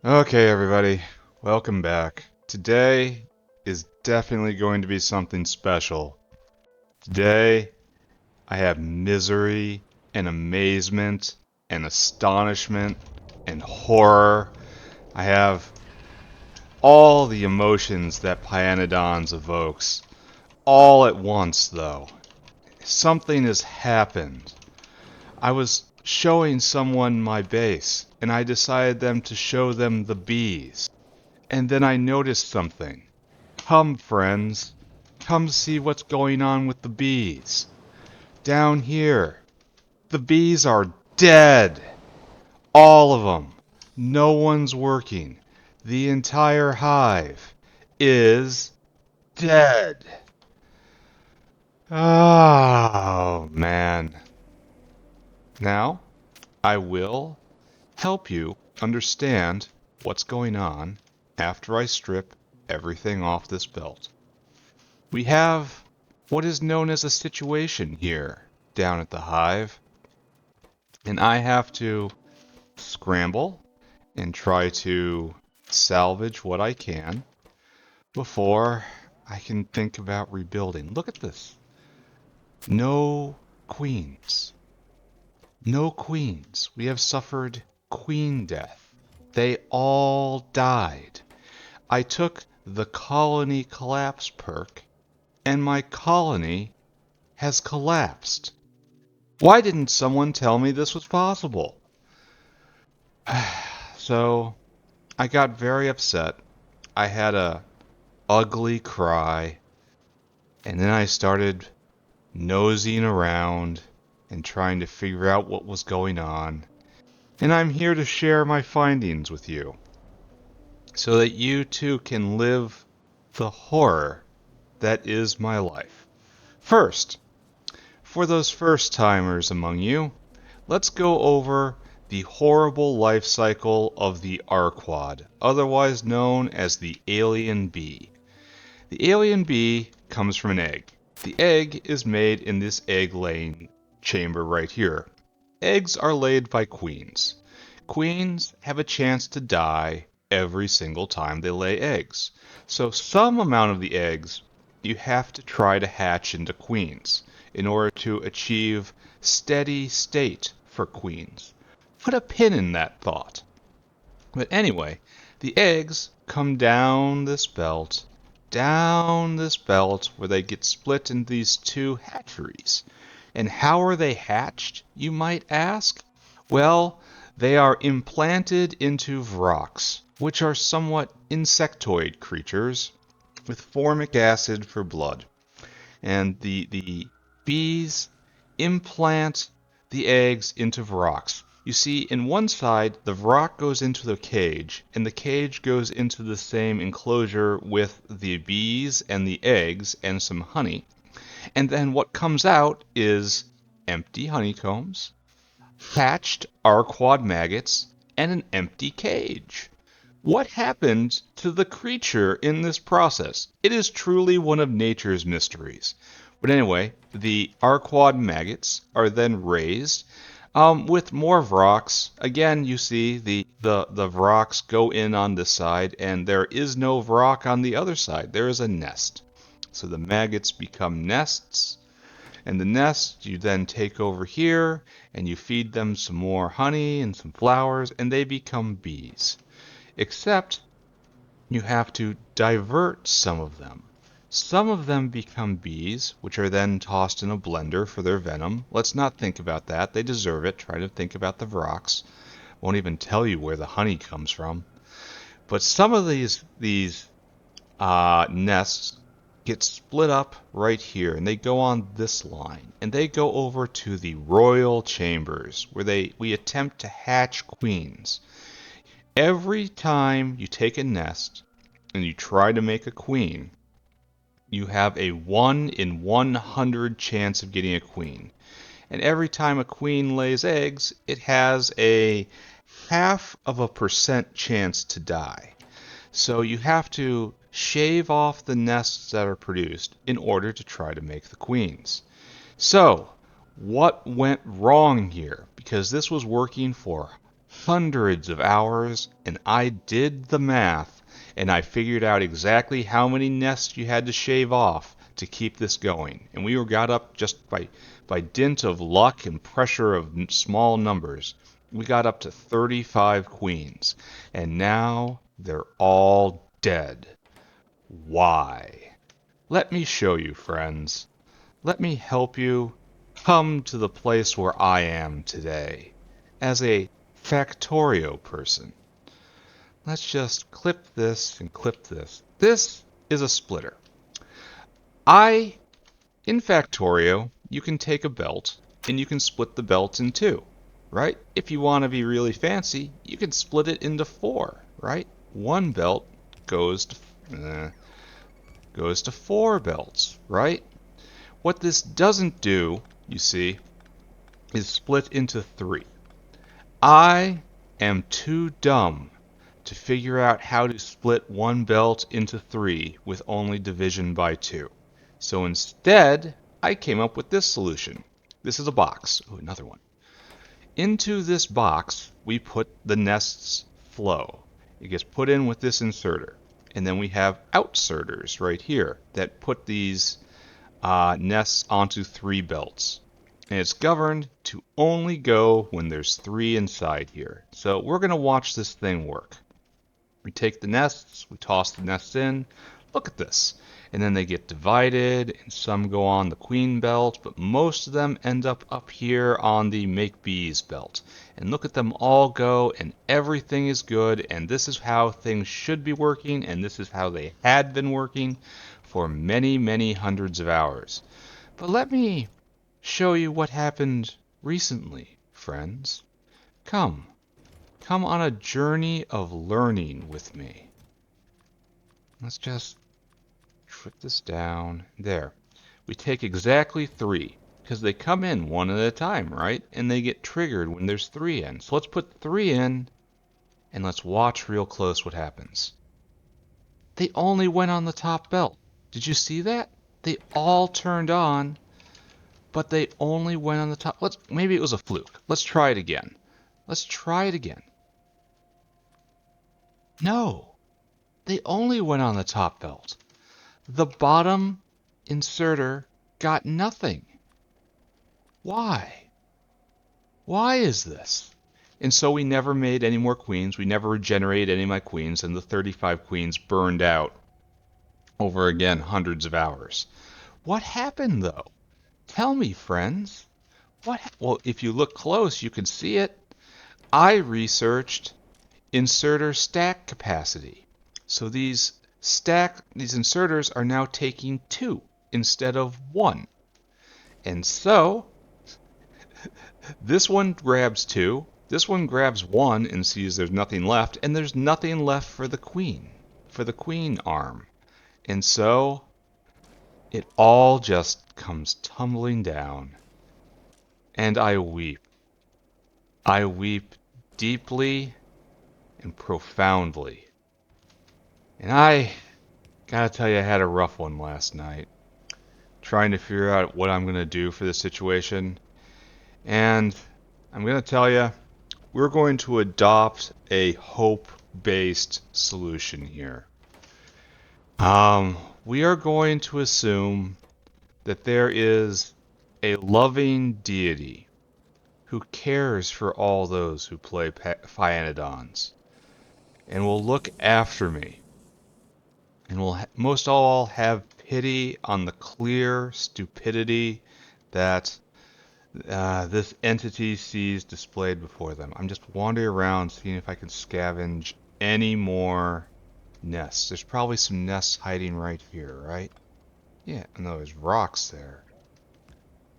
Okay, everybody, welcome back. Today is definitely going to be something special. Today, I have misery and amazement and astonishment and horror. I have all the emotions that Pyanodons evokes, all at once, though. Something has happened. I was showing someone my base, and I decided to show them the bees. And then I noticed something. Come, friends. Come see what's going on with the bees. Down here, the bees are dead. All of them. No one's working. The entire hive is dead. Oh, man. Now, I will help you understand what's going on after I strip everything off this belt. We have what is known as a situation here down at the hive, and I have to scramble and try to salvage what I can before I can think about rebuilding. Look at this. No queens. No queens. We have suffered queen death. They all died. I took the colony collapse perk, and my colony has collapsed. Why didn't someone tell me this was possible? So I got very upset. I had a ugly cry, and then I started nosing around and trying to figure out what was going on. And I'm here to share my findings with you so that you too can live the horror that is my life. First, for those first timers among you, let's go over the horrible life cycle of the Arqad, otherwise known as the alien bee. The alien bee comes from an egg. The egg is made in this egg-laying chamber right here. Eggs are laid by queens. Queens have a chance to die every single time they lay eggs. So some amount of the eggs you have to try to hatch into queens in order to achieve steady state for queens. Put a pin in that thought. But anyway, the eggs come down this belt where they get split into these two hatcheries. And how are they hatched, you might ask? Well, they are implanted into vrocs, which are somewhat insectoid creatures with formic acid for blood. And the bees implant the eggs into vrocs. You see, in one side, the vroc goes into the cage, and the cage goes into the same enclosure with the bees and the eggs and some honey. And then what comes out is empty honeycombs, hatched Arqad maggots, and an empty cage. What happened to the creature in this process? It is truly one of nature's mysteries. But anyway, the Arqad maggots are then raised with more vrocs. Again, you see the vrocs go in on this side, and there is no vroc on the other side. There is a nest. So the maggots become nests, and the nest you then take over here, and you feed them some more honey and some flowers, and they become bees. Except you have to divert some of them. Some of them become bees, which are then tossed in a blender for their venom. Let's not think about that. They deserve it. Try to think about the vrocs. Won't even tell you where the honey comes from. But some of these nests get split up right here, and they go on this line, and they go over to the royal chambers, where we attempt to hatch queens. Every time you take a nest and you try to make a queen, you have a 1 in 100 chance of getting a queen. And every time a queen lays eggs, it has a 0.5% chance to die. So you have to shave off the nests that are produced in order to try to make the queens. So, what went wrong here? Because this was working for hundreds of hours, and I did the math, and I figured out exactly how many nests you had to shave off to keep this going. And we got up just by dint of luck and pressure of small numbers. We got up to 35 queens, and now they're all dead. Why? Let me show you, friends. Let me help you come to the place where I am today as a Factorio person. Let's just clip this and clip this. This is a splitter. In Factorio, you can take a belt and you can split the belt in two, right? If you want to be really fancy, you can split it into four, right? One belt goes to four belts, right? What this doesn't do, you see, is split into three. I am too dumb to figure out how to split one belt into three with only division by two. So instead, I came up with this solution. This is a box. Oh, another one. Into this box, we put the nest's flow. It gets put in with this inserter. And then we have outserters right here that put these nests onto three belts. And it's governed to only go when there's three inside here. So we're going to watch this thing work. We take the nests, we toss the nests in. Look at this. And then they get divided, and some go on the queen belt, but most of them end up here on the make bees belt. And look at them all go, and everything is good, and this is how things should be working, and this is how they had been working for many, many hundreds of hours. But let me show you what happened recently, friends. Come on a journey of learning with me. Let's just trip this down. There. We take exactly three, because they come in one at a time, right? And they get triggered when there's three in. So let's put three in, and let's watch real close what happens. They only went on the top belt. Did you see that? They all turned on, but they only went on the top. Maybe it was a fluke. Let's try it again. No, they only went on the top belt. The bottom inserter got nothing. Why? Why is this? And so we never made any more queens. We never regenerated any of my queens, and the 35 queens burned out over, again, hundreds of hours. What happened, though? Tell me, friends. Well, if you look close, you can see it. I researched inserter stack capacity. So these inserters are now taking two instead of one. And so this one grabs two, this one grabs one and sees there's nothing left, and there's nothing left for the queen arm. And so it all just comes tumbling down. And I weep. I weep deeply and profoundly. And I gotta tell you, I had a rough one last night, trying to figure out what I'm gonna do for this situation. And I'm gonna tell you, we're going to adopt a hope-based solution here. We are going to assume that there is a loving deity who cares for all those who play Pyanodons and will look after me and will most of all have pity on the clear stupidity that this entity sees displayed before them. I'm just wandering around seeing if I can scavenge any more nests. There's probably some nests hiding right here, right? Yeah, no, there's rocks there.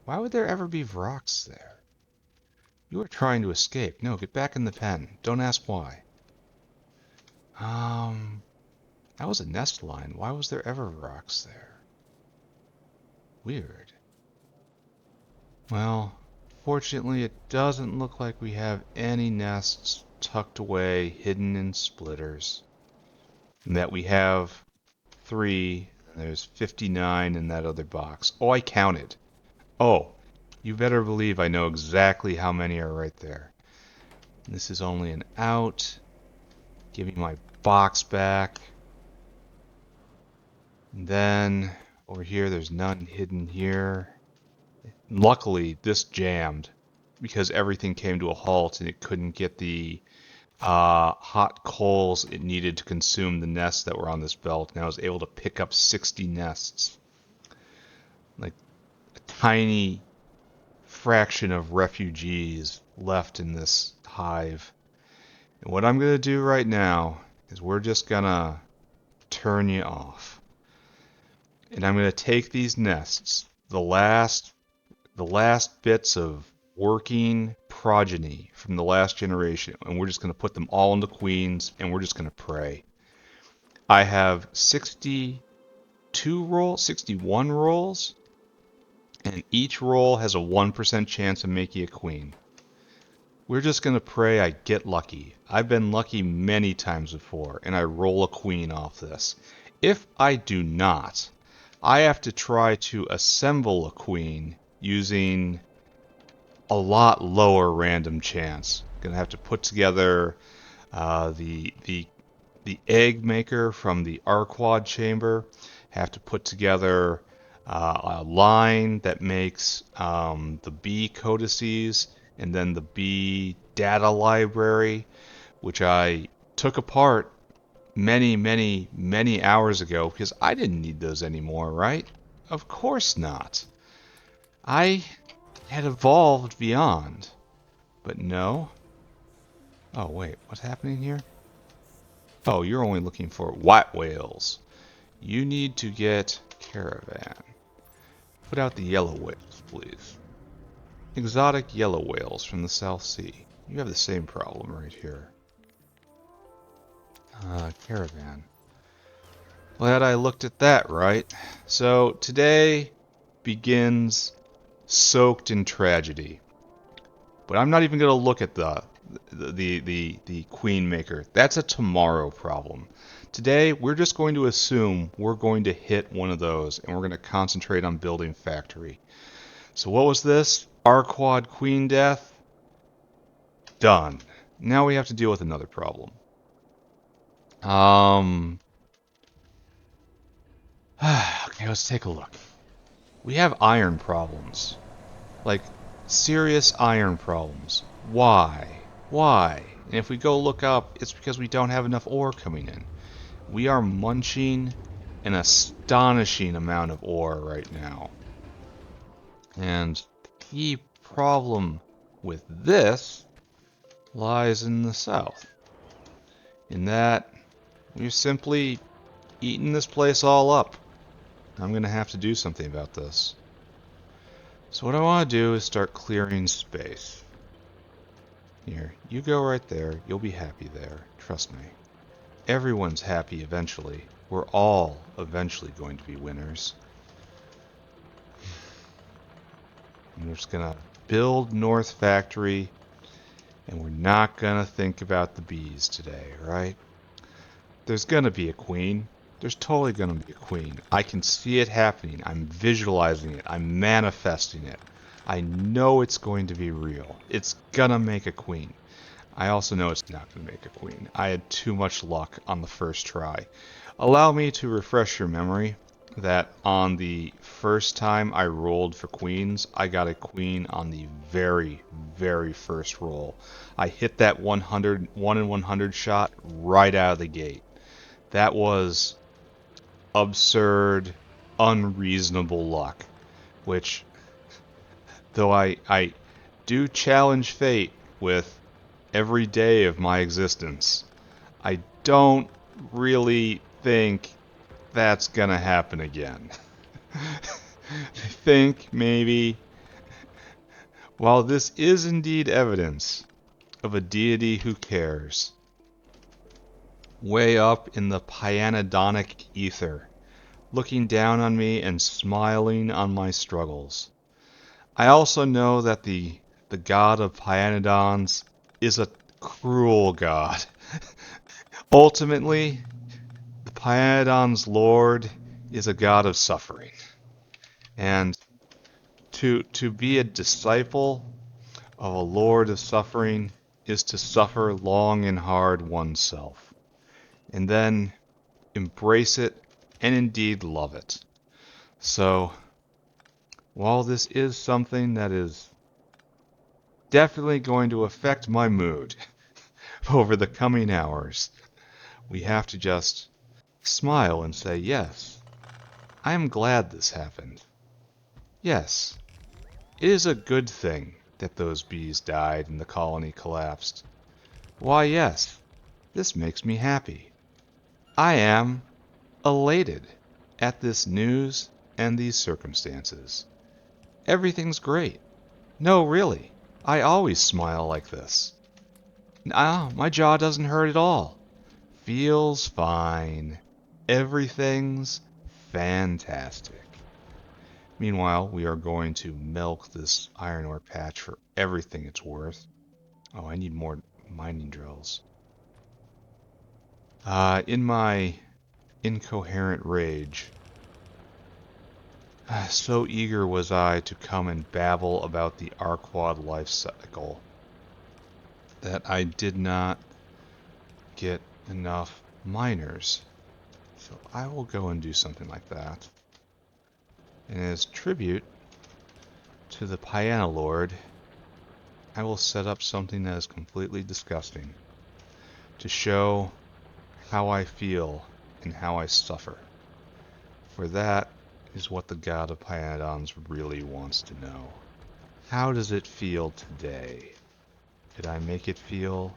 Why would there ever be rocks there? You are trying to escape. No, get back in the pen. Don't ask why. That was a nest line. Why was there ever rocks there? Weird. Well, fortunately, it doesn't look like we have any nests tucked away, hidden in splitters. And that we have 3, and there's 59 in that other box. Oh, I counted. Oh, you better believe I know exactly how many are right there. This is only an out. Give me my box back. And then over here, there's none hidden here. Luckily, this jammed because everything came to a halt and it couldn't get the hot coals it needed to consume the nests that were on this belt. And I was able to pick up 60 nests. Like a tiny fraction of refugees left in this hive. And what I'm going to do right now is we're just going to turn you off. And I'm going to take these nests, the last bits of working progeny from the last generation, and we're just going to put them all into queens, and we're just going to pray. I have 61 rolls, and each roll has a 1% chance of making a queen. We're just going to pray I get lucky. I've been lucky many times before, and I roll a queen off this. If I do not, I have to try to assemble a queen using a lot lower random chance. Gonna have to put together the egg maker from the Arqad chamber. Have to put together a line that makes the bee codices, and then the bee data library, which I took apart many hours ago because I didn't need those anymore, right? Of course not. I had evolved beyond. But no. Oh, wait, what's happening here? Oh, you're only looking for white whales. You need to get caravan. Put out the yellow whales, please. Exotic yellow whales from the South Sea. You have the same problem right here. Caravan. Glad I looked at that, right? So today begins soaked in tragedy. But I'm not even going to look at the queen maker. That's a tomorrow problem. Today, we're just going to assume we're going to hit one of those, and we're going to concentrate on building factory. So what was this? Arqad queen death? Done. Now we have to deal with another problem. Okay, let's take a look. We have iron problems. Like, serious iron problems. Why? Why? And if we go look up, it's because we don't have enough ore coming in. We are munching an astonishing amount of ore right now. And the key problem with this lies in the south. In that we've simply eaten this place all up. I'm going to have to do something about this. So what I want to do is start clearing space. Here, you go right there. You'll be happy there. Trust me. Everyone's happy eventually. We're all eventually going to be winners. And we're just gonna build North Factory, and we're not gonna think about the bees today, right? There's gonna be a queen. There's totally gonna be a queen. I can see it happening. I'm visualizing it. I'm manifesting it. I know it's going to be real. It's gonna make a queen. I also know it's not going to make a queen. I had too much luck on the first try. Allow me to refresh your memory that on the first time I rolled for queens, I got a queen on the very first roll. I hit that 1 in 100 shot right out of the gate. That was absurd, unreasonable luck, which, though I do challenge fate with every day of my existence, I don't really think that's gonna happen again. I think maybe, while this is indeed evidence of a deity who cares, way up in the Pyanodonic ether, looking down on me and smiling on my struggles, I also know that the god of Pyanodons is a cruel god. Ultimately, the Pyanodon's lord is a god of suffering. And to be a disciple of a lord of suffering is to suffer long and hard oneself, and then embrace it and indeed love it. So, while this is something that is definitely going to affect my mood over the coming hours, we have to just smile and say, yes, I am glad this happened. Yes, it is a good thing that those bees died and the colony collapsed. Why, yes, this makes me happy. I am elated at this news and these circumstances. Everything's great. No, really, I always smile like this. My jaw doesn't hurt at all. Feels fine. Everything's fantastic. Meanwhile, we are going to milk this iron ore patch for everything it's worth. Oh, I need more mining drills. In my incoherent rage, so eager was I to come and babble about the Arqad life cycle that I did not get enough miners. So I will go and do something like that. And as tribute to the Pyanodon, I will set up something that is completely disgusting to show how I feel and how I suffer. For that is what the god of Pyanodons really wants to know. How does it feel today? Did I make it feel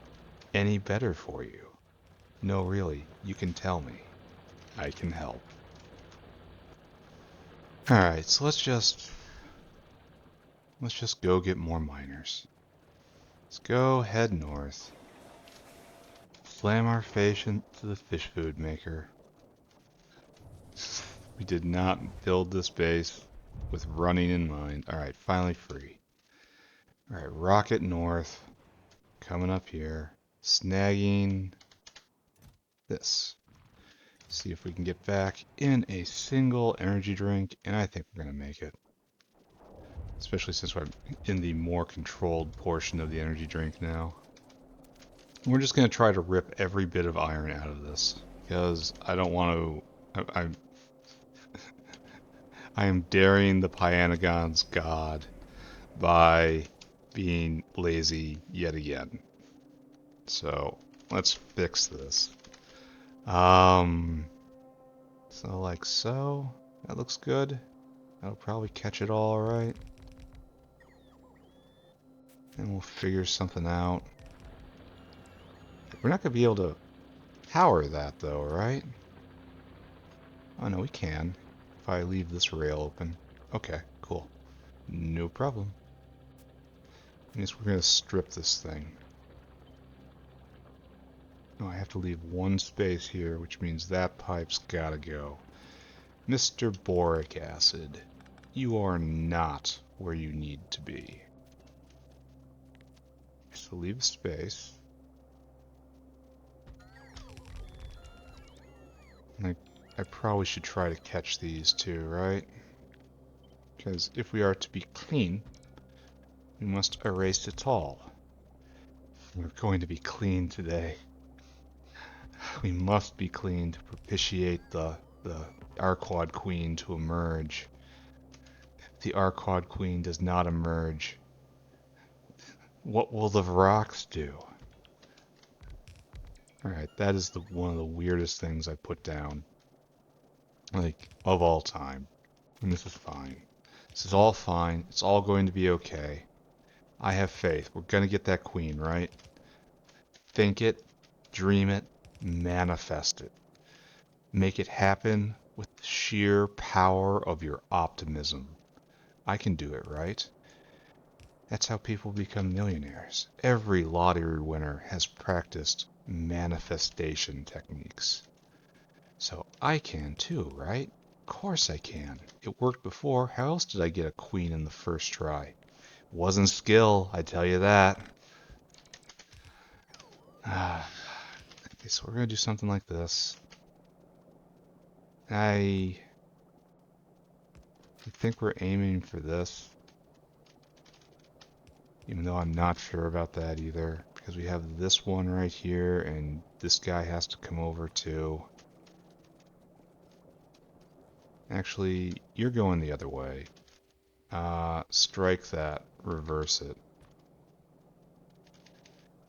any better for you? No, really, you can tell me. I can help. Alright, so let's just go get more miners. Let's go head north. Slam our face into the fish food maker. We did not build this base with running in mind. Alright, finally free. Alright, rocket north. Coming up here. Snagging this. See if we can get back in a single energy drink, and I think we're going to make it. Especially since we're in the more controlled portion of the energy drink now. We're just going to try to rip every bit of iron out of this, because I don't want to... I am daring the Pyanodon's god by being lazy yet again. So, let's fix this. So like so. That looks good. That'll probably catch it all right. And we'll figure something out. We're not going to be able to power that though, right? Oh no, we can. If I leave this rail open. Okay, cool. No problem. I guess we're going to strip this thing. Oh, I have to leave one space here, which means that pipe's gotta go. Mr. Boric Acid, you are not where you need to be. So leave a space. I probably should try to catch these too, right? Because if we are to be clean, we must erase it all. We're going to be clean today. We must be clean to propitiate the Arqad Queen to emerge. If the Arqad Queen does not emerge, what will the rocks do? Alright, that is one of the weirdest things I put down. Like, of all time. And this is fine. This is all fine. It's all going to be okay. I have faith. We're going to get that queen, right? Think it, dream it, manifest it. Make it happen with the sheer power of your optimism. I can do it, right? That's how people become millionaires. Every lottery winner has practiced manifestation techniques. So I can too, right? Of course I can. It worked before. How else did I get a queen in the first try? Wasn't skill, I tell you that. Okay, so we're going to do something like this. I think we're aiming for this. Even though I'm not sure about that either. because we have this one right here, and this guy has to come over too. Actually, you're going the other way. Strike that, reverse it.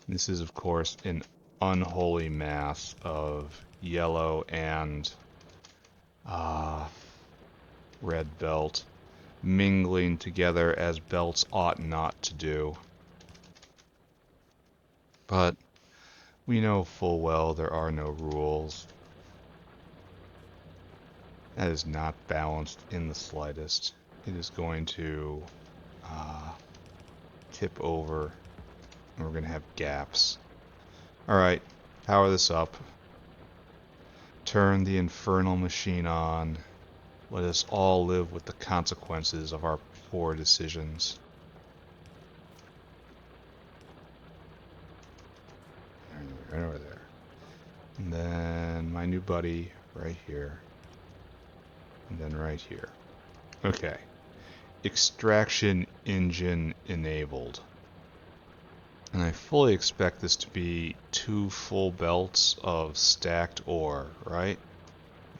This is, of course, an unholy mass of yellow and red belt mingling together as belts ought not to do. But we know full well there are no rules. That is not balanced in the slightest. It is going to tip over, and we're going to have gaps. Alright, power this up. Turn the infernal machine on. Let us all live with the consequences of our poor decisions. Right over there. And then my new buddy right here. And then right here. Okay. Extraction engine enabled. And I fully expect this to be 2 full belts of stacked ore, right?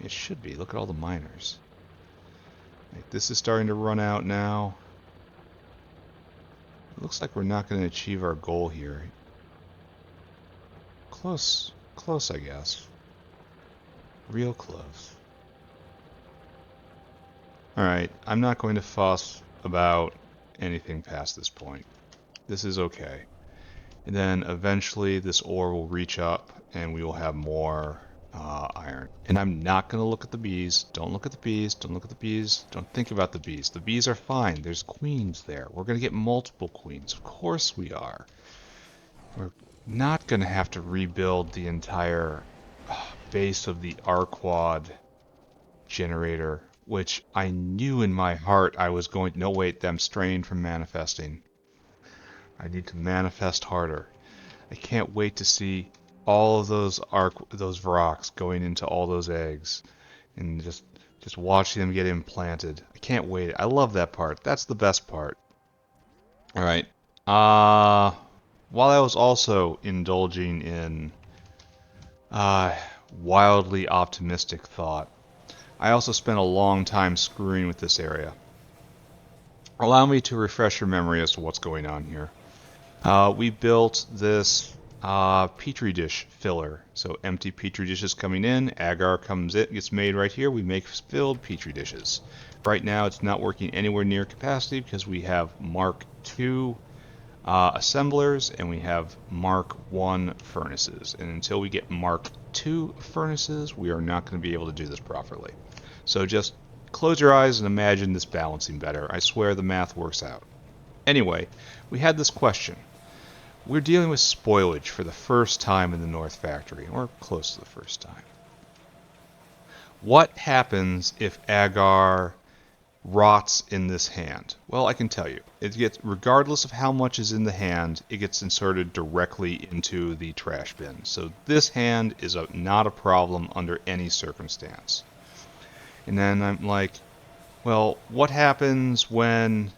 It should be. Look at all the miners. Like, this is starting to run out now. It looks like we're not going to achieve our goal here. Close, I guess. Real close. Alright, I'm not going to fuss about anything past this point. This is okay. And then eventually this ore will reach up and we will have more iron. And I'm not going to look at the bees. Don't look at the bees. Don't look at the bees. Don't think about the bees. The bees are fine. There's queens there. We're going to get multiple queens. Of course we are. We're not going to have to rebuild the entire base of the Arqad generator, which I knew in my heart I was going to... No, wait, I'm strained from manifesting. I need to manifest harder. I can't wait to see all of those Vrox going into all those eggs and just watching them get implanted. I can't wait. I love that part. That's the best part. Alright. While I was also indulging in wildly optimistic thought, I also spent a long time screwing with this area. Allow me to refresh your memory as to what's going on here. We built this Petri dish filler. So empty Petri dishes coming in, agar comes in, gets made right here, we make filled Petri dishes. Right now it's not working anywhere near capacity because we have Mark II assemblers and we have Mark I furnaces. And until we get Mark II furnaces, we are not going to be able to do this properly. So just close your eyes and imagine this balancing better. I swear the math works out. Anyway, we had this question. We're dealing with spoilage for the first time in the North Factory, or close to the first time. What happens if agar rots in this hand? Well, I can tell you. It gets, regardless of how much is in the hand, it gets inserted directly into the trash bin. So this hand is not a problem under any circumstance. And then I'm like, well, what happens when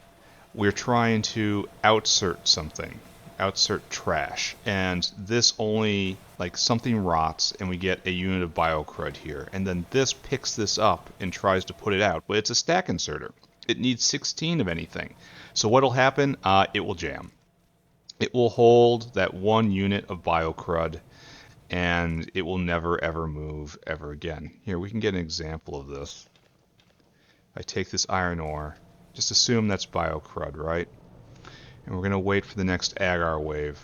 we're trying to outsert something? Outsert trash, and this only, like, something rots and we get a unit of biocrud here, and then this picks this up and tries to put it out, but it's a stack inserter. It needs 16 of anything. So what'll happen? It will jam. It will hold that 1 unit of biocrud and it will never ever move ever again. Here, we can get an example of this. If I take this iron ore, just assume that's biocrud, right? And we're going to wait for the next agar wave.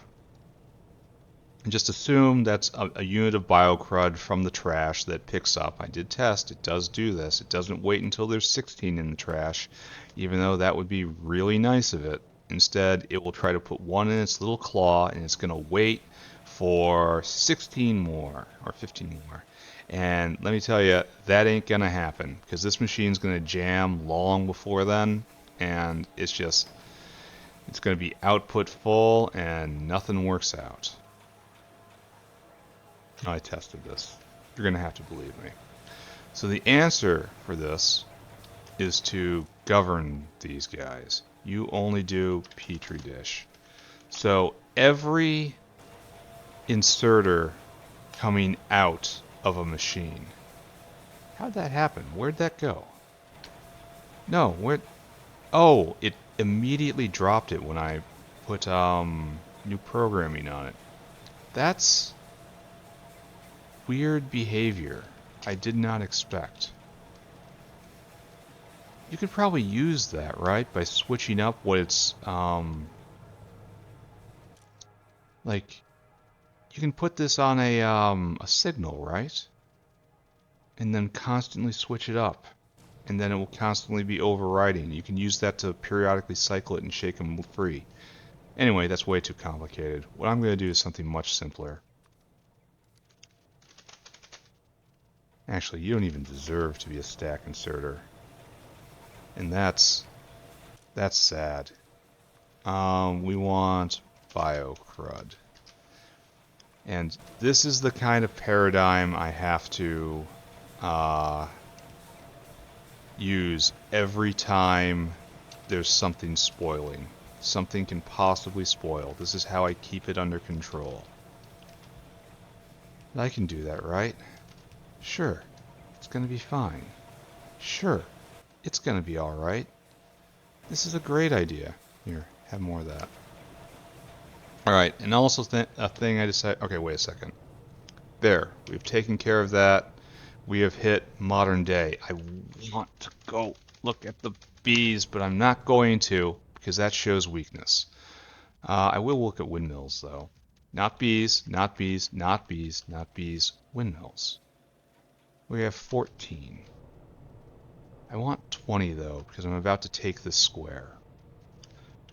And just assume that's a unit of biocrud from the trash that picks up. I did test. It does do this. It doesn't wait until there's 16 in the trash, even though that would be really nice of it. Instead, it will try to put 1 in its little claw, and it's going to wait for 16 more, or 15 more. And let me tell you, that ain't going to happen, because this machine's going to jam long before then, and it's just... it's going to be output full and nothing works out. I tested this. You're going to have to believe me. So the answer for this is to govern these guys. You only do Petri dish. So every inserter coming out of a machine. How'd that happen? Where'd that go? No, where? Oh, it immediately dropped it when I put new programming on it. That's weird behavior I did not expect. You could probably use that, right? By switching up what it's like you can put this on a signal, right? And then constantly switch it up. And then it will constantly be overriding. You can use that to periodically cycle it and shake them free. Anyway, that's way too complicated. What I'm going to do is something much simpler. Actually, you don't even deserve to be a stack inserter. And that's sad. We want biocrud. And this is the kind of paradigm I have to use every time there's something spoiling. Something can possibly spoil. This is how I keep it under control. I can do that, right? Sure. It's gonna be fine. Sure. It's gonna be alright. This is a great idea. Here, have more of that. Alright, and also a thing I decided... Okay, wait a second. There, we've taken care of that. We have hit modern day. I want to go look at the bees, but I'm not going to, because that shows weakness. I will look at windmills, though. Not bees, not bees, not bees, not bees, windmills. We have 14. I want 20, though, because I'm about to take this square.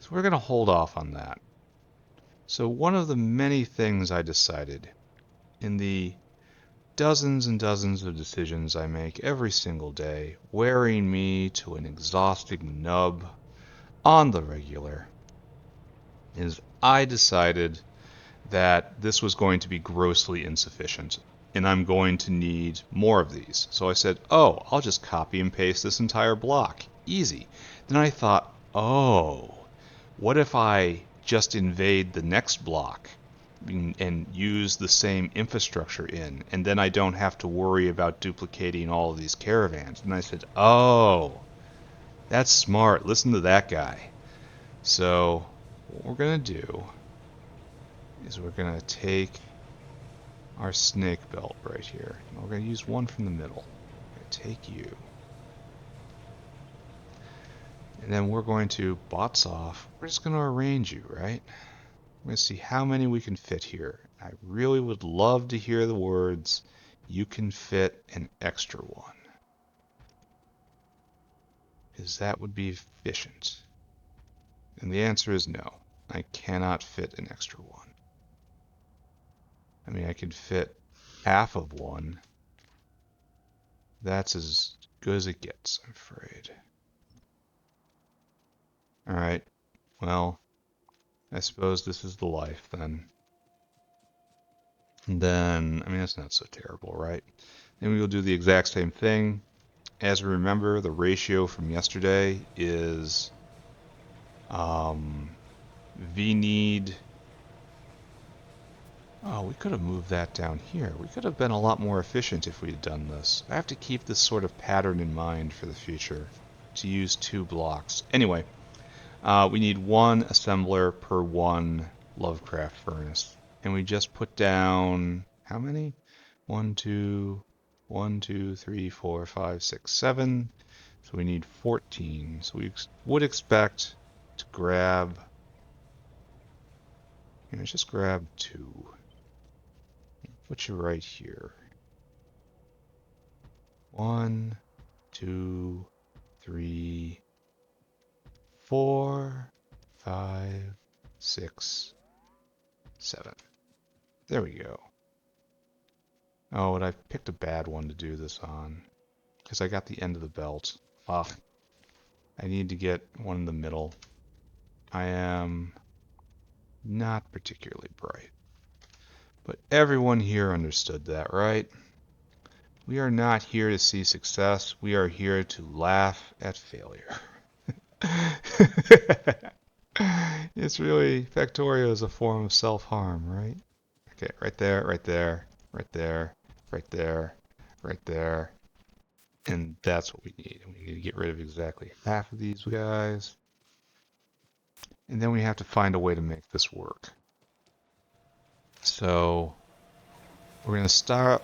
So we're going to hold off on that. So one of the many things I decided in the dozens and dozens of decisions I make every single day, wearing me to an exhausting nub on the regular, is I decided that this was going to be grossly insufficient, and I'm going to need more of these. So I said, oh, I'll just copy and paste this entire block. Easy. Then I thought, oh, what if I just invade the next block and use the same infrastructure in, and then I don't have to worry about duplicating all of these caravans. And I said, oh, that's smart. Listen to that guy. So what we're going to do is we're going to take our snake belt right here. And we're going to use one from the middle. We're going to take you. And then we're going to bots off. We're just going to arrange you, right? We're going to see how many we can fit here. I really would love to hear the words, you can fit an extra one. Because that would be efficient. And the answer is no. I cannot fit an extra one. I mean, I could fit half of one. That's as good as it gets, I'm afraid. Alright, well, I suppose this is the life then. And then, I mean, that's not so terrible, right? Then we will do the exact same thing. As we remember, the ratio from yesterday is V need. Oh, we could have moved that down here. We could have been a lot more efficient if we had done this. I have to keep this sort of pattern in mind for the future, to use 2 blocks. Anyway, we need 1 assembler per 1 Lovecraft furnace. And we just put down, how many? 1, 2, 3, 4, 5, 6, 7. So we need 14. So we would expect to grab, just grab 2. Put you right here. 1, 2, 3, 4, 5, 6, 7. There we go. Oh, and I picked a bad one to do this on, because I got the end of the belt. Ah, I need to get one in the middle. I am not particularly bright. But everyone here understood that, right? We are not here to see success. We are here to laugh at failure. It's really, Factorio is a form of self-harm, right? Okay, right there, right there, right there, right there, right there. And that's what we need. We need to get rid of exactly half of these guys. And then we have to find a way to make this work. So we're going to start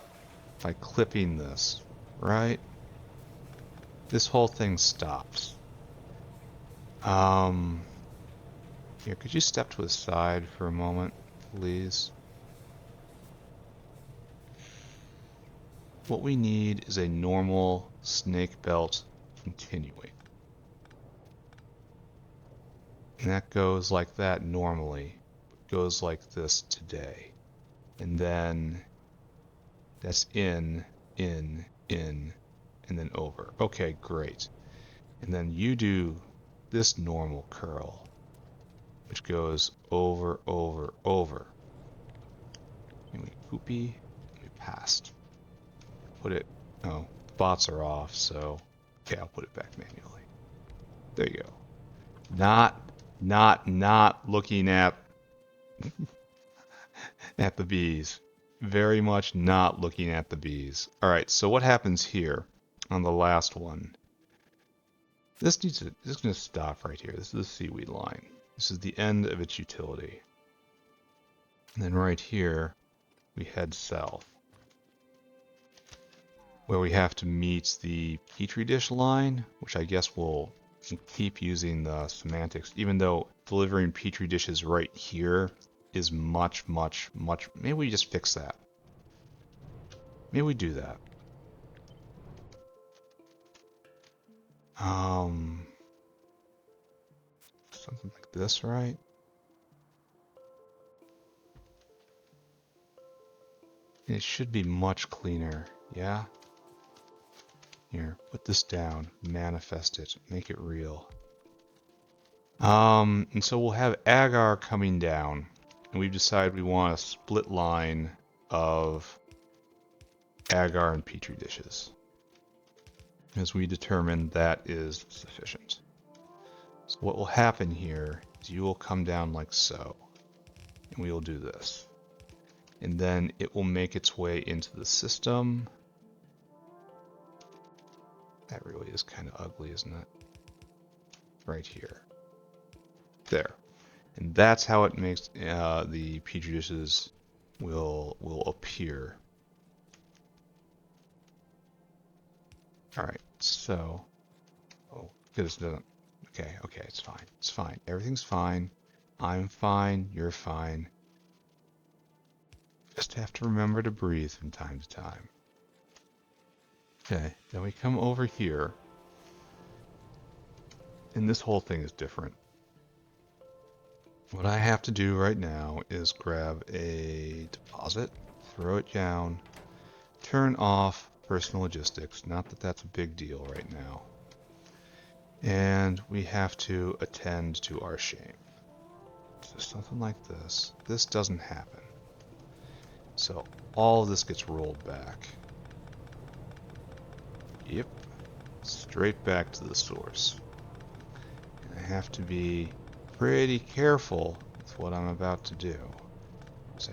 by clipping this, right? This whole thing stops. Here, could you step to the side for a moment, please? What we need is a normal snake belt continuing. And that goes like that normally. It goes like this today. And then that's in, and then over. Okay, great. And then you do this normal curl, which goes over, over, over. And we poopy, and we passed. Put it, oh, the bots are off, so, okay, I'll put it back manually. There you go. Not looking at the bees. Very much not looking at the bees. All right, so what happens here on the last one? This is going to stop right here. This is the seaweed line. This is the end of its utility. And then right here, we head south, where we have to meet the Petri dish line, which I guess will keep using the semantics, even though delivering Petri dishes right here is much. Maybe we just fix that. Maybe we do that. Something like this, right? It should be much cleaner, yeah? Here, put this down, manifest it, make it real. And so we'll have agar coming down, and we've decided we want a split line of agar and petri dishes, as we determined that is sufficient. So what will happen here is you will come down like so, and we will do this. And then it will make its way into the system. That really is kind of ugly, isn't it? Right here. There. And that's how it makes the petri dishes will appear. Alright, so... Oh, because it doesn't... Okay, it's fine. It's fine. Everything's fine. I'm fine. You're fine. Just have to remember to breathe from time to time. Okay, then we come over here. And this whole thing is different. What I have to do right now is grab a deposit, throw it down, turn off personal logistics. Not that that's a big deal right now. And we have to attend to our shame. So something like this. This doesn't happen. So all of this gets rolled back. Yep. Straight back to the source. And I have to be pretty careful with what I'm about to do. Because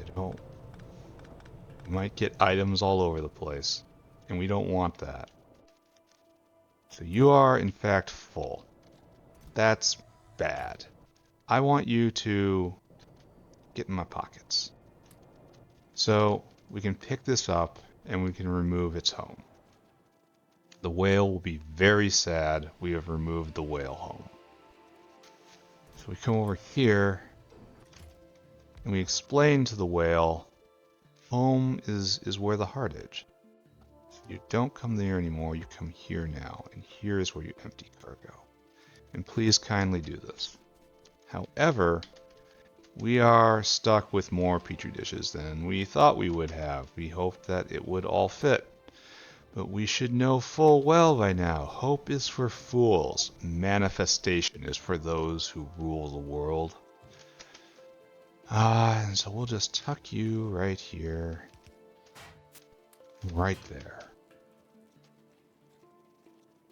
we might get items all over the place. And we don't want that. So you are, in fact, full. That's bad. I want you to get in my pockets. So we can pick this up and we can remove its home. The whale will be very sad we have removed the whale home. So we come over here and we explain to the whale, home is where the heart is. So you don't come there anymore, you come here now, and here is where you empty cargo. And please kindly do this. However, we are stuck with more petri dishes than we thought we would have. We hoped that it would all fit. But we should know full well by now, hope is for fools, manifestation is for those who rule the world. And so we'll just tuck you right here, right there.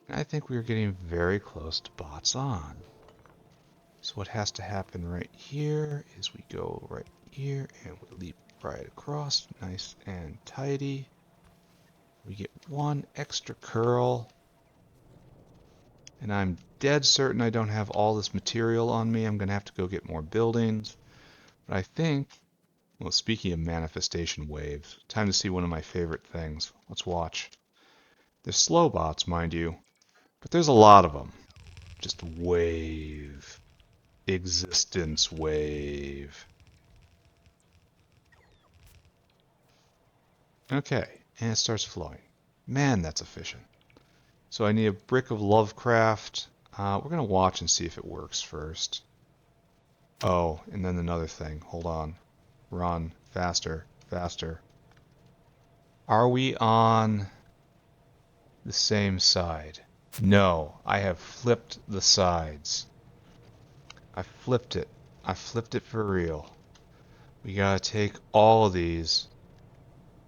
And I think we're getting very close to bots on. So what has to happen right here is we go right here and we leap right across, nice and tidy. We get one extra curl. And I'm dead certain I don't have all this material on me. I'm going to have to go get more buildings. But I think, well, speaking of manifestation waves, time to see one of my favorite things. Let's watch. They're slow bots, mind you, but there's a lot of them. Just wave. Existence wave. Okay, and it starts flowing. Man, that's efficient. So I need a brick of Lovecraft. We're going to watch and see if it works first. Oh, and then another thing. Hold on. Run. Faster. Faster. Are we on the same side? No, I have flipped the sides. I flipped it. I flipped it for real. We gotta take all of these,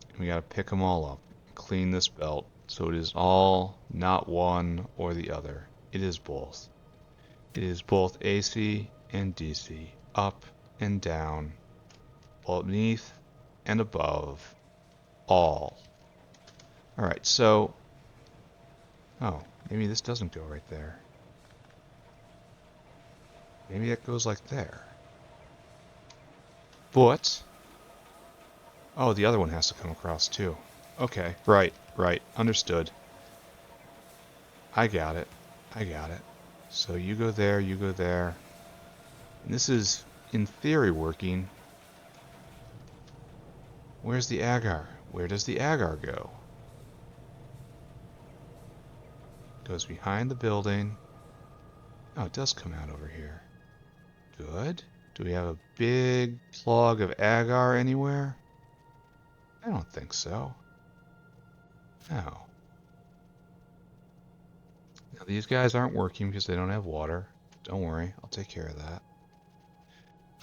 and we gotta pick them all up. Clean this belt, so it is all not one or the other. It is both. It is both AC and DC, up and down, beneath and above, all. Alright, so... Oh, maybe this doesn't go right there. Maybe it goes like there. But... Oh, the other one has to come across too. Okay, right, understood. I got it. So you go there, you go there. And this is, in theory, working. Where's the agar? Where does the agar go? Goes behind the building. Oh, it does come out over here. Good. Do we have a big plug of agar anywhere? I don't think so. No. Now these guys aren't working because they don't have water. Don't worry, I'll take care of that.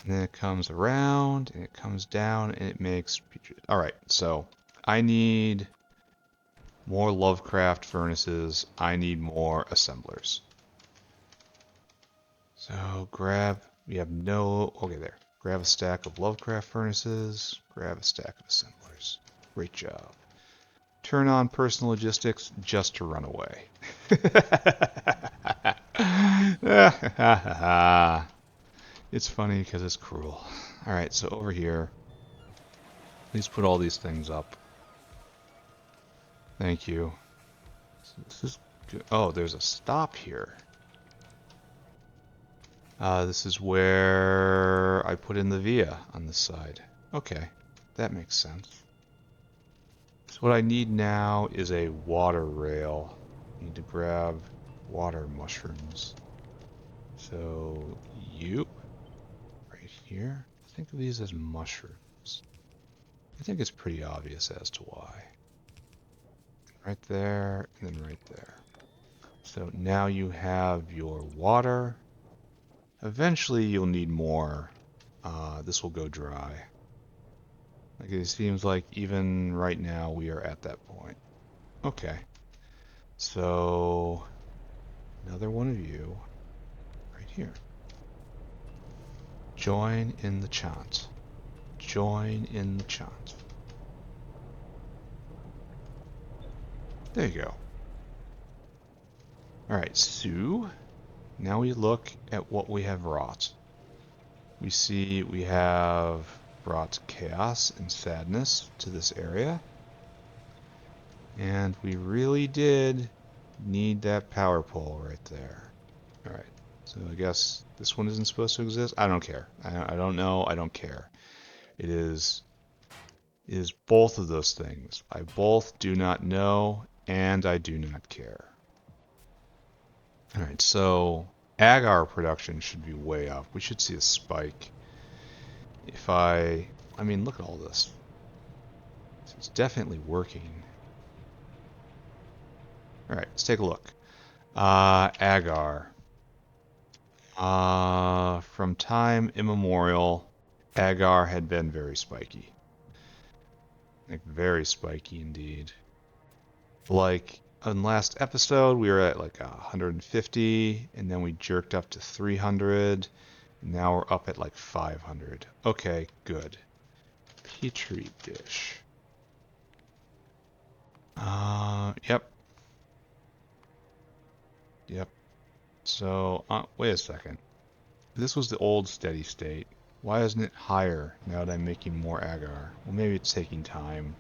And then it comes around, and it comes down, and it makes... Alright, so I need more Lovecraft furnaces. I need more assemblers. So grab... We have no... Okay, there. Grab a stack of Lovecraft furnaces. Grab a stack of assemblers. Great job. Turn on personal logistics just to run away. It's funny because it's cruel. Alright, so over here, please put all these things up. Thank you. So this is good. Oh, there's a stop here. This is where I put in the via on this side. Okay, that makes sense. So what I need now is a water rail. I need to grab water mushrooms. So you... right here. Think of these as mushrooms. I think it's pretty obvious as to why. Right there, and then right there. So now you have your water. Eventually you'll need more. This will go dry. Like it seems like even right now we are at that point. Okay. So another one of you right here. Join in the chant. Join in the chant. There you go. Alright, so now we look at what we have wrought. We see we have brought chaos and sadness to this area. And we really did need that power pole right there. Alright, so I guess this one isn't supposed to exist. I don't care. I don't know. I don't care. It is both of those things. I both do not know and I do not care. Alright, so agar production should be way up. We should see a spike. If I mean, look at all this. It's definitely working. Alright, let's take a look. Agar. From time immemorial, agar had been very spiky. Like, very spiky indeed. Like, in last episode, we were at like 150, and then we jerked up to 300, and now we're up at like 500. Okay, good. Petri dish. Yep. Yep. So, wait a second. This was the old steady state. Why isn't it higher now that I'm making more agar? Well, maybe it's taking time.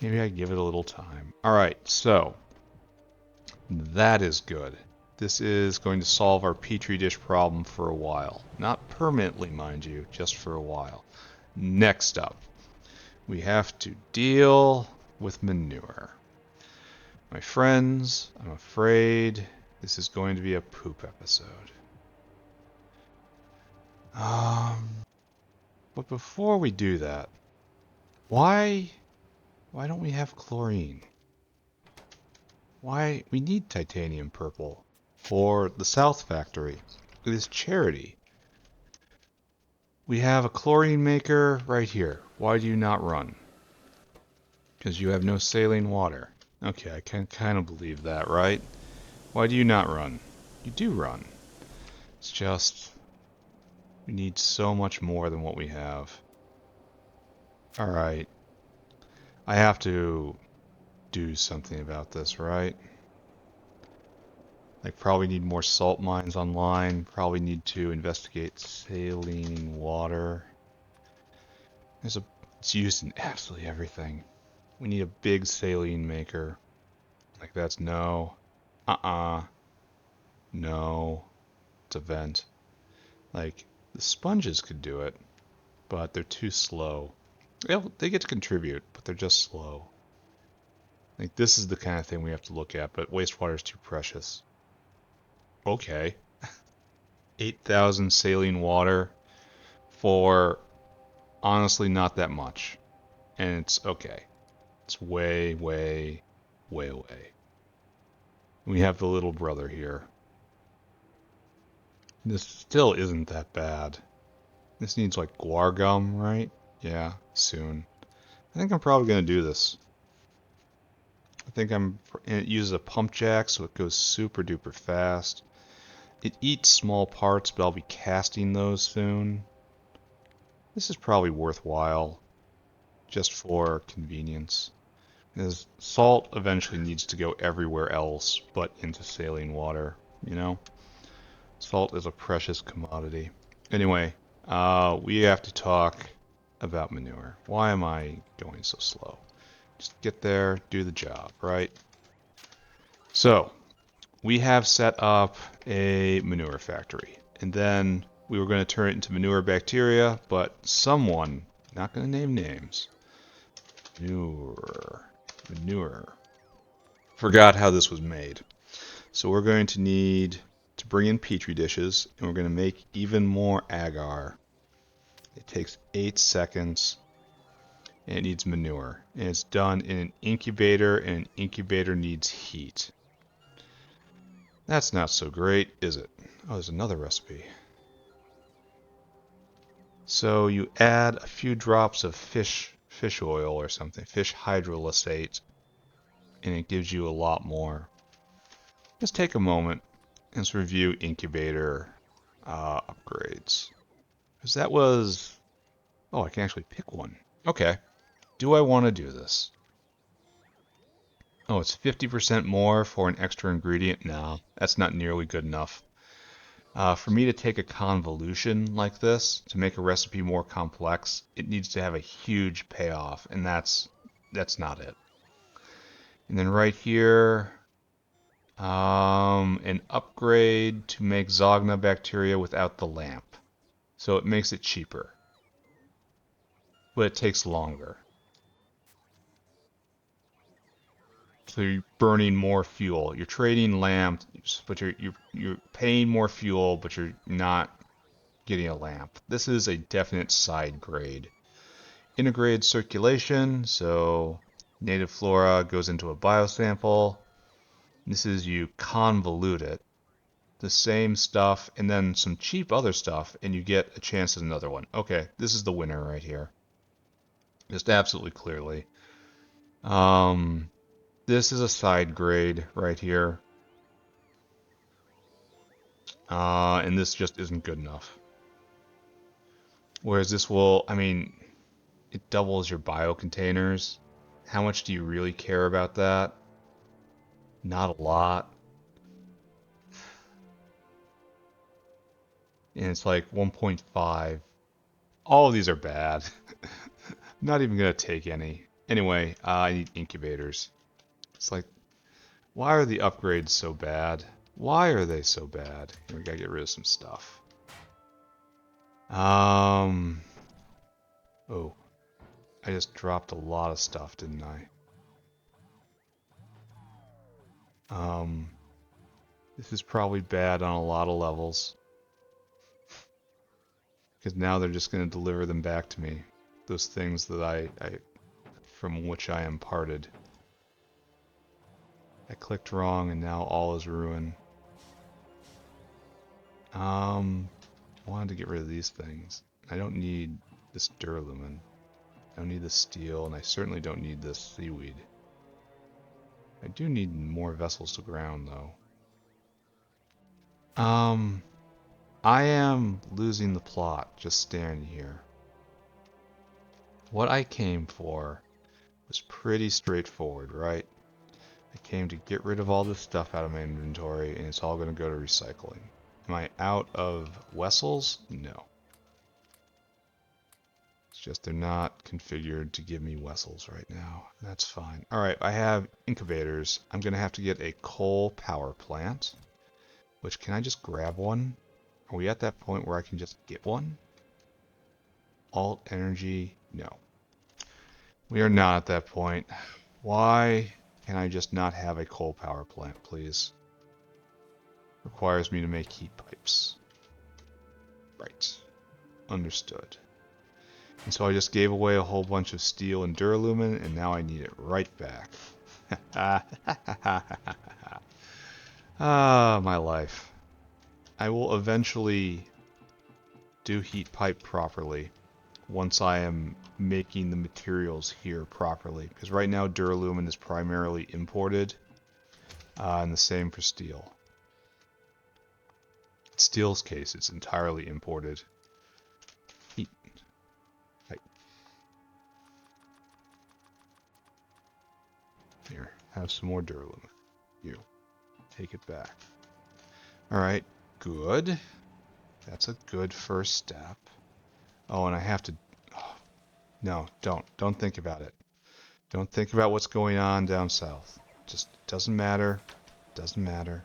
Maybe I give it a little time. Alright, so that is good. This is going to solve our Petri dish problem for a while. Not permanently, mind you, just for a while. Next up, we have to deal with manure. My friends, I'm afraid this is going to be a poop episode. But before we do that, why don't we have chlorine? Why we need titanium purple for the South Factory. It is charity. We have a chlorine maker right here. Why do you not run? Because you have no saline water. Okay, I can kind of believe that, right? Why do you not run? You do run. It's just we need so much more than what we have. Alright. I have to do something about this, right? Like, probably need more salt mines online. Probably need to investigate saline water. It's used in absolutely everything. We need a big saline maker. Like, that's no. No. It's a vent. Like, the sponges could do it, but they're too slow. They get to contribute, but they're just slow. Like, this is the kind of thing we have to look at, but wastewater is too precious. Okay. 8,000 saline water for honestly not that much. And it's okay. It's way, way, way away. We have the little brother here. This still isn't that bad. This needs like guar gum, right? Yeah, soon. I think I'm probably going to do this. And it uses a pump jack, so it goes super duper fast. It eats small parts, but I'll be casting those soon. This is probably worthwhile, just for convenience. Because salt eventually needs to go everywhere else but into saline water, you know? Salt is a precious commodity. Anyway, we have to talk about manure. Why am I going so slow? Just get there, do the job, right? So, we have set up a manure factory. And then we were going to turn it into Manure Bacteria, but someone, not going to name names, manure, forgot how this was made. So we're going to need to bring in Petri dishes, and we're going to make even more agar. It takes 8 seconds, and it needs manure. And it's done in an incubator, and an incubator needs heat. That's not so great, is it? Oh, there's another recipe. So you add a few drops of fish oil or something, fish hydrolysate, and it gives you a lot more. Just take a moment and let's review incubator upgrades. Because that was... Oh, I can actually pick one. Okay. Do I want to do this? Oh, it's 50% more for an extra ingredient? No, that's not nearly good enough. For me to take a convolution like this, to make a recipe more complex, it needs to have a huge payoff, and that's not it. And then right here, an upgrade to make Zogna bacteria without the lamp. So it makes it cheaper. But it takes longer. So you're burning more fuel. You're trading lamp, but you're paying more fuel, but you're not getting a lamp. This is a definite side grade. Integrated circulation, so native flora goes into a biosample. This is you convolute it, the same stuff, and then some cheap other stuff, and you get a chance at another one. Okay, this is the winner right here. Just absolutely clearly. This is a side grade right here. And this just isn't good enough. Whereas this will, I mean, it doubles your bio containers. How much do you really care about that? Not a lot. And it's like 1.5. All of these are bad. Not even gonna take any. Anyway, I need incubators. It's like, why are the upgrades so bad? Why are they so bad? We gotta get rid of some stuff. Oh, I just dropped a lot of stuff, didn't I? This is probably bad on a lot of levels. Because now they're just gonna deliver them back to me. Those things that I from which I am parted. I clicked wrong and now all is ruin. I wanted to get rid of these things. I don't need this duralumin. I don't need the steel, and I certainly don't need this seaweed. I do need more vessels to ground, though. I am losing the plot just standing here. What I came for was pretty straightforward, right? I came to get rid of all this stuff out of my inventory, and it's all going to go to recycling. Am I out of vessels? No. It's just they're not configured to give me vessels right now. That's fine. Alright, I have incubators. I'm going to have to get a coal power plant. Which, can I just grab one? Are we at that point where I can just get one? Alt energy? No. We are not at that point. Why can I just not have a coal power plant, please? Requires me to make heat pipes. Right. Understood. And so I just gave away a whole bunch of steel and duralumin, and now I need it right back. Ah, my life. I will eventually do heat pipe properly once I am making the materials here properly. Because right now duralumin is primarily imported, and the same for steel. In steel's case, it's entirely imported. Heat pipe. Here, have some more duralumin. You. Take it back. Alright, good. That's a good first step. Oh, and I have to... Oh, no, don't. Don't think about it. Don't think about what's going on down south. Just doesn't matter. Doesn't matter.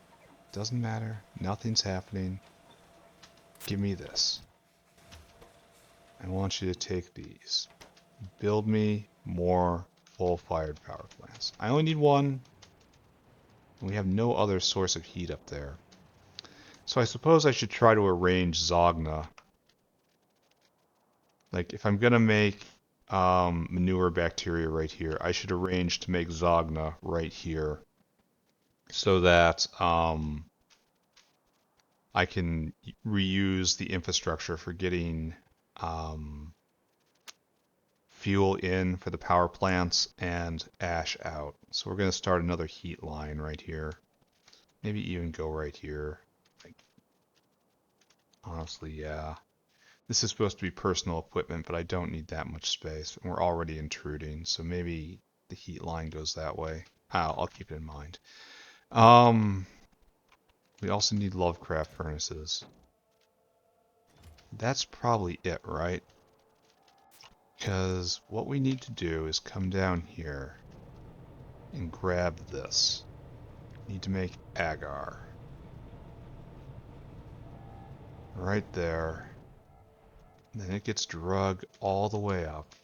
Doesn't matter. Nothing's happening. Give me this. I want you to take these. Build me more coal-fired power plants. I only need one. We have no other source of heat up there. So I suppose I should try to arrange Zogna. Like, if I'm going to make manure bacteria right here, I should arrange to make Zogna right here so that I can reuse the infrastructure for getting fuel in for the power plants and ash out. So we're going to start another heat line right here. Maybe even go right here. Like, honestly, yeah. This is supposed to be personal equipment, but I don't need that much space. And we're already intruding, so maybe the heat line goes that way. I'll keep it in mind. We also need Lovecraft furnaces. That's probably it, right? Because what we need to do is come down here and grab this. We need to make agar. Right there. And then it gets drug all the way up.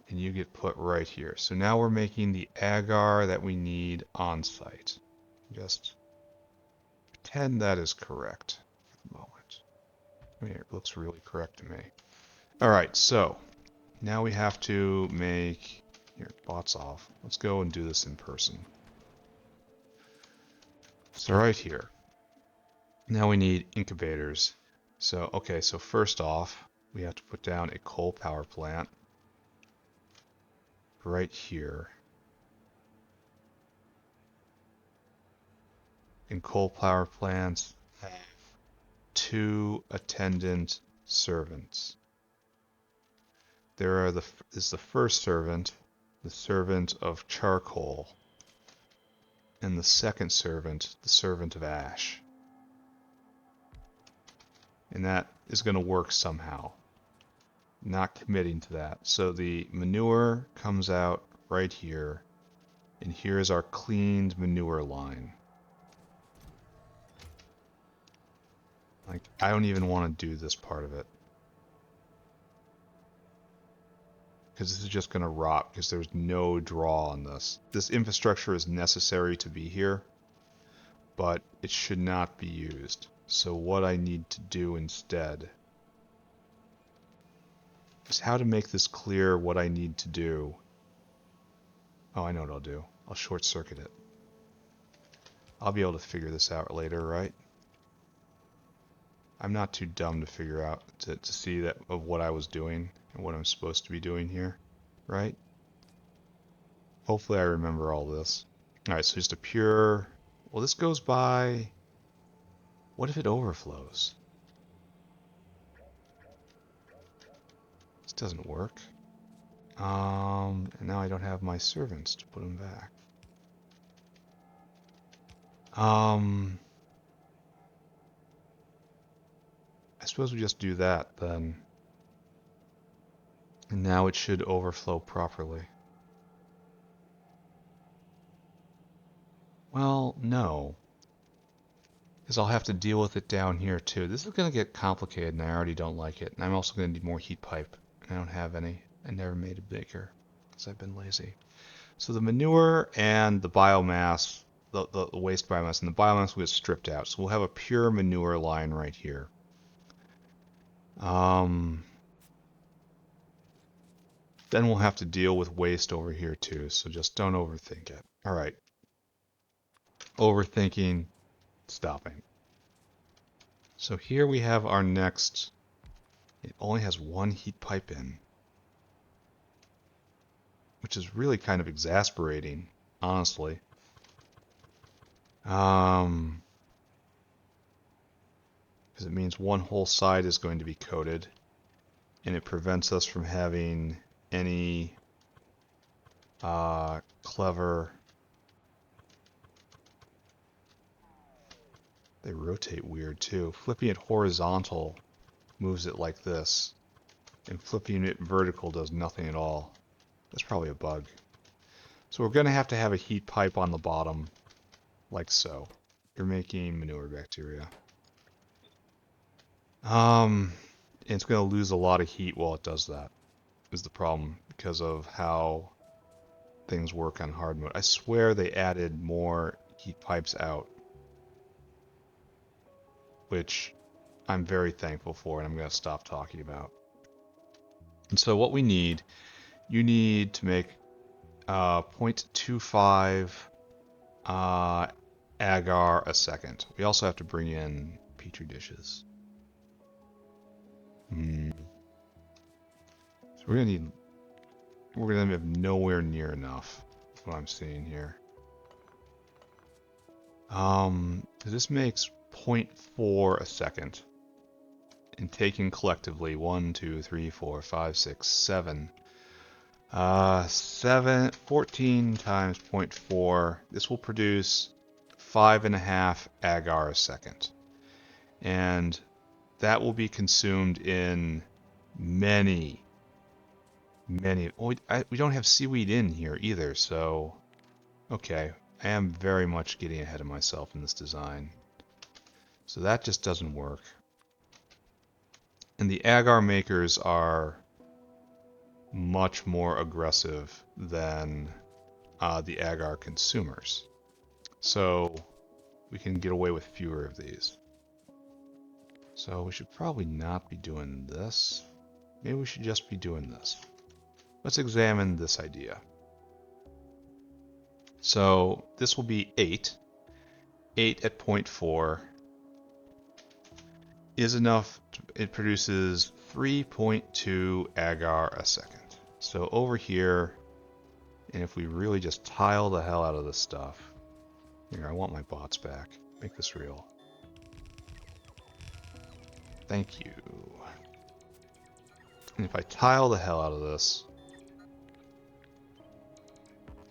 And you get put right here. So now we're making the agar that we need on site. Just pretend that is correct for the moment. I mean, it looks really correct to me. Alright, so now we have to make... Here, bots off. Let's go and do this in person. So right here. Now we need incubators. So, okay, so first off, we have to put down a coal power plant. Right here. And coal power plants have 2 attendant servants. There is the first servant, the servant of charcoal, and the second servant, the servant of ash. And that is going to work somehow. Not committing to that. So the manure comes out right here, and here's our cleaned manure line. Like, I don't even want to do this part of it, because this is just going to rot because there's no draw on this. This infrastructure is necessary to be here, but it should not be used. So what I need to do instead is how to make this clear what I need to do. Oh, I know what I'll do. I'll short circuit it. I'll be able to figure this out later, right? I'm not too dumb to figure out, to see that of what I was doing and what I'm supposed to be doing here, right? Hopefully I remember all this. Alright, so just a pure... Well, this goes by... What if it overflows? This doesn't work. And now I don't have my servants to put them back. I suppose we just do that then. And now it should overflow properly. Well, no. Because I'll have to deal with it down here too. This is going to get complicated and I already don't like it. And I'm also going to need more heat pipe. And I don't have any. I never made a bigger because I've been lazy. So the manure and the biomass, the waste biomass, and the biomass will get stripped out. So we'll have a pure manure line right here. Then we'll have to deal with waste over here too, so just don't overthink it. Alright. Overthinking, stopping. So here we have our next... It only has one heat pipe in, which is really kind of exasperating, honestly. Because it means one whole side is going to be coated, and it prevents us from having any clever... They rotate weird too. Flipping it horizontal moves it like this, and flipping it vertical does nothing at all. That's probably a bug. So we're going to have a heat pipe on the bottom, like so. You're making manure bacteria. And it's going to lose a lot of heat while it does that, is the problem, because of how things work on hard mode. I swear they added more heat pipes out, which I'm very thankful for, and I'm going to stop talking about. And so what we need, you need to make 0.25 agar a second. We also have to bring in Petri dishes. So we're gonna have nowhere near enough. That's what I'm seeing here. This makes 0.4 a second. And taken collectively, 1, 2, 3, 4, 5, 6, 7. 14 times 0.4. This will produce 5.5 agar a second. And that will be consumed in many... Oh, we don't have seaweed in here either, so... Okay, I am very much getting ahead of myself in this design. So that just doesn't work. And the agar makers are much more aggressive than the agar consumers. So we can get away with fewer of these. So we should probably not be doing this. Maybe we should just be doing this. Let's examine this idea. So this will be 8. 8 at 0.4 is enough. It produces 3.2 agar a second. So over here, and if we really just tile the hell out of this stuff, here, I want my bots back. Make this real. Thank you. And if I tile the hell out of this,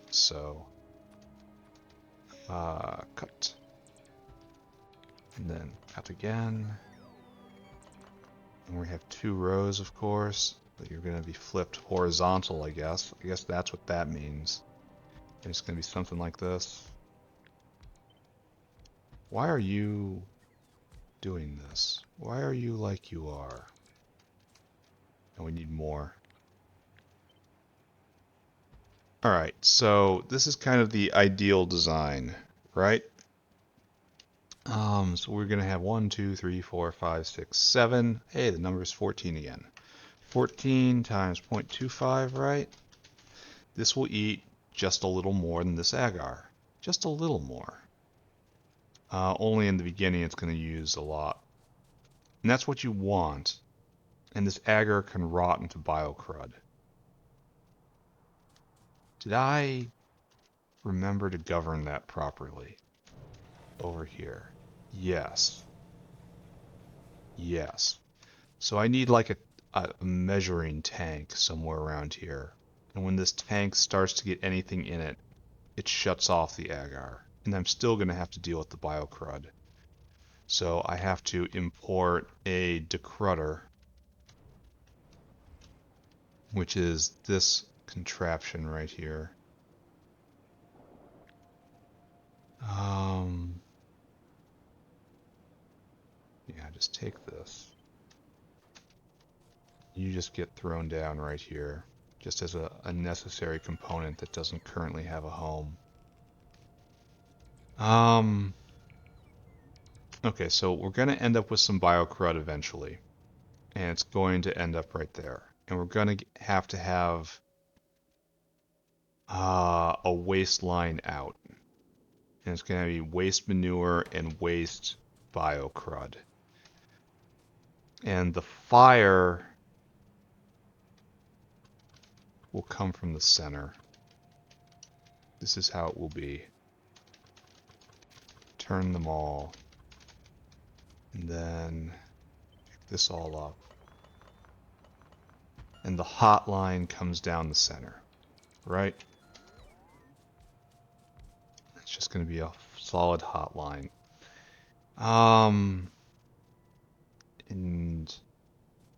so cut, and then cut again. And we have 2 rows, of course, but you're going to be flipped horizontal, I guess. I guess that's what that means. And it's going to be something like this. Why are you doing this? Why are you like you are? And we need more. Alright, so this is kind of the ideal design, right? So we're going to have 1, 2, 3, 4, 5, 6, 7. Hey, the number is 14 again. 14 times 0.25, right? This will eat just a little more than this agar. Just a little more. Only in the beginning it's going to use a lot. And that's what you want. And this agar can rot into biocrud. Did I remember to govern that properly? Over here. Yes. Yes. So I need like a measuring tank somewhere around here. And when this tank starts to get anything in it, it shuts off the agar. And I'm still going to have to deal with the biocrud. So I have to import a decrudder, which is this contraption right here. Yeah, just take this. You just get thrown down right here, just as a necessary component that doesn't currently have a home. Okay, so we're going to end up with some biocrud eventually, and it's going to end up right there. And we're going to have a waste line out. And it's going to be waste manure and waste biocrud. And the fire will come from the center. This is how it will be. Turn them all. And then pick this all up. And the hot line comes down the center, right? It's just going to be a solid hot line. And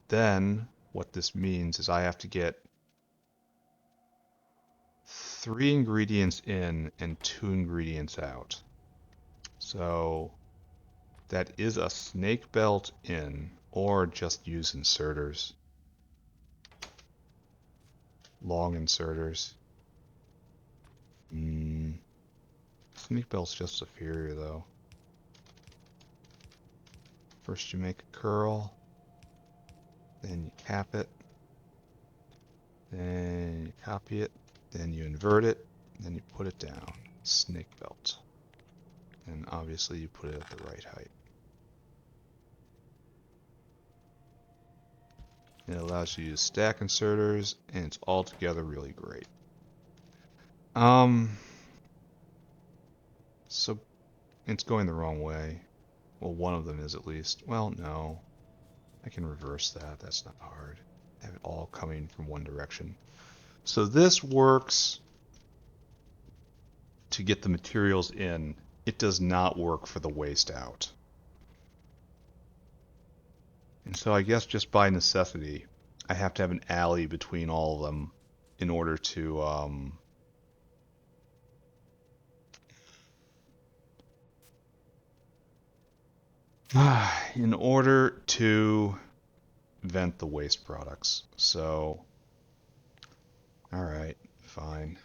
then what this means is I have to get 3 ingredients in and 2 ingredients out. So that is a snake belt in, or just use inserters. Long inserters. Snake belt's just superior though. First you make a curl, then you cap it, then you copy it, then you invert it, then you put it down. Snake belt. And obviously you put it at the right height. It allows you to use stack inserters, and it's altogether really great. So it's going the wrong way. Well, one of them is at least. Well, no. I can reverse that. That's not hard. Have it all coming from one direction. So this works to get the materials in. It does not work for the waste out. And so I guess just by necessity, I have to have an alley between all of them in order to vent the waste products. So, alright, fine.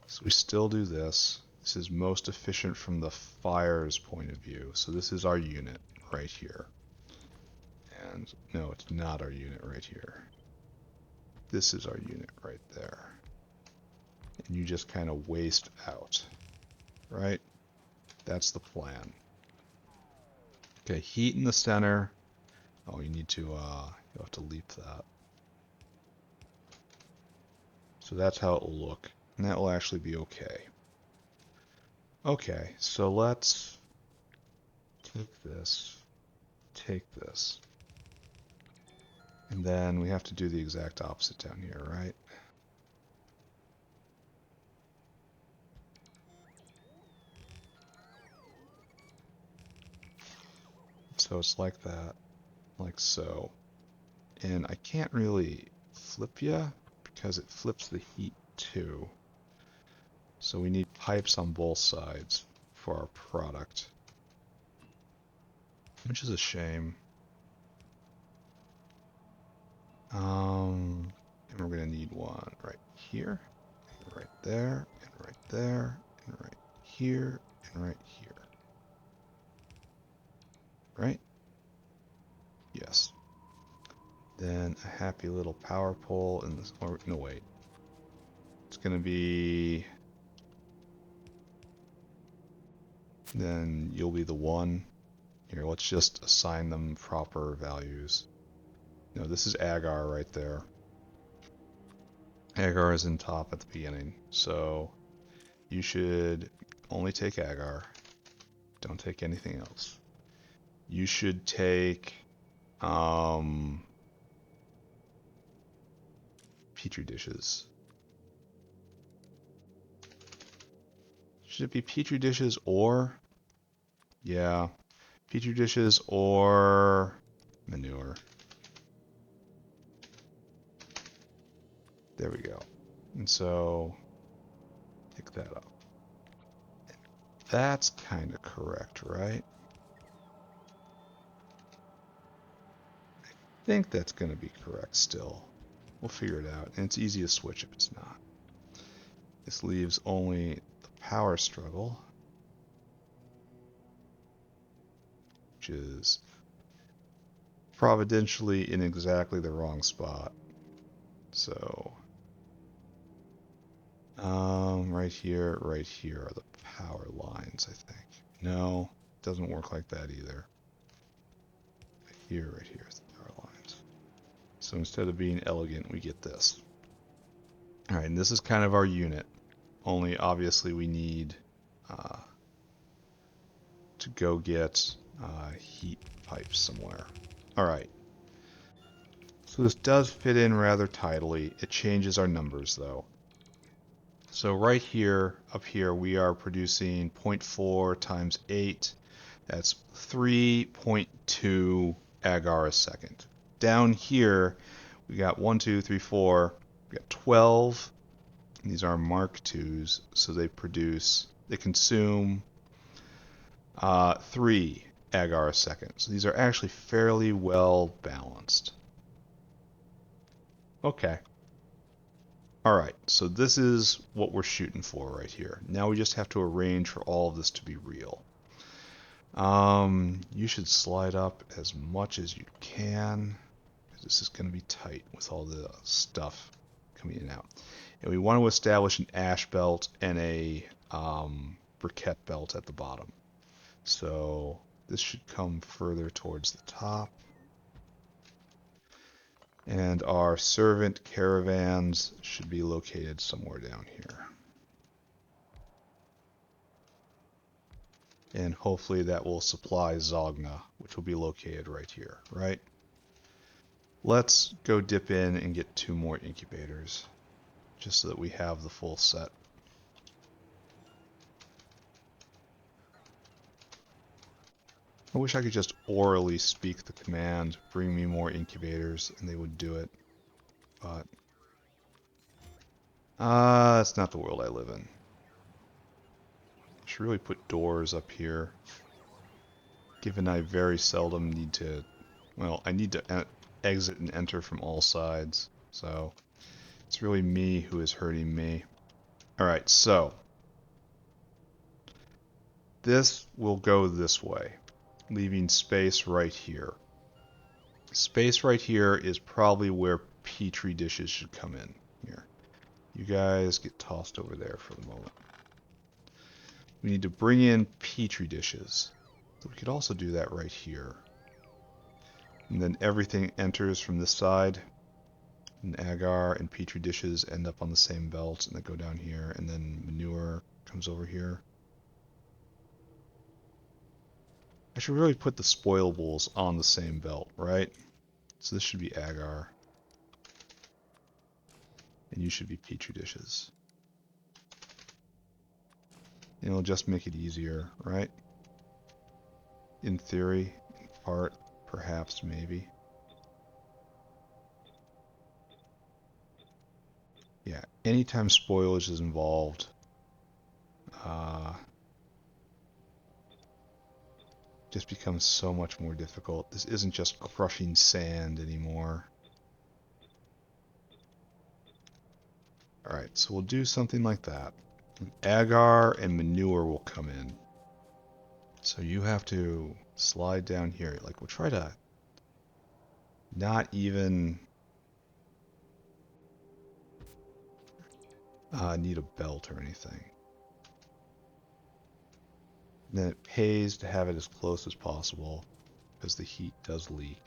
So we still do this. This is most efficient from the fire's point of view. So this is our unit right here. And no, it's not our unit right here. This is our unit right there. And you just kind of waste out, right? That's the plan. Okay, heat in the center. Oh, you need to, you'll have to leap that. So that's how it will look. And that will actually be okay. Okay, so let's take this, And then we have to do the exact opposite down here, right? So it's like that, like so. And I can't really flip ya because it flips the heat too. So we need pipes on both sides for our product, which is a shame. And we're gonna need one right here, and right there, and right there, and right here, and right here. Right? Yes. Then a happy little power pole in this, or no wait. It's gonna be, then you'll be the one. Here, let's just assign them proper values. No, this is agar right there. Agar is in top at the beginning, so you should only take agar. Don't take anything else. You should take petri dishes. Should it be petri dishes or? Yeah, petri dishes or manure. There we go. And so pick that up. That's kind of correct, right? I think that's going to be correct still. We'll figure it out. And it's easy to switch if it's not. This leaves only the power struggle, which is providentially in exactly the wrong spot. So, right here are the power lines, I think. No, it doesn't work like that either. Right here is the power lines. So instead of being elegant, we get this. All right, and this is kind of our unit. Only obviously we need to go get heat pipes somewhere. All right. So this does fit in rather tidily. It changes our numbers though. So right here, up here, we are producing 0.4 times 8. That's 3.2 agar a second. Down here, we got 1, 2, 3, 4. We got 12. And these are Mark IIs, so they consume 3 agar a second. So these are actually fairly well balanced. Okay. Alright, so this is what we're shooting for right here. Now we just have to arrange for all of this to be real. You should slide up as much as you can, because this is going to be tight with all the stuff coming in and out. And we want to establish an ash belt and a briquette belt at the bottom. So this should come further towards the top. And our servant caravans should be located somewhere down here. And hopefully that will supply Zogna, which will be located right here, right? Let's go dip in and get 2 more incubators, just so that we have the full set. I wish I could just orally speak the command, bring me more incubators, and they would do it. But that's not the world I live in. I should really put doors up here, given I very seldom need to, well, I need to exit and enter from all sides, so it's really me who is hurting me. Alright, so this will go this way, leaving space right here. Space right here is probably where Petri dishes should come in. Here. You guys get tossed over there for the moment. We need to bring in Petri dishes. So we could also do that right here. And then everything enters from this side. And agar and Petri dishes end up on the same belt and they go down here. And then manure comes over here. I should really put the spoilables on the same belt, right? So this should be agar. And you should be petri dishes. It'll just make it easier, right? In theory, in part, perhaps, maybe. Yeah, anytime spoilage is involved, just becomes so much more difficult. This isn't just crushing sand anymore. Alright, so we'll do something like that. Agar and manure will come in. So you have to slide down here. Like, we'll try to not even need a belt or anything. Then it pays to have it as close as possible because the heat does leak.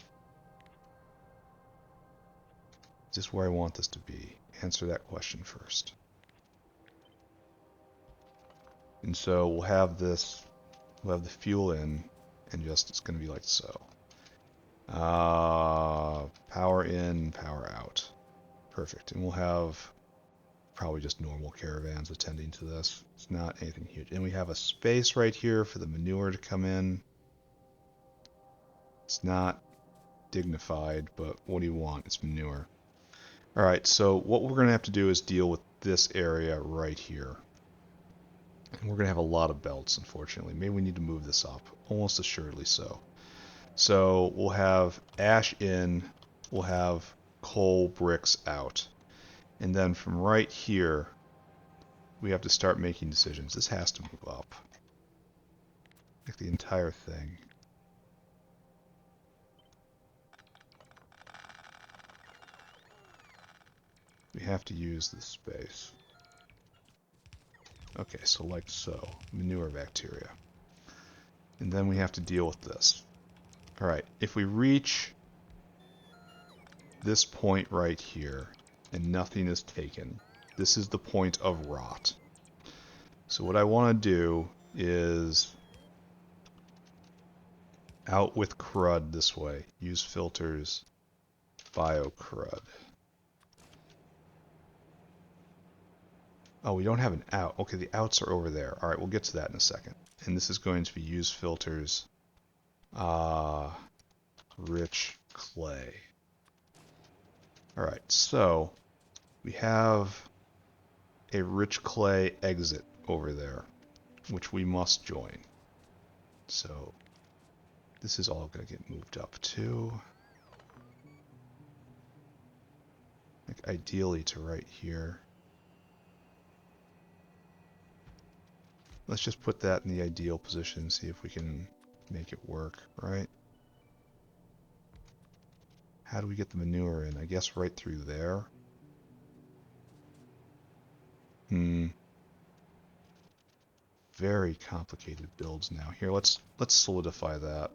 Is this where I want this to be? Answer that question first. And so we'll have this, we'll have the fuel in, and just it's going to be like so. Power in, power out. Perfect. And we'll have probably just normal caravans attending to this. It's not anything huge. And we have a space right here for the manure to come in. It's not dignified, but what do you want? It's manure. Alright, so what we're going to have to do is deal with this area right here. And we're going to have a lot of belts, unfortunately. Maybe we need to move this up. Almost assuredly so. So we'll have ash in, we'll have coal bricks out. And then from right here, we have to start making decisions. This has to move up. Like the entire thing. We have to use this space. Okay, so like so. Manure bacteria. And then we have to deal with this. Alright, if we reach this point right here, and nothing is taken, this is the point of rot. So what I want to do is out with crud this way. Use filters, bio crud. Oh, we don't have an out. Okay, the outs are over there. Alright, we'll get to that in a second. And this is going to be use filters, rich clay. Alright, so we have a rich clay exit over there, which we must join. So this is all going to get moved up too. Like ideally to right here. Let's just put that in the ideal position and see if we can make it work, right? How do we get the manure in? I guess right through there. Very complicated builds now. Here, let's solidify that.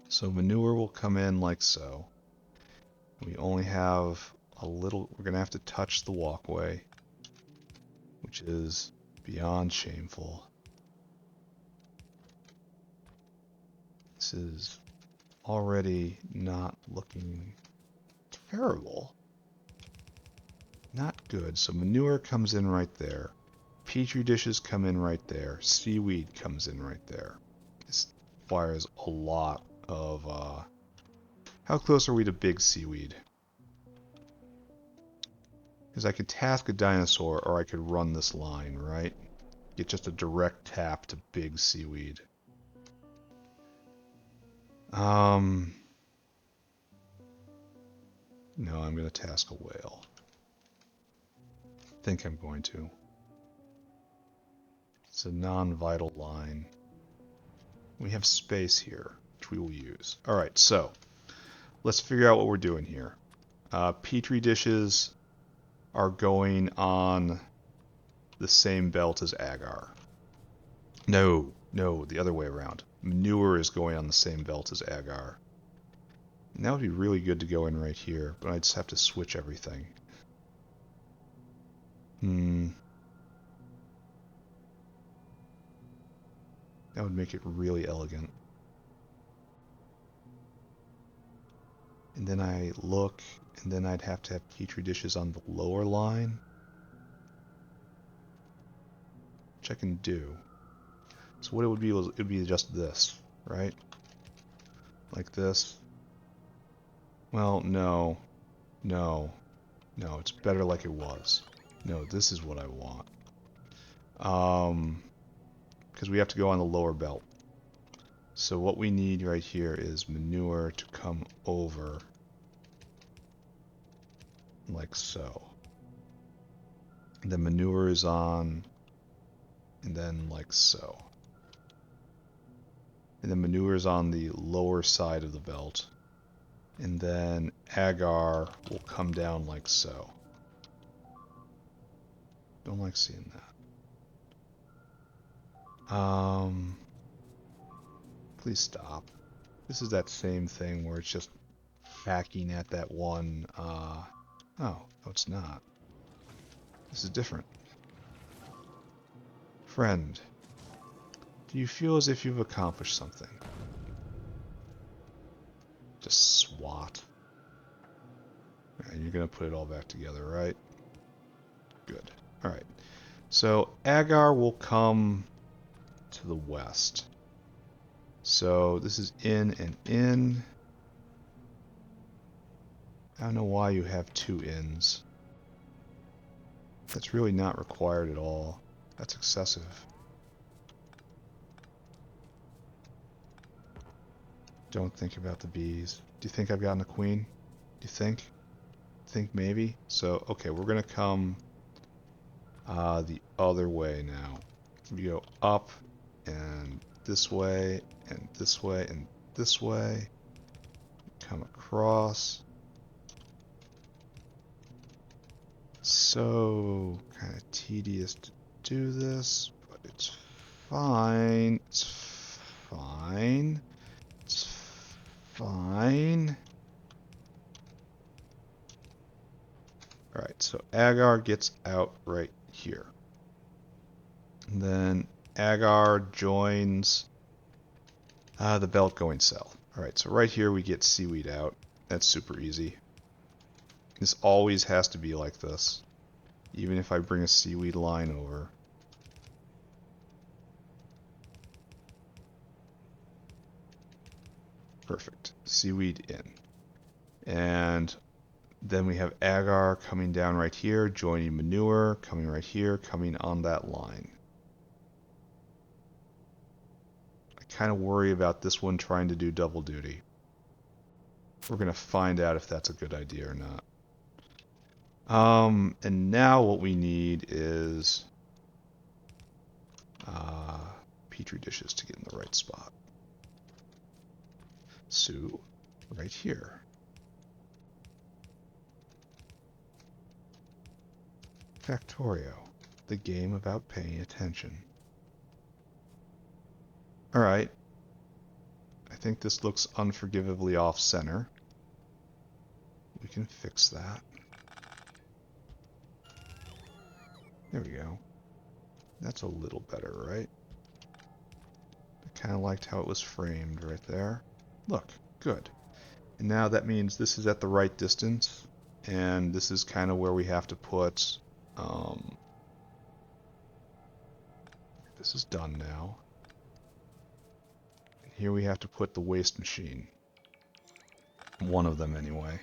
So manure will come in like so. We only have a little, we're going to have to touch the walkway, which is beyond shameful. This is already not looking terrible. Not good. So manure comes in right there. Petri dishes come in right there. Seaweed comes in right there. This requires a lot of... how close are we to big seaweed? Because I could task a dinosaur or I could run this line, right? Get just a direct tap to big seaweed. No, I'm going to task a whale. I think I'm going to. It's a non-vital line. We have space here, which we will use. Alright, so let's figure out what we're doing here. Petri dishes are going on the same belt as agar. No, the other way around. Manure is going on the same belt as agar. And that would be really good to go in right here, but I just have to switch everything. That would make it really elegant. And then I look, and then I'd have to have Petri dishes on the lower line, which I can do. So what it would be was, it would be just this, right? Like this. Well, no, no, no, it's better like it was. No, this is what I want. Because we have to go on the lower belt. So what we need right here is manure to come over like so. And then manure is on, and then like so. And then manure is on the lower side of the belt. And then agar will come down like so. Don't like seeing that. Please stop. This is that same thing where it's just hacking at that one, oh, no it's not. This is different. Friend, do you feel as if you've accomplished something? Just swat. And you're gonna put it all back together, right? Good. Alright. So agar will come to the west. So this is in and in. I don't know why you have two ins. That's really not required at all. That's excessive. Don't think about the bees. Do you think I've gotten a queen? Do you think? Think maybe? So, okay, we're gonna come the other way now. We go up and this way and this way and this way. Come across. So kind of tedious to do this, but it's fine. It's fine. It's fine. Alright, so agar gets out right here. And then agar joins the belt going south. Alright, so right here we get seaweed out. That's super easy. This always has to be like this, even if I bring a seaweed line over. Perfect. Seaweed in. And then we have agar coming down right here, joining manure, coming right here, coming on that line. I kind of worry about this one trying to do double duty. We're going to find out if that's a good idea or not. And now what we need is Petri dishes to get in the right spot. So, right here. Factorio, the game about paying attention. Alright. I think this looks unforgivably off-center. We can fix that. There we go. That's a little better, right? I kind of liked how it was framed right there. Look, good. And now that means this is at the right distance, and this is kind of where we have to put... this is done now. And here we have to put the waste machine. One of them, anyway.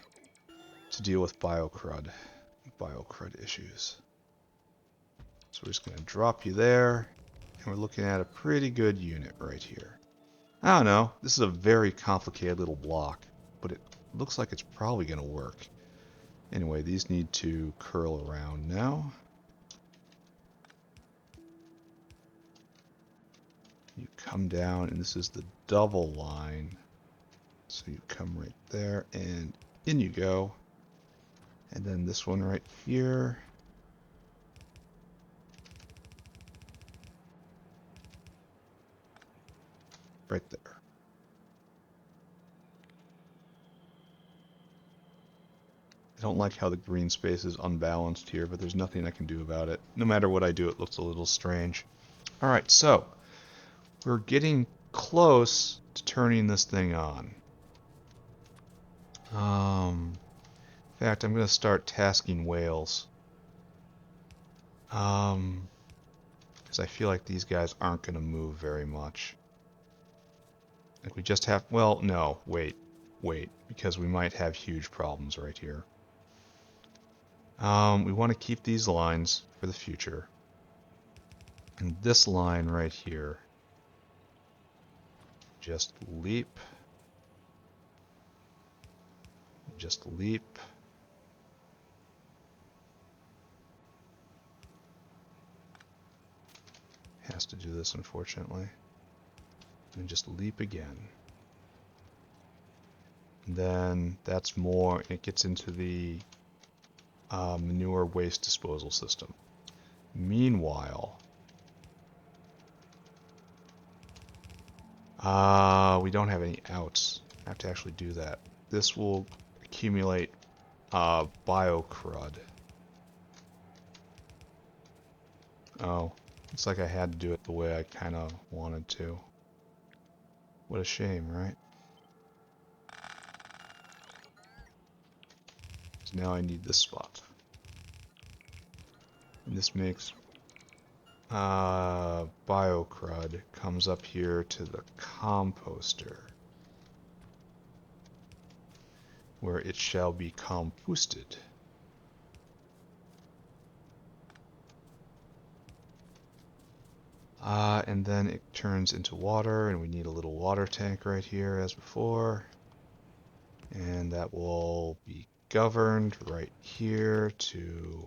To deal with biocrud issues. So we're just going to drop you there, and we're looking at a pretty good unit right here. I don't know, this is a very complicated little block, but it looks like it's probably going to work. Anyway, these need to curl around now. You come down, and this is the double line. So you come right there, and in you go. And then this one right here. Right there. I don't like how the green space is unbalanced here, but there's nothing I can do about it. No matter what I do, it looks a little strange. Alright, so we're getting close to turning this thing on. In fact, I'm going to start tasking whales. Because I feel like these guys aren't going to move very much. Like we just have, well, no, wait, because we might have huge problems right here. We want to keep these lines for the future. And this line right here, just leap, just leap. Has to do this, unfortunately. And just leap again. And then that's more, it gets into the manure waste disposal system. Meanwhile, we don't have any outs. I have to actually do that. This will accumulate biocrud. Oh, it's like I had to do it the way I kind of wanted to. What a shame, right? So now I need this spot. And this makes biocrud comes up here to the composter, where it shall be composted. And then it turns into water, and we need a little water tank right here as before. And that will be governed right here to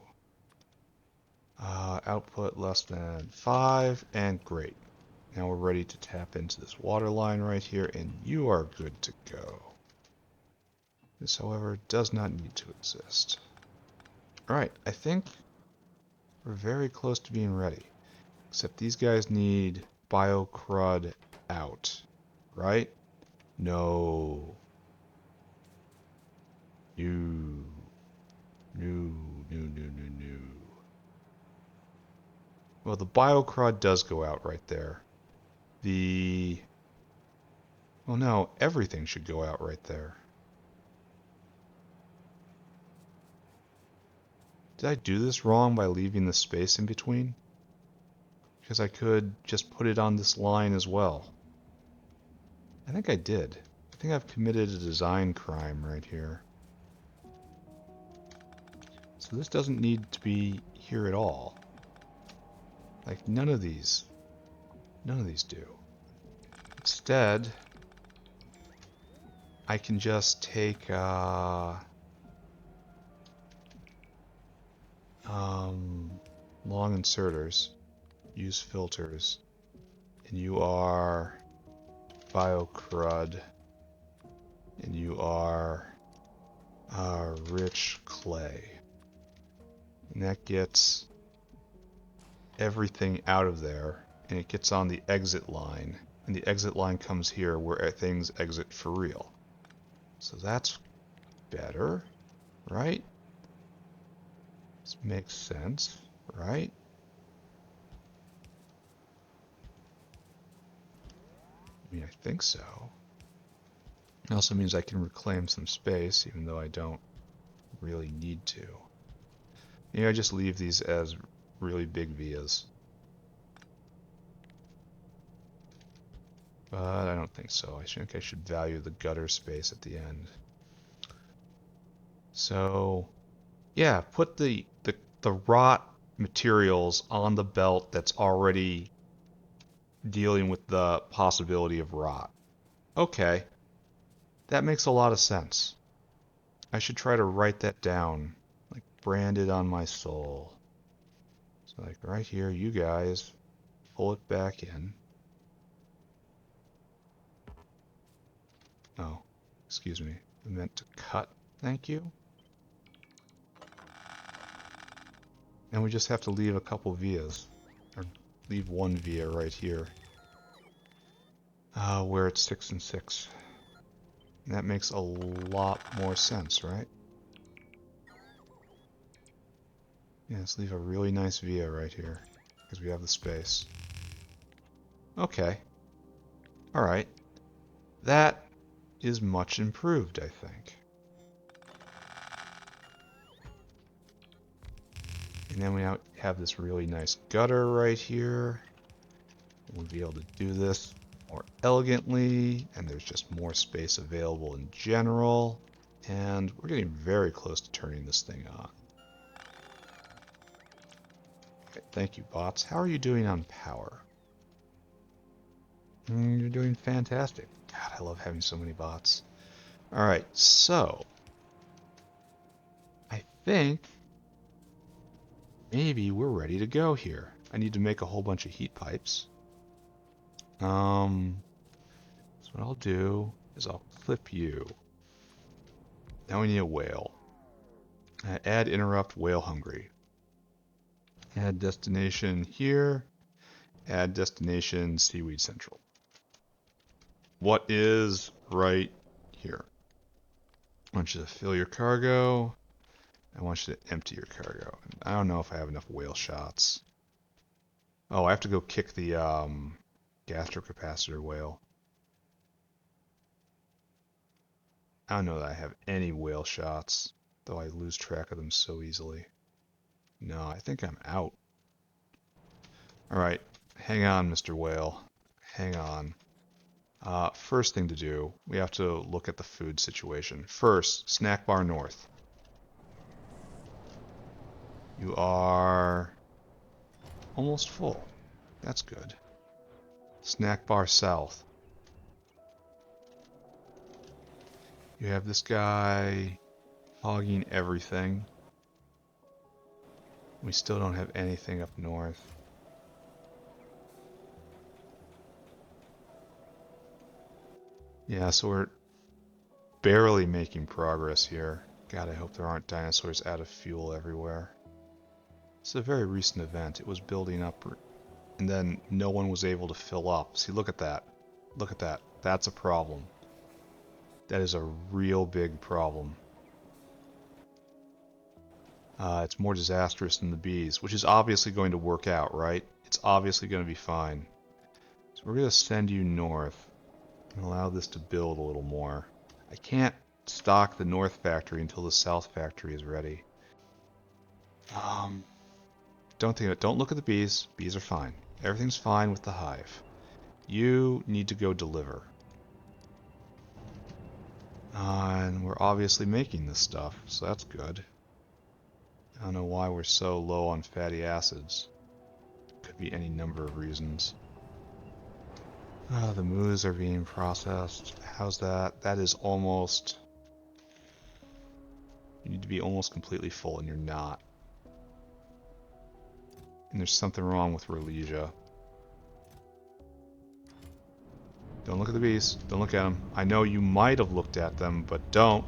output less than 5, and great. Now we're ready to tap into this water line right here, and you are good to go. This, however, does not need to exist. Alright, I think we're very close to being ready. Except these guys need biocrud out, right? No. No. No, no, no, no, no. Well, the biocrud does go out right there. Well, no, everything should go out right there. Did I do this wrong by leaving the space in between? Because I could just put it on this line as well. I think I did. I think I've committed a design crime right here. So this doesn't need to be here at all. Like none of these do. Instead, I can just take long inserters, use filters, and you are biocrud, and you are rich clay. And that gets everything out of there, and it gets on the exit line. And the exit line comes here where things exit for real. So that's better, right? This makes sense, right? I mean, I think so. It also means I can reclaim some space, even though I don't really need to. Maybe I just leave these as really big vias. But I don't think so. I think I should value the gutter space at the end. So, yeah, put the rot materials on the belt that's already dealing with the possibility of rot. Okay, that makes a lot of sense. I should try to write that down, like branded on my soul. So like right here, you guys, pull it back in. Oh, excuse me. I meant to cut. Thank you. And we just have to leave a couple vias. Or leave one via right here. Where it's 6 and 6. And that makes a lot more sense, right? Yeah, let's leave a really nice via right here. Because we have the space. Okay. Alright. That is much improved, I think. And then we have this really nice gutter right here. We'll be able to do this more elegantly, and there's just more space available in general. And we're getting very close to turning this thing on. Okay, thank you, bots. How are you doing on power? You're doing fantastic. God, I love having so many bots. Alright, so I think maybe we're ready to go here. I need to make a whole bunch of heat pipes. So what I'll do is I'll clip you. Now we need a whale. Add interrupt whale hungry. Add destination here. Add destination seaweed central. What is right here? I want you to fill your cargo. I want you to empty your cargo. I don't know if I have enough whale shots. Oh, I have to go kick the gastrocapacitor whale. I don't know that I have any whale shots, though I lose track of them so easily. No, I think I'm out. Alright, hang on, Mr. Whale. Hang on. First thing to do, we have to look at the food situation. First, snack bar north. You are almost full. That's good. Snack bar south. You have this guy hogging everything. We still don't have anything up north. Yeah, so we're barely making progress here. God, I hope there aren't dinosaurs out of fuel everywhere. It's a very recent event. It was building up, and then no one was able to fill up. See, look at that. Look at that. That's a problem. That is a real big problem. It's more disastrous than the bees, which is obviously going to work out, right? It's obviously going to be fine. So we're going to send you north and allow this to build a little more. I can't stock the north factory until the south factory is ready. Don't look at the bees. Bees are fine. Everything's fine with the hive. You need to go deliver. And we're obviously making this stuff, so that's good. I don't know why we're so low on fatty acids. Could be any number of reasons. The moos are being processed. How's that? That is almost... You need to be almost completely full, and you're not. And there's something wrong with Rholesia. Don't look at the bees. Don't look at them. I know you might have looked at them, but don't.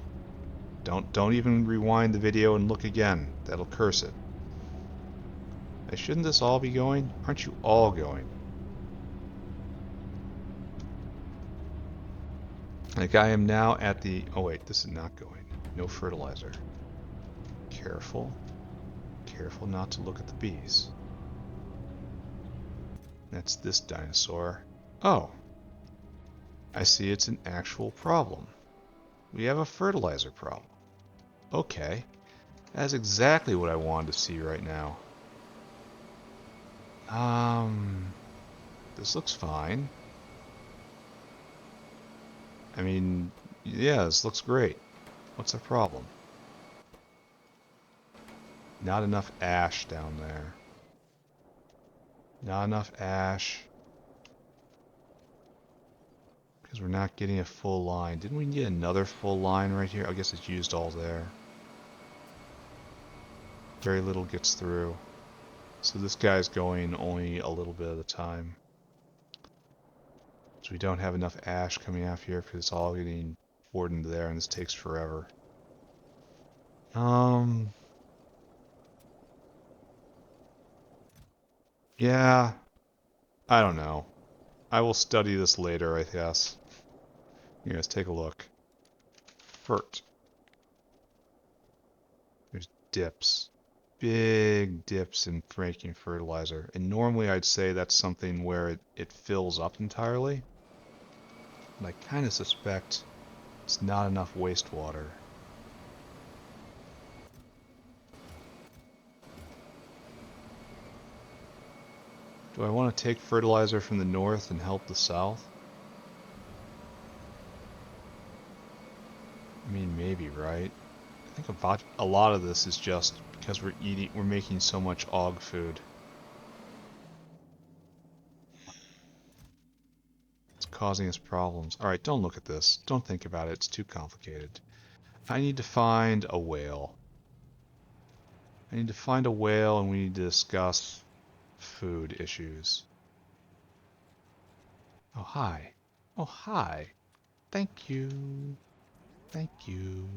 Don't even rewind the video and look again. That'll curse it. Hey, shouldn't this all be going? Aren't you all going? Like I am now at the... Oh wait, this is not going. No fertilizer. Careful. Careful not to look at the bees. That's this dinosaur. Oh. I see it's an actual problem. We have a fertilizer problem. Okay. That's exactly what I wanted to see right now. This looks fine. I mean, yeah, this looks great. What's the problem? Not enough ash down there. Not enough ash. Because we're not getting a full line. Didn't we get another full line right here? I guess it's used all there. Very little gets through. So this guy's going only a little bit at a time. So we don't have enough ash coming out here because it's all getting poured into there and this takes forever. Yeah, I don't know. I will study this later, I guess. You guys take a look. Fert. There's dips. Big dips in making fertilizer. And normally I'd say that's something where it fills up entirely. But I kind of suspect it's not enough wastewater. Do I want to take fertilizer from the north and help the south? I mean, maybe, right? I think a lot of this is just because we're making so much og food. It's causing us problems. Alright, don't look at this. Don't think about it. It's too complicated. I need to find a whale. I need to find a whale and we need to discuss food issues. Oh, hi. Oh, hi. Thank you. Thank you.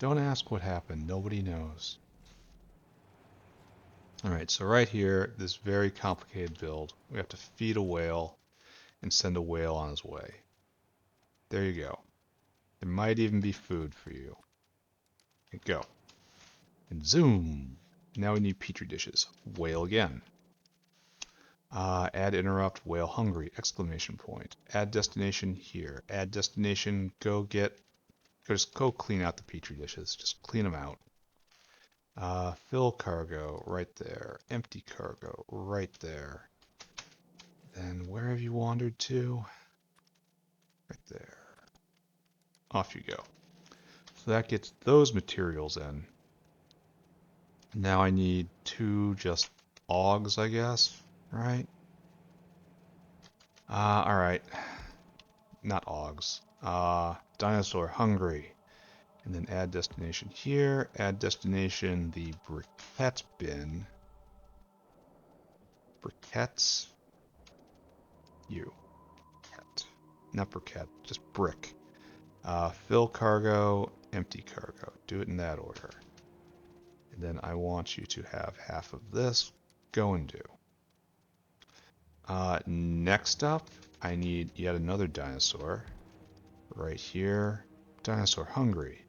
Don't ask what happened. Nobody knows. Alright, so right here, this very complicated build, we have to feed a whale and send a whale on his way. There you go. There might even be food for you. And go. And zoom! Now we need petri dishes. Whale again. Add interrupt, whale hungry, exclamation point. Add destination here. Add destination, just go clean out the petri dishes. Just clean them out. Fill cargo, right there. Empty cargo, right there. Then where have you wandered to? Right there. Off you go. So that gets those materials in. Now I need 2 just augs, I guess, right? Alright. Not augs. Dinosaur hungry. And then add destination here. Add destination the briquette bin. Briquettes. You. Briquette. Not briquette, just brick. Fill cargo, empty cargo. Do it in that order. And then I want you to have half of this. Go and do. Next up, I need yet another dinosaur. Right here. Dinosaur hungry.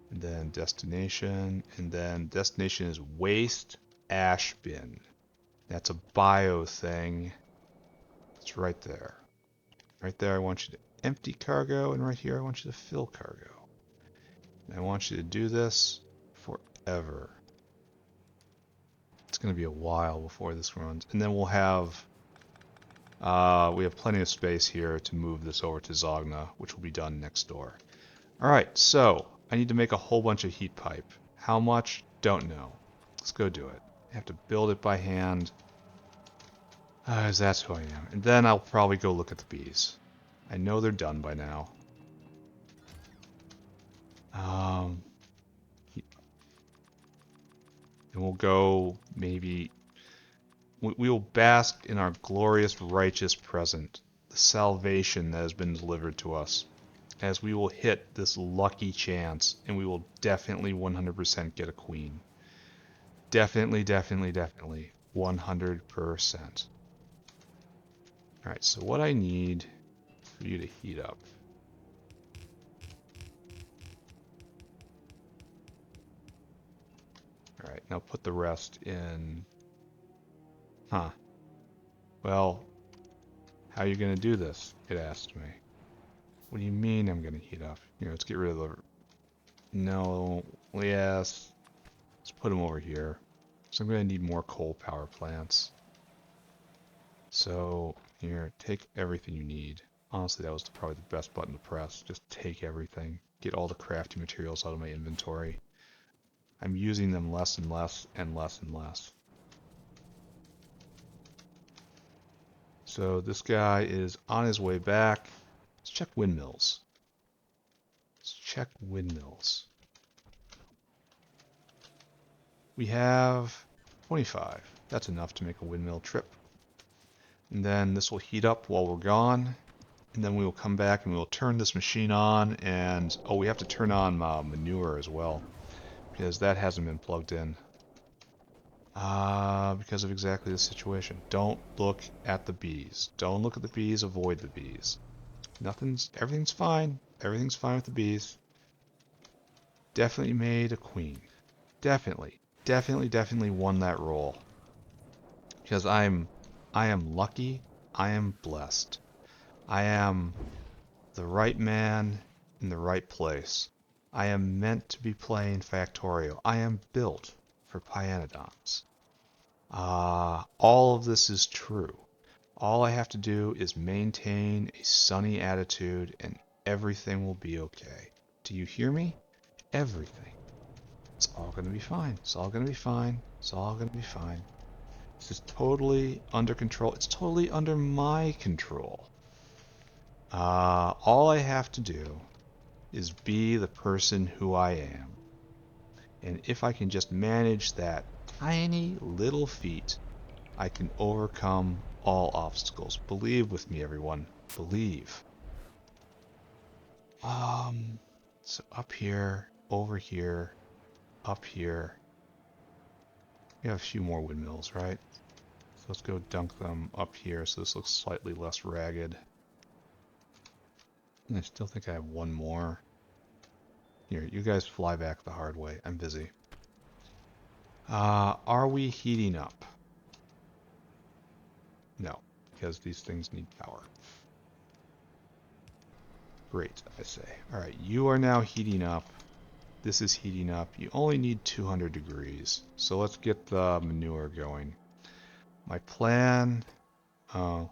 And then destination. And then destination is waste ash bin. That's a bio thing. It's right there. Right there I want you to empty cargo, and right here I want you to fill cargo. And I want you to do this forever. It's going to be a while before this runs. And then we have plenty of space here to move this over to Zogna, which will be done next door. Alright, so I need to make a whole bunch of heat pipe. How much? Don't know. Let's go do it. I have to build it by hand. As that's who I am. And then I'll probably go look at the bees. I know they're done by now. And we'll go maybe... We will bask in our glorious righteous present. The salvation that has been delivered to us. As we will hit this lucky chance. And we will definitely 100% get a queen. Definitely, definitely, definitely. 100%. Alright, so what I need for you to heat up. Alright, now put the rest in. Huh. Well, how are you going to do this? It asked me. What do you mean I'm going to heat up? Here, let's get rid of the... No, yes. Let's put them over here. So I'm going to need more coal power plants. So, here, take everything you need. Honestly, that was probably the best button to press. Just take everything. Get all the crafting materials out of my inventory. I'm using them less and less and less and less. So this guy is on his way back. Let's check windmills. Let's check windmills. We have 25. That's enough to make a windmill trip. And then this will heat up while we're gone. And then we will come back and we will turn this machine on. And, oh, we have to turn on manure as well. Because that hasn't been plugged in. Because of exactly the situation. Don't look at the bees. Don't look at the bees, avoid the bees. Everything's fine. Everything's fine with the bees. Definitely made a queen. Definitely. Definitely won that role. Because I am lucky. I am blessed. I am the right man in the right place. I am meant to be playing Factorio. I am built for Pyanodons. All of this is true. All I have to do is maintain a sunny attitude and everything will be okay. Do you hear me? Everything. It's all going to be fine. It's all going to be fine. It's all going to be fine. This is totally under control. It's totally under my control. All I have to do is be the person who I am. And if I can just manage that tiny little feat, I can overcome all obstacles. Believe with me, everyone. Believe. So up here, over here, up here. We have a few more windmills, right? So let's go dunk them up here so this looks slightly less ragged. And I still think I have one more. Here, you guys fly back the hard way. I'm busy. Are we heating up? No, because these things need power. Great, I say. Alright, you are now heating up. This is heating up. You only need 200 degrees. So let's get the manure going. My plan... Oh,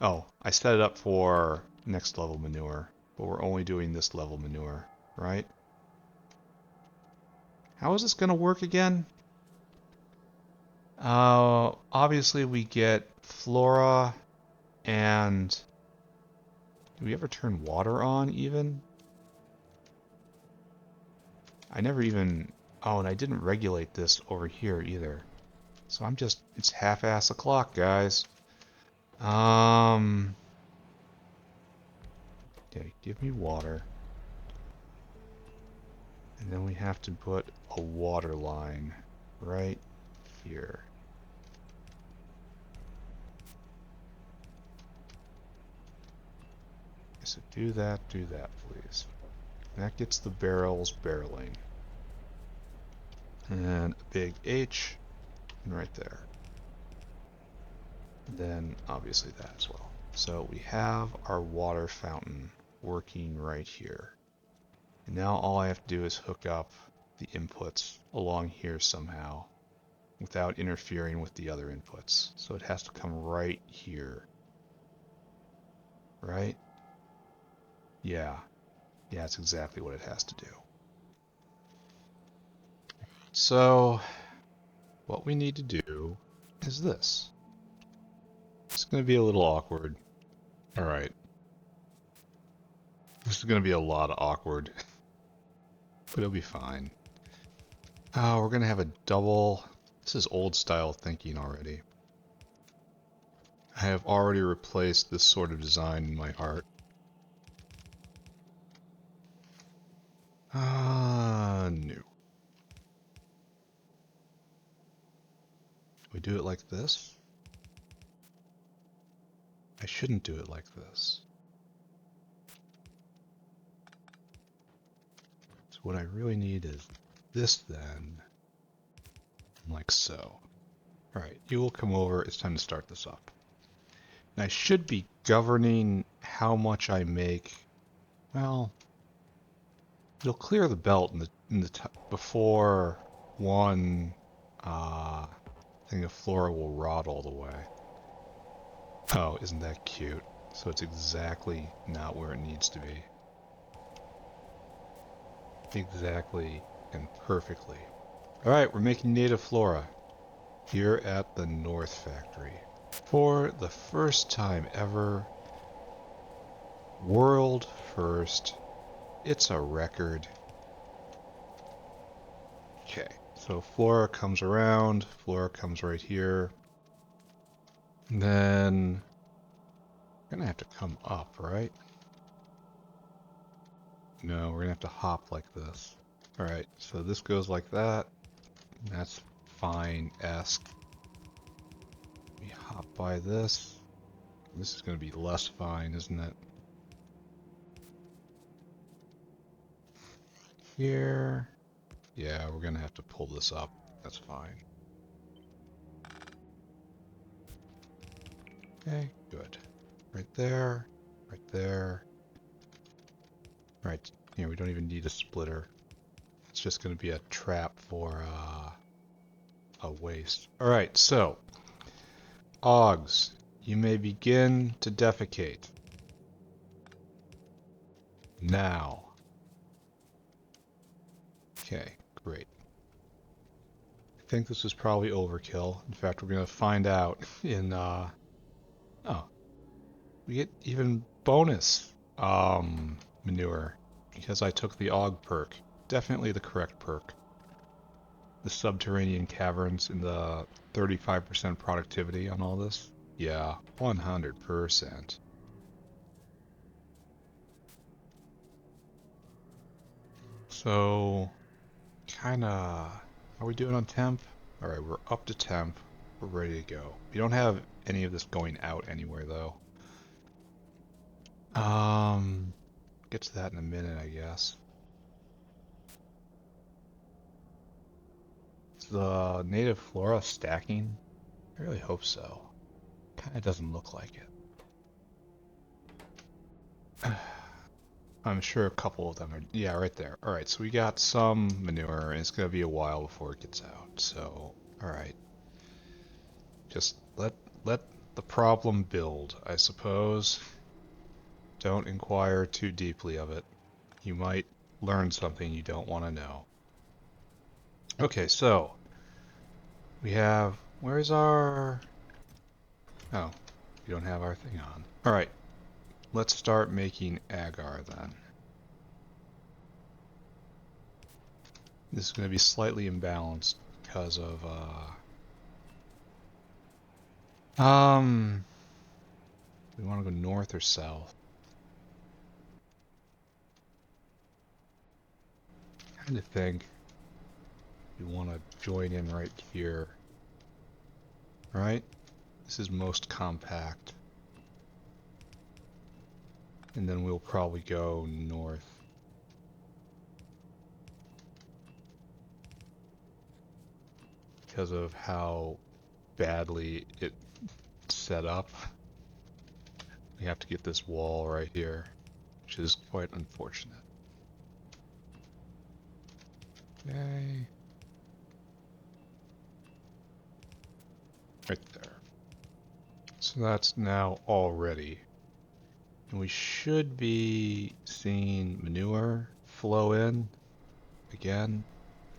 I set it up for next level manure. But we're only doing this level manure, right? How is this going to work again? Obviously we get flora and... Do we ever turn water on even? I never even... Oh, and I didn't regulate this over here either. So I'm just... It's half-ass o'clock, guys. Okay, give me water. And then we have to put a water line right here. So do that, please. That gets the barrels barreling. And a big H right there. Then obviously that as well. So we have our water fountain working right here. And now all I have to do is hook up the inputs along here somehow without interfering with the other inputs. So it has to come right here. Right? Yeah. Yeah, that's exactly what it has to do. So what we need to do is this. It's going to be a little awkward. Alright. This is going to be a lot of awkward. But it'll be fine. We're going to have a double... This is old style thinking already. I have already replaced this sort of design in my heart. No. Do we do it like this? I shouldn't do it like this. So what I really need is this then, like so. Alright, you will come over, it's time to start this up. And I should be governing how much I make. Well, you'll clear the belt before one thing of flora will rot all the way. Oh, isn't that cute? So it's exactly not where it needs to be. Exactly and perfectly. Alright, we're making native flora here at the North Factory. For the first time ever, world first, it's a record. Okay, so flora comes around, flora comes right here. And then we're gonna have to come up, right? No, we're gonna have to hop like this. Alright, so this goes like that. That's fine-esque. We hop by this. This is gonna be less fine, isn't it? Here. Yeah, we're gonna have to pull this up. That's fine. Okay, good. Right there, right there. Right, here, we don't even need a splitter. It's just gonna be a trap for, a waste. Alright, so, Oggs, you may begin to defecate. Now. Okay, great. I think this is probably overkill. In fact, we're going to find out in, oh, we get even bonus, manure, because I took the Ogg perk. Definitely the correct perk. The subterranean caverns and the 35% productivity on all this. Yeah, 100%. So, kinda, are we doing on temp? Alright, we're up to temp. We're ready to go. We don't have any of this going out anywhere though. Get to that in a minute, I guess. Is the native flora stacking? I really hope so. Kinda doesn't look like it. I'm sure a couple of them are, yeah, right there. Alright, so we got some manure, and it's gonna be a while before it gets out, so, alright. Just let the problem build, I suppose. Don't inquire too deeply of it. You might learn something you don't want to know. Okay, so, we have, where's our, oh, we don't have our thing on. Alright, let's start making agar then. This is going to be slightly imbalanced because of, we want to go north or south. I kind of think we want to join in right here. Right? This is most compact. And then we'll probably go north. Because of how badly it's set up. We have to get this wall right here, which is quite unfortunate. Okay. Right there. So that's now all ready. And we should be seeing manure flow in again,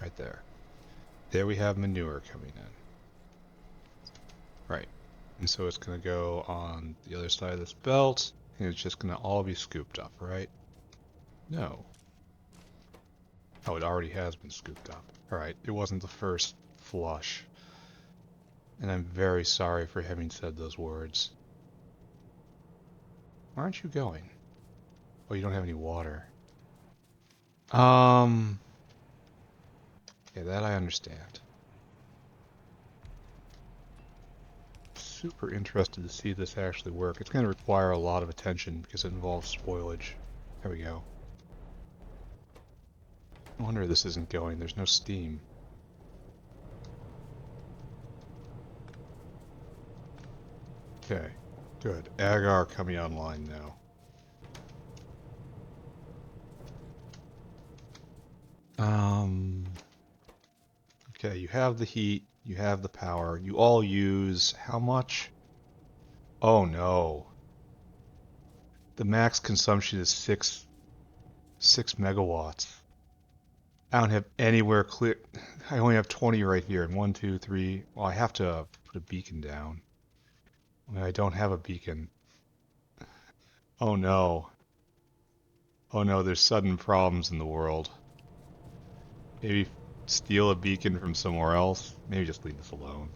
right there. There we have manure coming in. Right. And so it's going to go on the other side of this belt, and it's just going to all be scooped up, right? No. Oh, it already has been scooped up. Alright, it wasn't the first flush. And I'm very sorry for having said those words. Where aren't you going? Oh, you don't have any water. Yeah, that I understand. Super interested to see this actually work. It's going to require a lot of attention because it involves spoilage. There we go. No wonder this isn't going. There's no steam. Okay, good. Agar coming online now. Okay, you have the heat, you have the power. You all use how much? Oh no. The max consumption is 6 megawatts. I don't have anywhere clear. I only have 20 right here, and 1, 2, 3. Well, I have to put a beacon down. I mean, I don't have a beacon. Oh no. Oh no, there's sudden problems in the world. Maybe steal a beacon from somewhere else. Maybe just leave this alone.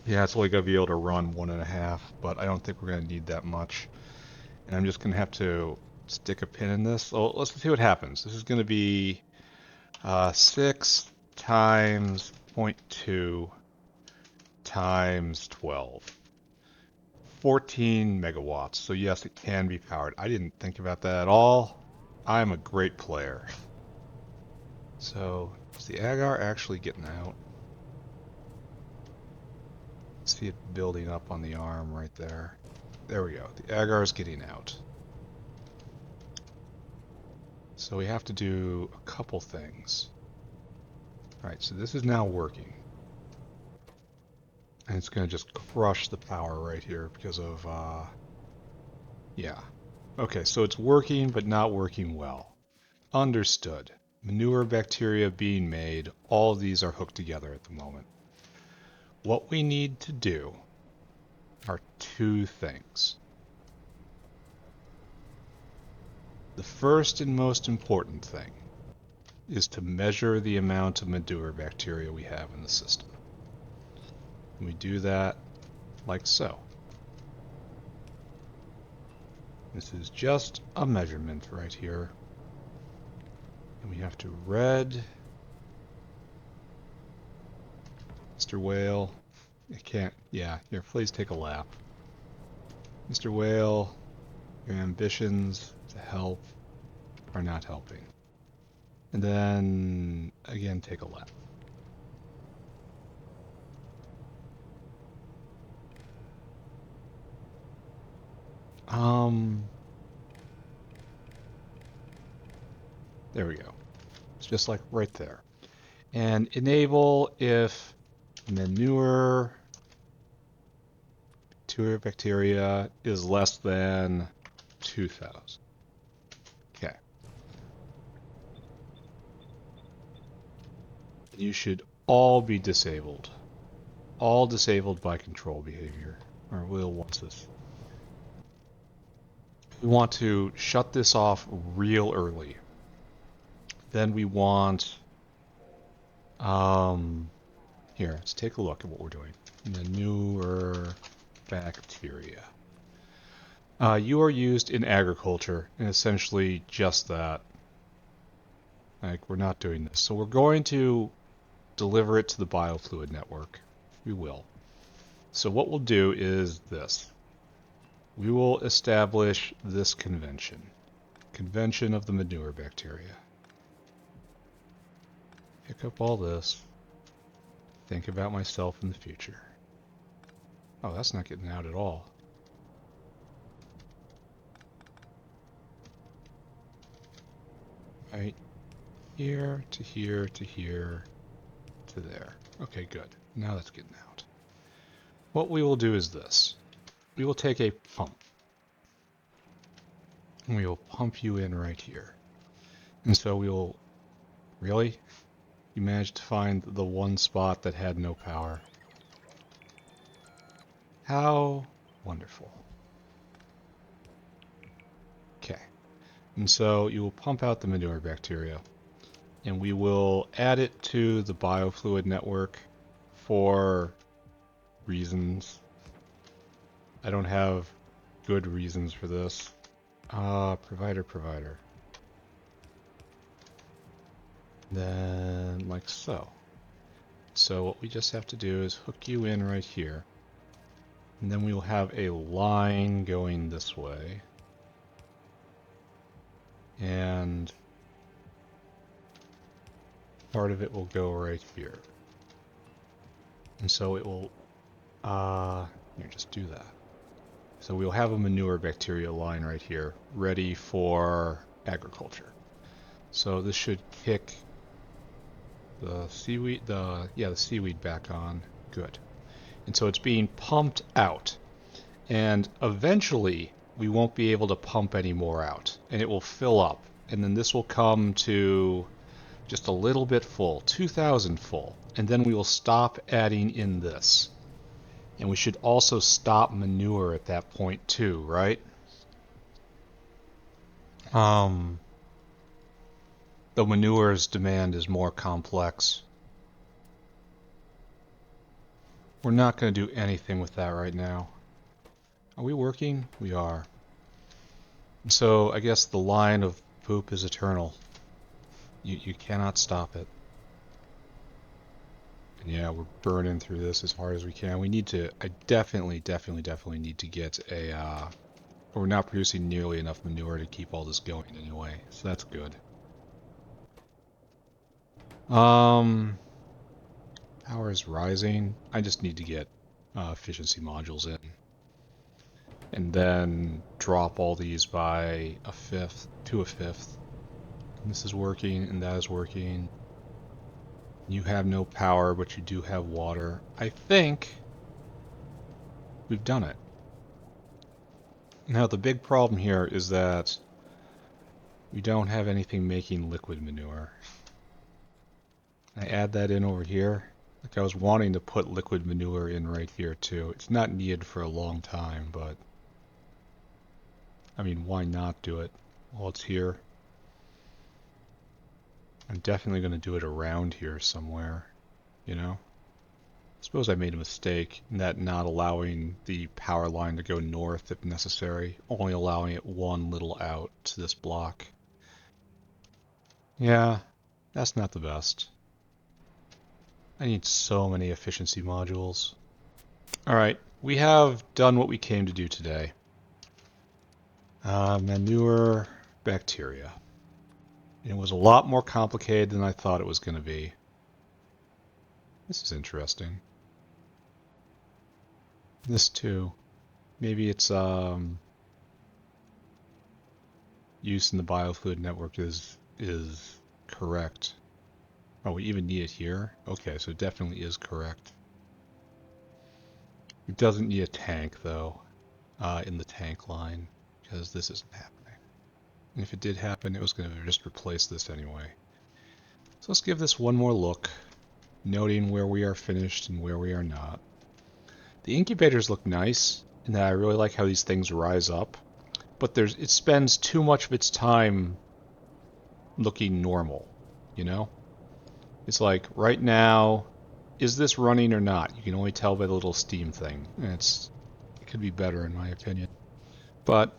Yeah, it's only going to be able to run 1.5, but I don't think we're going to need that much. And I'm just going to have to stick a pin in this. So let's see what happens. This is going to be 6 times 0.2 times 12. 14 megawatts. So yes, it can be powered. I didn't think about that at all. I'm a great player. So, is the agar actually getting out? See it building up on the arm right there. There we go. The agar is getting out. So we have to do a couple things. Alright, so this is now working. And it's going to just crush the power right here because of, yeah. Okay, so it's working, but not working well. Understood. Manure bacteria being made. All of these are hooked together at the moment. What we need to do are two things. The first and most important thing is to measure the amount of manure bacteria we have in the system. And we do that like so. This is just a measurement right here. And we have to read. Mr. Whale, I can't, yeah, here, please take a lap. Mr. Whale, your ambitions to help are not helping. And then, again, take a lap. There we go. It's just like right there. And enable if manure bacteria is less than 2,000. Okay. You should all be disabled. All disabled by control behavior. Or Will wants this. We want to shut this off real early. Then we want, here, let's take a look at what we're doing. Manure bacteria. You are used in agriculture, and essentially just that. Like, we're not doing this. So we're going to deliver it to the biofluid network. We will. So what we'll do is this. We will establish this convention. Convention of the manure bacteria. Pick up all this. Think about myself in the future. Oh, that's not getting out at all. Right here to here to here to there. Okay, good. Now that's getting out. What we will do is this. We will take a pump. And we will pump you in right here. And so we will... Really? You managed to find the one spot that had no power. How wonderful. Okay. And so you will pump out the manure bacteria. And we will add it to the biofluid network for reasons. I don't have good reasons for this. Provider. Then, like so. So what we just have to do is hook you in right here. And then we will have a line going this way. And part of it will go right here. And so it will, here, just do that. So we'll have a manure bacteria line right here, ready for agriculture. So this should kick the seaweed, the seaweed back on. Good. And so it's being pumped out. And eventually we won't be able to pump any more out. And it will fill up. And then this will come to just a little bit full, 2,000 full. And then we will stop adding in this. And we should also stop manure at that point too, right? The manure's demand is more complex. We're not going to do anything with that right now. Are we working? We are. So I guess the line of poop is eternal. You cannot stop it. And yeah, we're burning through this as hard as we can. We need to, I definitely need to get a, we're not producing nearly enough manure to keep all this going anyway, so that's good. Power is rising. I just need to get efficiency modules in. And then drop all these by a fifth to a fifth. And this is working, and that is working. You have no power, but you do have water. I think we've done it. Now the big problem here is that we don't have anything making liquid manure. I add that in over here. Like I was wanting to put liquid manure in right here too. It's not needed for a long time, but I mean, why not do it while it's here? I'm definitely going to do it around here somewhere, you know? I suppose I made a mistake in that not allowing the power line to go north if necessary, only allowing it one little out to this block. Yeah, that's not the best. I need so many efficiency modules. Alright, we have done what we came to do today. Manure Bacteria. It was a lot more complicated than I thought it was going to be. This is interesting. This too. Maybe it's use in the biofluid network is correct. Oh, we even need it here? Okay, so it definitely is correct. It doesn't need a tank though, in the tank line, because this isn't happening. And if it did happen, it was going to just replace this anyway. So let's give this one more look, noting where we are finished and where we are not. The incubators look nice, and I really like how these things rise up, but it spends too much of its time looking normal, you know? It's like, right now, is this running or not? You can only tell by the little steam thing, and it could be better in my opinion. But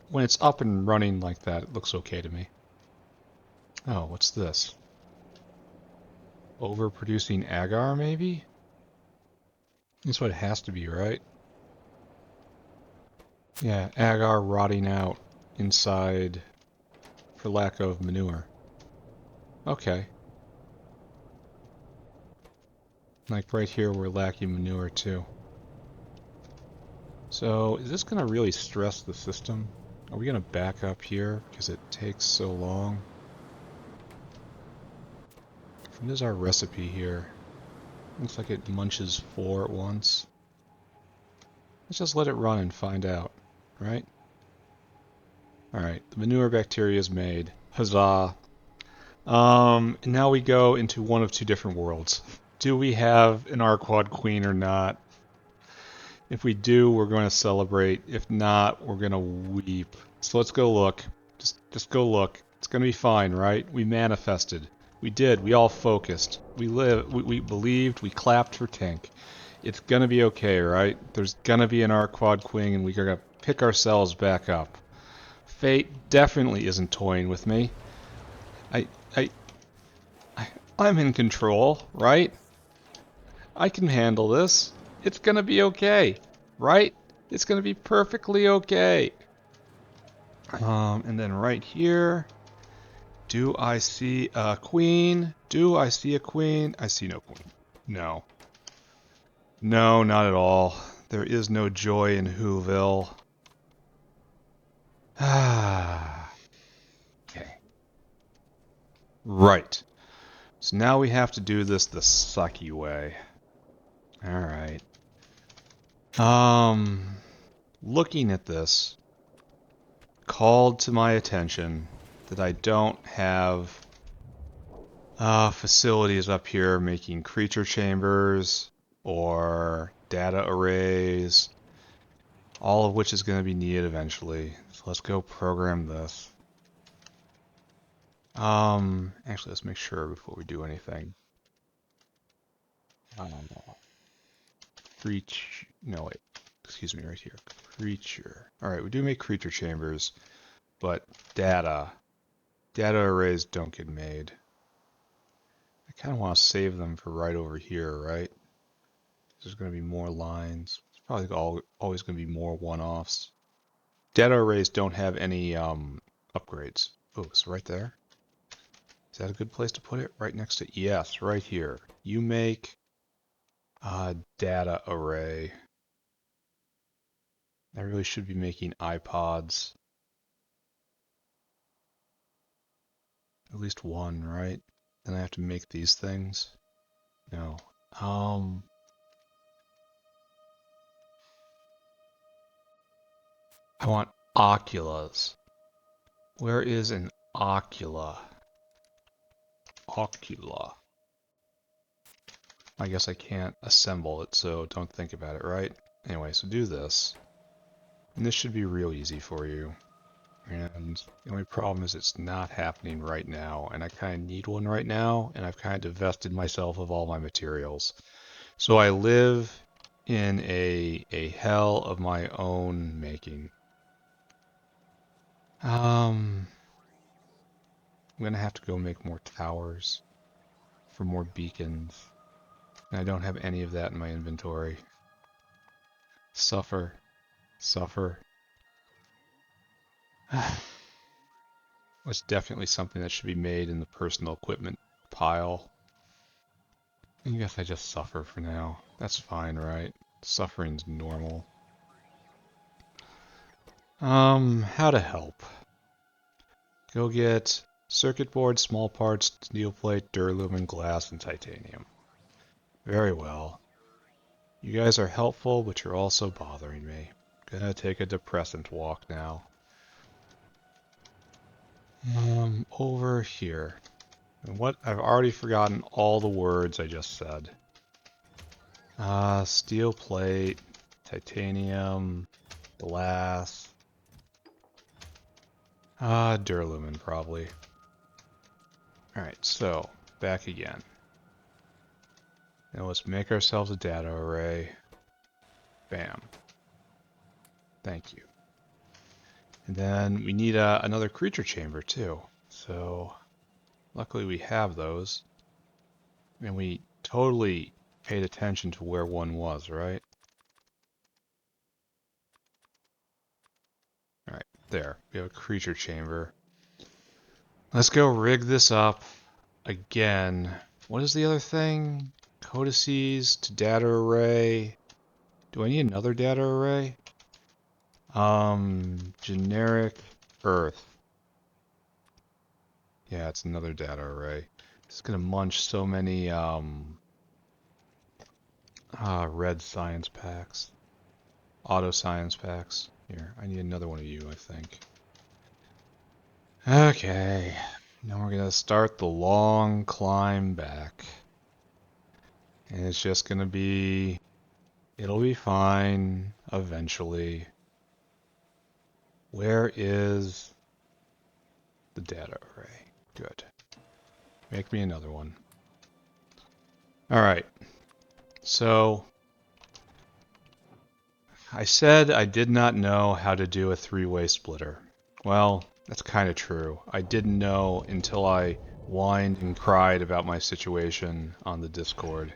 when it's up and running like that, it looks okay to me. Oh, what's this? Overproducing agar, maybe? That's what it has to be, right? Yeah, agar rotting out inside for lack of manure. Okay. Like right here, we're lacking manure too. So is this going to really stress the system? Are we going to back up here because it takes so long? What is our recipe here? Looks like it munches 4 at once. Let's just let it run and find out, right? Alright, the manure bacteria is made. Huzzah! And now we go into one of two different worlds. Do we have an Arqad queen or not? If we do, we're going to celebrate. If not, we're going to weep. So let's go look. Just go look. It's going to be fine, right? We manifested. We did. We all focused. We believed. We clapped for Tink. It's going to be okay, right? There's going to be an Arqad queen, and we're going to pick ourselves back up. Fate definitely isn't toying with me. I'm in control, right? I can handle this. It's gonna be okay, right? It's gonna be perfectly okay. And then right here, do I see a queen? Do I see a queen? I see no queen. No. No, not at all. There is no joy in Whoville. Ah. Okay. Right. So now we have to do this the sucky way. Alright. Looking at this, called to my attention that I don't have facilities up here making creature chambers or data arrays, all of which is going to be needed eventually. So let's go program this. Actually, let's make sure before we do anything. No, wait. Excuse me, right here. Creature. Alright, we do make creature chambers, but data arrays don't get made. I kind of want to save them for right over here, right? There's going to be more lines. It's probably always going to be more one-offs. Data arrays don't have any upgrades. Oh, it's right there. Is that a good place to put it? Right next to, yes, right here. You make a data array. I really should be making iPods. At least one, right? Then I have to make these things. No. I want oculas. Where is an ocula? Ocula. I guess I can't assemble it, so don't think about it, right? Anyway, so do this. And this should be real easy for you. And the only problem is it's not happening right now, and I kind of need one right now, and I've kind of divested myself of all my materials. So I live in a hell of my own making. I'm gonna have to go make more towers for more beacons. And I don't have any of that in my inventory. Suffer. Suffer. It's definitely something that should be made in the personal equipment pile. I guess I just suffer for now. That's fine, right? Suffering's normal. How to help. Go get circuit board, small parts, steel plate, duralumin, glass, and titanium. Very well. You guys are helpful, but you're also bothering me. Gonna take a depressant walk now. Over here. And what? I've already forgotten all the words I just said. Steel plate, titanium, glass. Duralumin probably. Alright, so, back again. Now let's make ourselves a data array. Bam. Thank you. And then we need another creature chamber too. So, luckily we have those. And we totally paid attention to where one was, right? Alright, there. We have a creature chamber. Let's go rig this up again. What is the other thing? Codices to data array. Do I need another data array? Generic Earth. Yeah, it's another data array. It's gonna munch so many red science packs. Auto science packs. Here, I need another one of you, I think. Okay. Now we're gonna start the long climb back. And it's just gonna be... It'll be fine eventually. Where is the data array? Good. Make me another one. Alright. So, I said I did not know how to do a three-way splitter. Well, that's kind of true. I didn't know until I whined and cried about my situation on the Discord.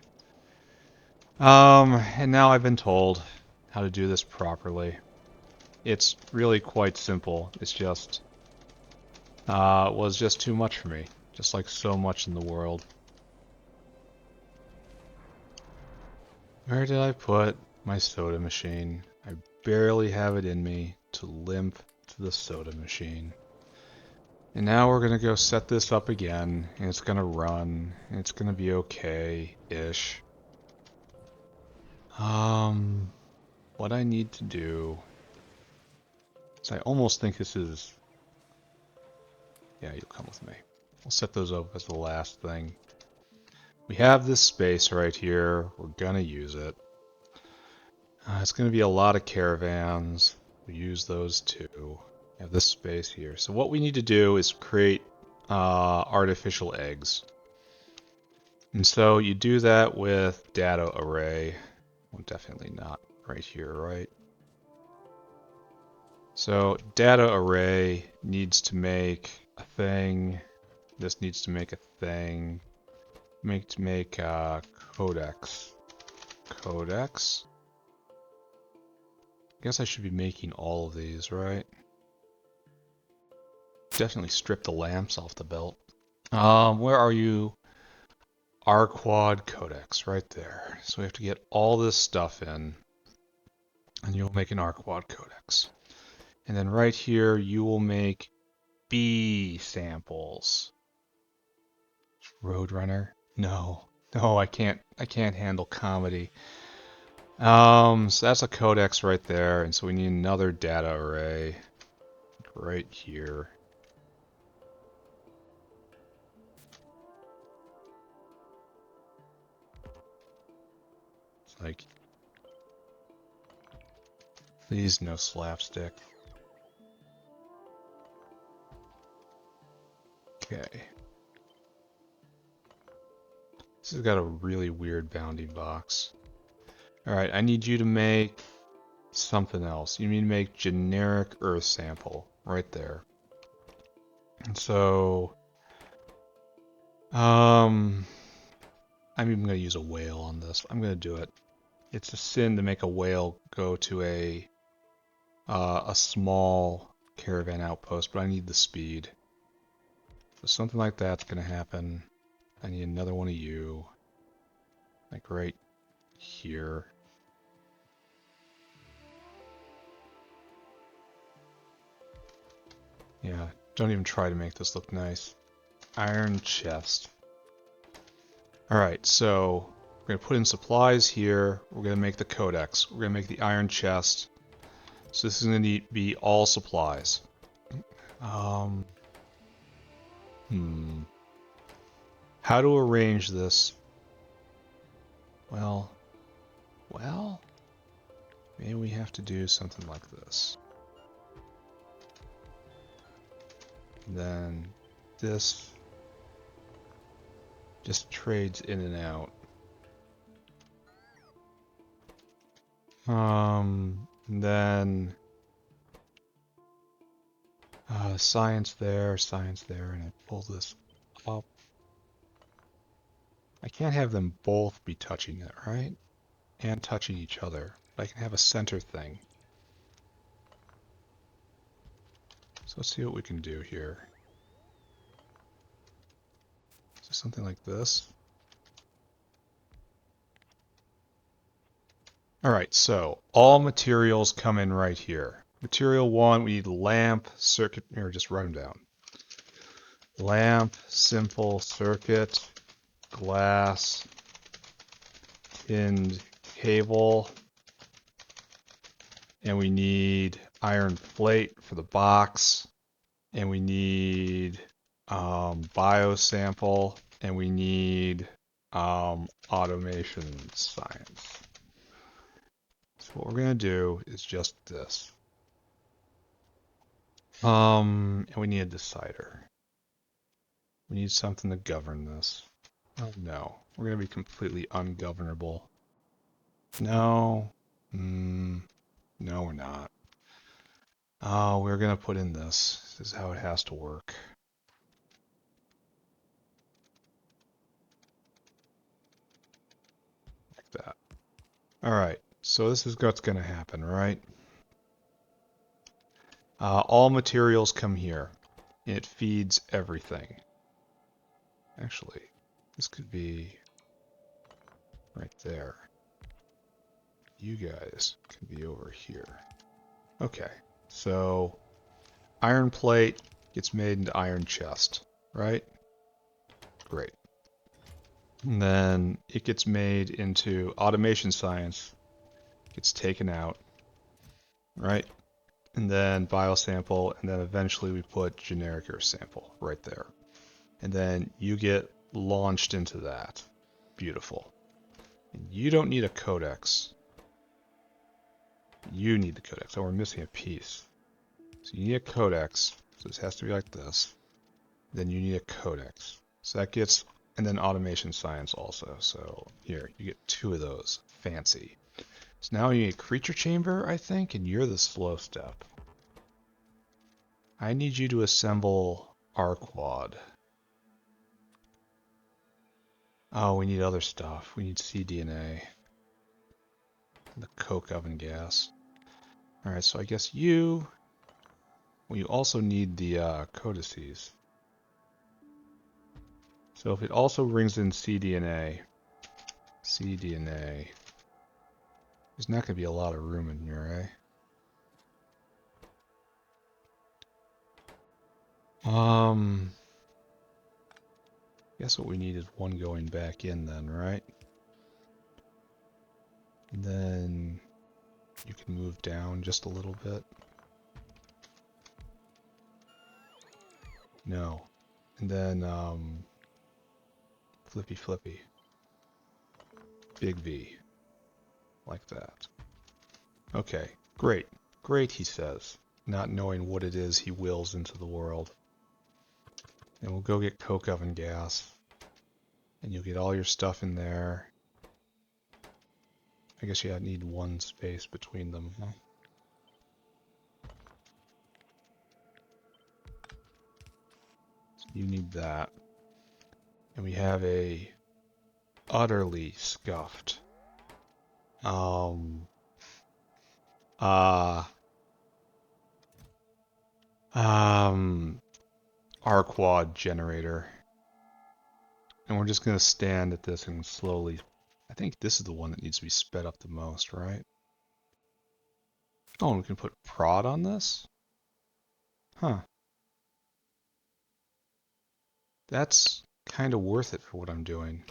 And now I've been told how to do this properly. It's really quite simple. It's just, was just too much for me. Just like so much in the world. Where did I put my soda machine? I barely have it in me to limp to the soda machine. And now we're gonna go set this up again, and it's gonna run, and it's gonna be okay-ish. What I need to do is I almost think this is... Yeah, you'll come with me. We'll set those up as the last thing. We have this space right here. We're gonna use it. It's gonna be a lot of caravans. We use those too. We have this space here. So what we need to do is create artificial eggs. And so you do that with data array. Well, definitely not right here, right? So data array needs to make a thing. This needs to make a thing. Make codex. Codex. I guess I should be making all of these, right? Definitely strip the lamps off the belt. Where are you? Arqad Codex, right there. So we have to get all this stuff in, and you'll make an Arqad Codex. And then right here, you will make bee samples. Roadrunner? No, no, I can't handle comedy. So that's a codex right there, and so we need another data array right here. It's like, please no slapstick. Okay. This has got a really weird bounding box. Alright, I need you to make something else. You need to make generic earth sample right there. And so, I'm even going to use a whale on this. I'm going to do it. It's a sin to make a whale go to a small caravan outpost, but I need the speed. So something like that's going to happen. I need another one of you. Like right here. Yeah, don't even try to make this look nice. Iron chest. Alright, so we're going to put in supplies here. We're going to make the codex. We're going to make the iron chest. So this is going to be all supplies. How to arrange this? Well, maybe we have to do something like this. Then this just trades in and out. Then science there, and I pull this up. I can't have them both be touching it, right? And touching each other. But I can have a center thing. So let's see what we can do here. So something like this. Alright, so all materials come in right here. Material 1, we need lamp, circuit, or just write them down. Lamp, simple circuit, glass, tinned cable, and we need iron plate for the box, and we need biosample, and we need automation science. So what we're going to do is just this. And we need a decider. We need something to govern this. Oh no, we're going to be completely ungovernable. No. No, we're not. Oh, we're going to put in this. This is how it has to work. Like that. Alright, so this is what's going to happen, right? All materials come here. It feeds everything. Actually, this could be right there. You guys can be over here. Okay, so iron plate gets made into iron chest, right? Great. And then it gets made into automation science, gets taken out, right? And then biosample, and then eventually we put generic earth sample right there. And then you get launched into that. Beautiful. And you don't need a codex. You need the codex. Oh, we're missing a piece. So you need a codex. So this has to be like this. Then you need a codex. So that gets, and then automation science also. So here, you get 2 of those. Fancy. So now you need a creature chamber, I think, and you're the slow step. I need you to assemble Arqad. Oh, we need other stuff. We need cDNA. The coke oven gas. Alright, so I guess you... Well, you also need the codices. So if it also brings in cDNA, there's not going to be a lot of room in here, eh? Guess what we need is one going back in then, right? And then you can move down just a little bit. No. And then flippy flippy. Big V. Like that. Okay, great. Great, he says, not knowing what it is he wills into the world. And we'll go get coke oven gas. And you'll get all your stuff in there. I guess you need one space between them. Huh? So you need that. And we have a utterly scuffed Arqad generator. And we're just going to stand at this and slowly... I think this is the one that needs to be sped up the most, right? Oh, and we can put prod on this? Huh. That's kind of worth it for what I'm doing.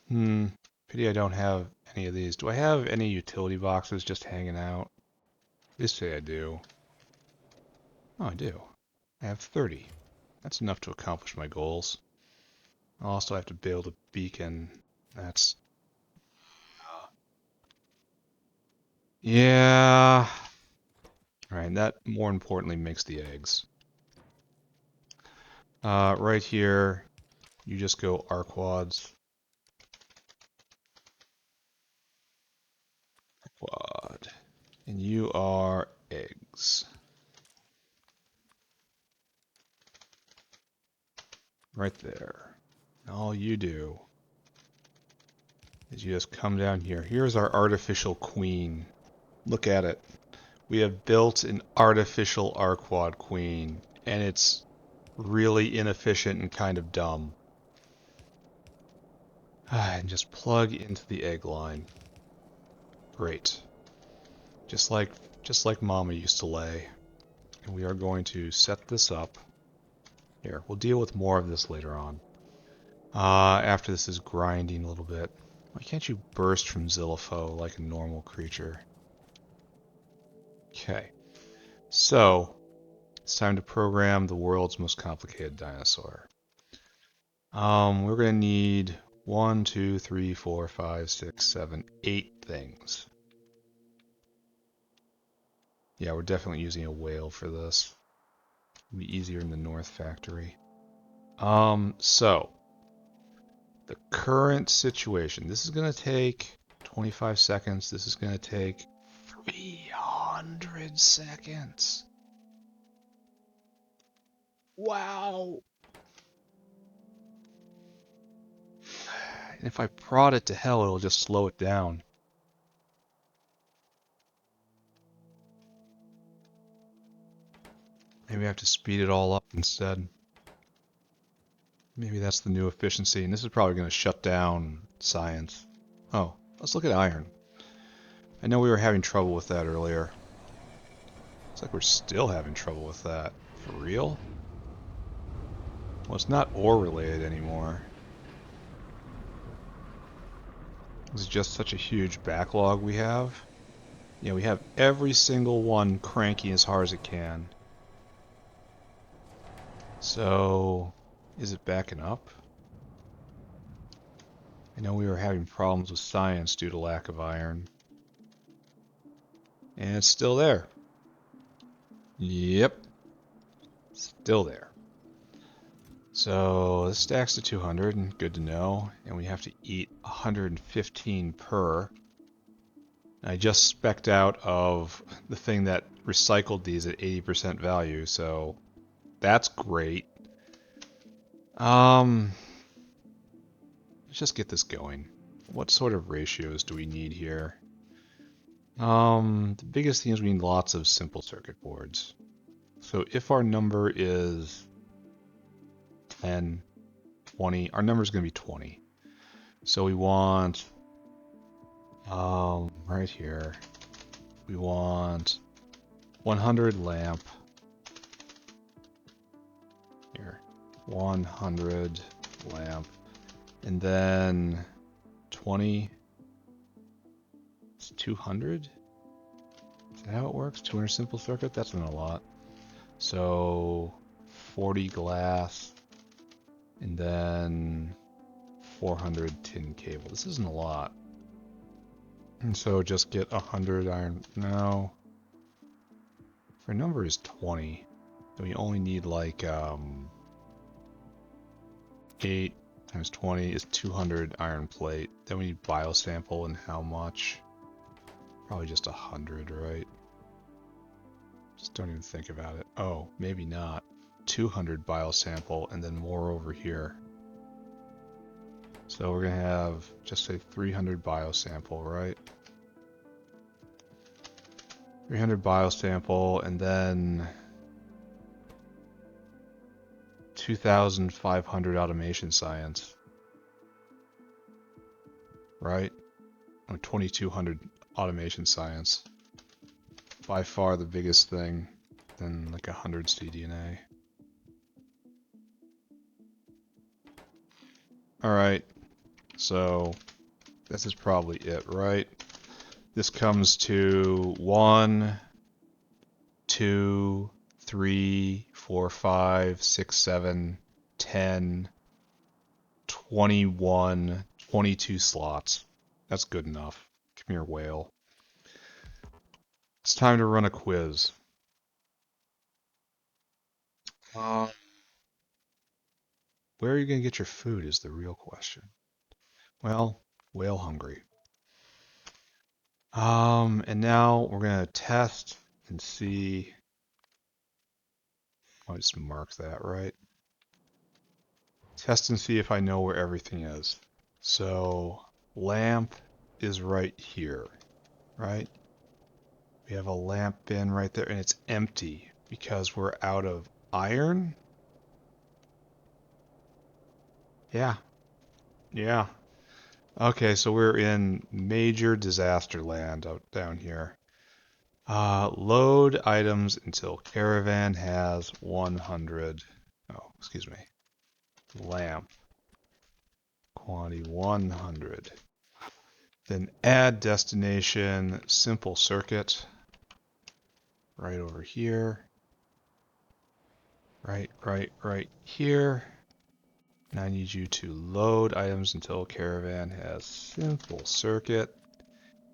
Pity I don't have any of these. Do I have any utility boxes just hanging out? They say I do. Oh, I do. I have 30. That's enough to accomplish my goals. I also have to build a beacon. That's... yeah. Alright, that more importantly makes the eggs. Right here, you just go Arquads. Quad. And you are eggs. Right there. And all you do is you just come down here. Here's our artificial queen. Look at it. We have built an artificial Arquad queen, and it's really inefficient and kind of dumb. And just plug into the egg line. Great. Just like Mama used to lay. And we are going to set this up. Here, we'll deal with more of this later on. After this is grinding a little bit. Why can't you burst from Zillipho like a normal creature? Okay. So, it's time to program the world's most complicated dinosaur. We're going to need 1, 2, 3, 4, 5, 6, 7, 8 things. Yeah, we're definitely using a whale for this. It'll be easier in the North Factory. So, the current situation. This is going to take 25 seconds. This is going to take 300 seconds. Wow. And if I prod it to hell, it'll just slow it down. Maybe I have to speed it all up instead. Maybe that's the new efficiency, and this is probably going to shut down science. Oh, let's look at iron. I know we were having trouble with that earlier. Looks like we're still having trouble with that. For real? Well, it's not ore related anymore. It's just such a huge backlog we have. Yeah, we have every single one cranking as hard as it can. So, is it backing up? I know we were having problems with science due to lack of iron. And it's still there. Yep. Still there. So this stacks to 200, and good to know. And we have to eat 115 per. I just spec'd out of the thing that recycled these at 80% value, so that's great. Let's just get this going. What sort of ratios do we need here? The biggest thing is we need lots of simple circuit boards. So if our number is 10, 20, our number is going to be 20. So we want, right here, we want 100 lamp. Here, 100 lamp. And then 20 It's 200? Is that how it works? 200 simple circuit? That's not a lot. So 40 glass and then 400 tin cable. This isn't a lot. And so just get 100 iron. No. If our number is 20, then we only need like 8 times 20 is 200 iron plate. Then we need biosample, and how much? Probably just 100, right? Just don't even think about it. Oh, maybe not. 200 biosample and then more over here. So we're gonna have, just say 300 biosample, right? 300 biosample and then 2,500 automation science, right? Or 2,200 automation science. By far the biggest thing, than like 100 cDNA. Alright, so this is probably it, right? This comes to 1, 2, 3, 4, 5, 6, 7, 10, 21, 22 slots. That's good enough. Come here, whale. It's time to run a quiz. Where are you going to get your food is the real question. Well, whale hungry. And now we're going to test and see. I'll just mark that, right? Test and see if I know where everything is. So, lamp is right here, right? We have a lamp bin right there, and it's empty because we're out of iron. Yeah. Yeah. Okay, so we're in major disaster land out down here. Load items until caravan has 100. Oh, excuse me. Lamp. Quantity 100. Then add destination simple circuit. Right over here. Right here. And I need you to load items until caravan has simple circuit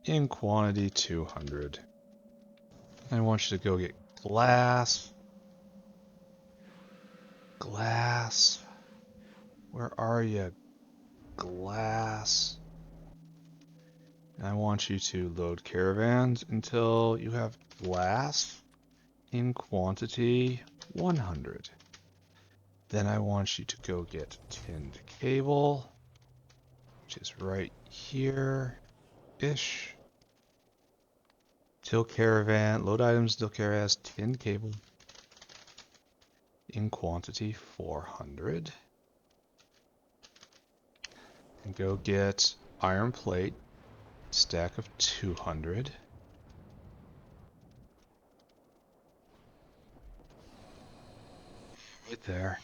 in quantity 200. I want you to go get glass. Glass. Where are you? Glass. And I want you to load caravans until you have glass in quantity 100. Then I want you to go get tinned cable, which is right here-ish. Till caravan, load items until caravan has tinned cable in quantity 400. And go get iron plate, stack of 200. Right there.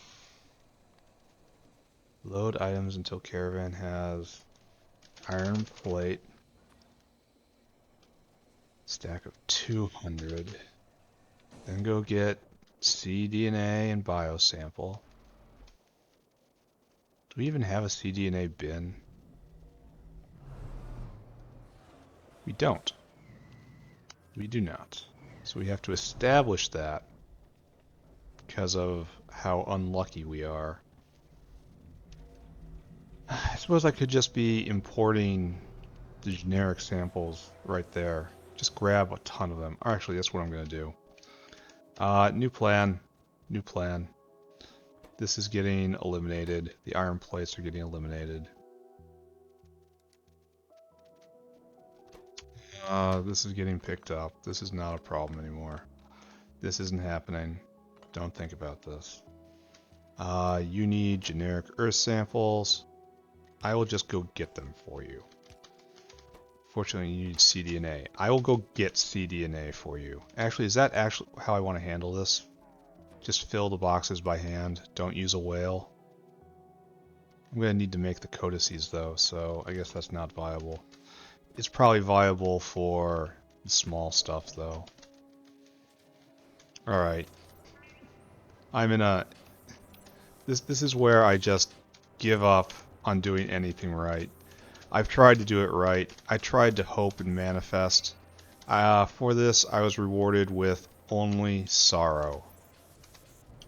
Load items until caravan has iron plate, stack of 200. Then go get cDNA and biosample. Do we even have a cDNA bin? We don't. We do not. So we have to establish that because of how unlucky we are. I suppose I could just be importing the generic samples right there. Just grab a ton of them. Or actually, that's what I'm going to do. New plan. New plan. This is getting eliminated. The iron plates are getting eliminated. This is getting picked up. This is not a problem anymore. This isn't happening. Don't think about this. You need generic earth samples. I will just go get them for you. Fortunately, you need cDNA. I will go get cDNA for you. Actually, is that actually how I want to handle this? Just fill the boxes by hand. Don't use a whale. I'm going to need to make the codices though, so I guess that's not viable. It's probably viable for the small stuff, though. Alright. I'm in a... This is where I just give up on doing anything right. I've tried to do it right. I tried to hope and manifest. For this, I was rewarded with only sorrow.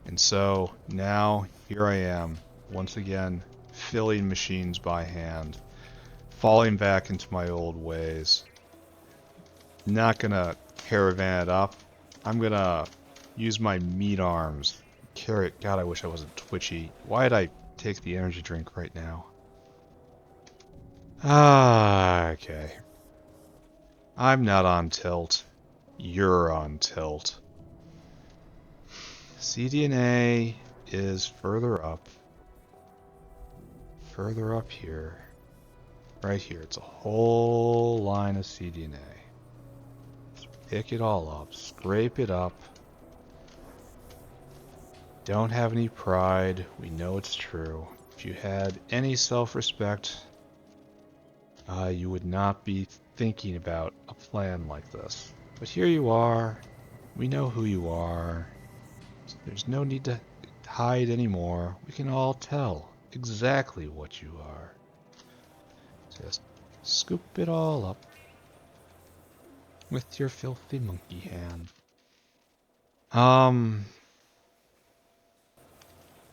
And so, now, here I am, once again, filling machines by hand. Falling back into my old ways. Not gonna caravan it up. I'm gonna use my meat arms. Carry it. God, I wish I wasn't twitchy. Why did I take the energy drink right now? Ah, okay. I'm not on tilt. You're on tilt. CDNA is further up. Further up here. Right here. It's a whole line of CDNA. Pick it all up. Scrape it up. Don't have any pride. We know it's true. If you had any self-respect, you would not be thinking about a plan like this. But here you are. We know who you are. So there's no need to hide anymore. We can all tell exactly what you are. Just scoop it all up with your filthy monkey hand.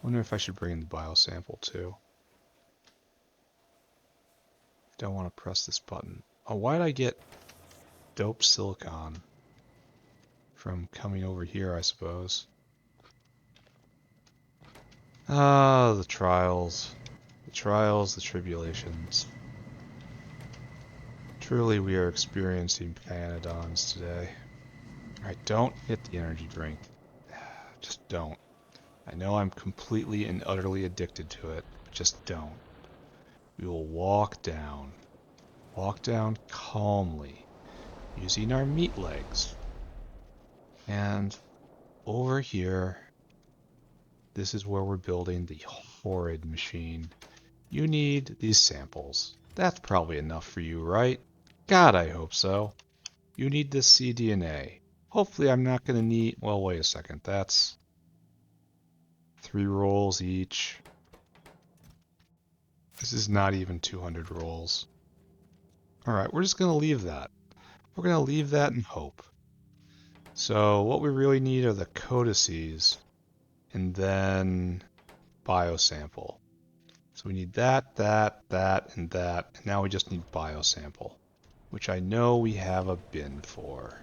Wonder if I should bring in the biosample too. Don't want to press this button. Oh, why did I get dope silicon from coming over here, I suppose? Ah, the trials. The trials, the tribulations. Truly, we are experiencing Pyanodons today. Alright, don't hit the energy drink. Just don't. I know I'm completely and utterly addicted to it, but just don't. We will walk down. Walk down calmly, using our meat legs. And over here, this is where we're building the horrid machine. You need these samples. That's probably enough for you, right? God, I hope so. You need this cDNA. Hopefully I'm not going to need... Well, wait a second. That's 3 rolls each. This is not even 200 rolls. Alright, we're just going to leave that. We're going to leave that and hope. So what we really need are the codices and then biosample. So we need that, that, that, and that, and now we just need biosample, which I know we have a bin for.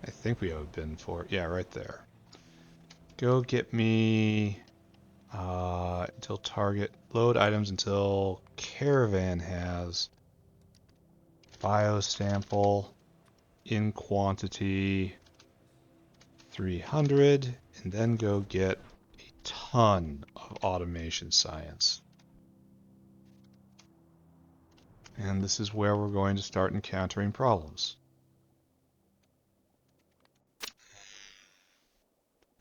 I think we have a bin for it. Yeah, right there. Go get me until target. Load items until caravan has biosample in quantity 300, and then go get a ton of automation science. And this is where we're going to start encountering problems.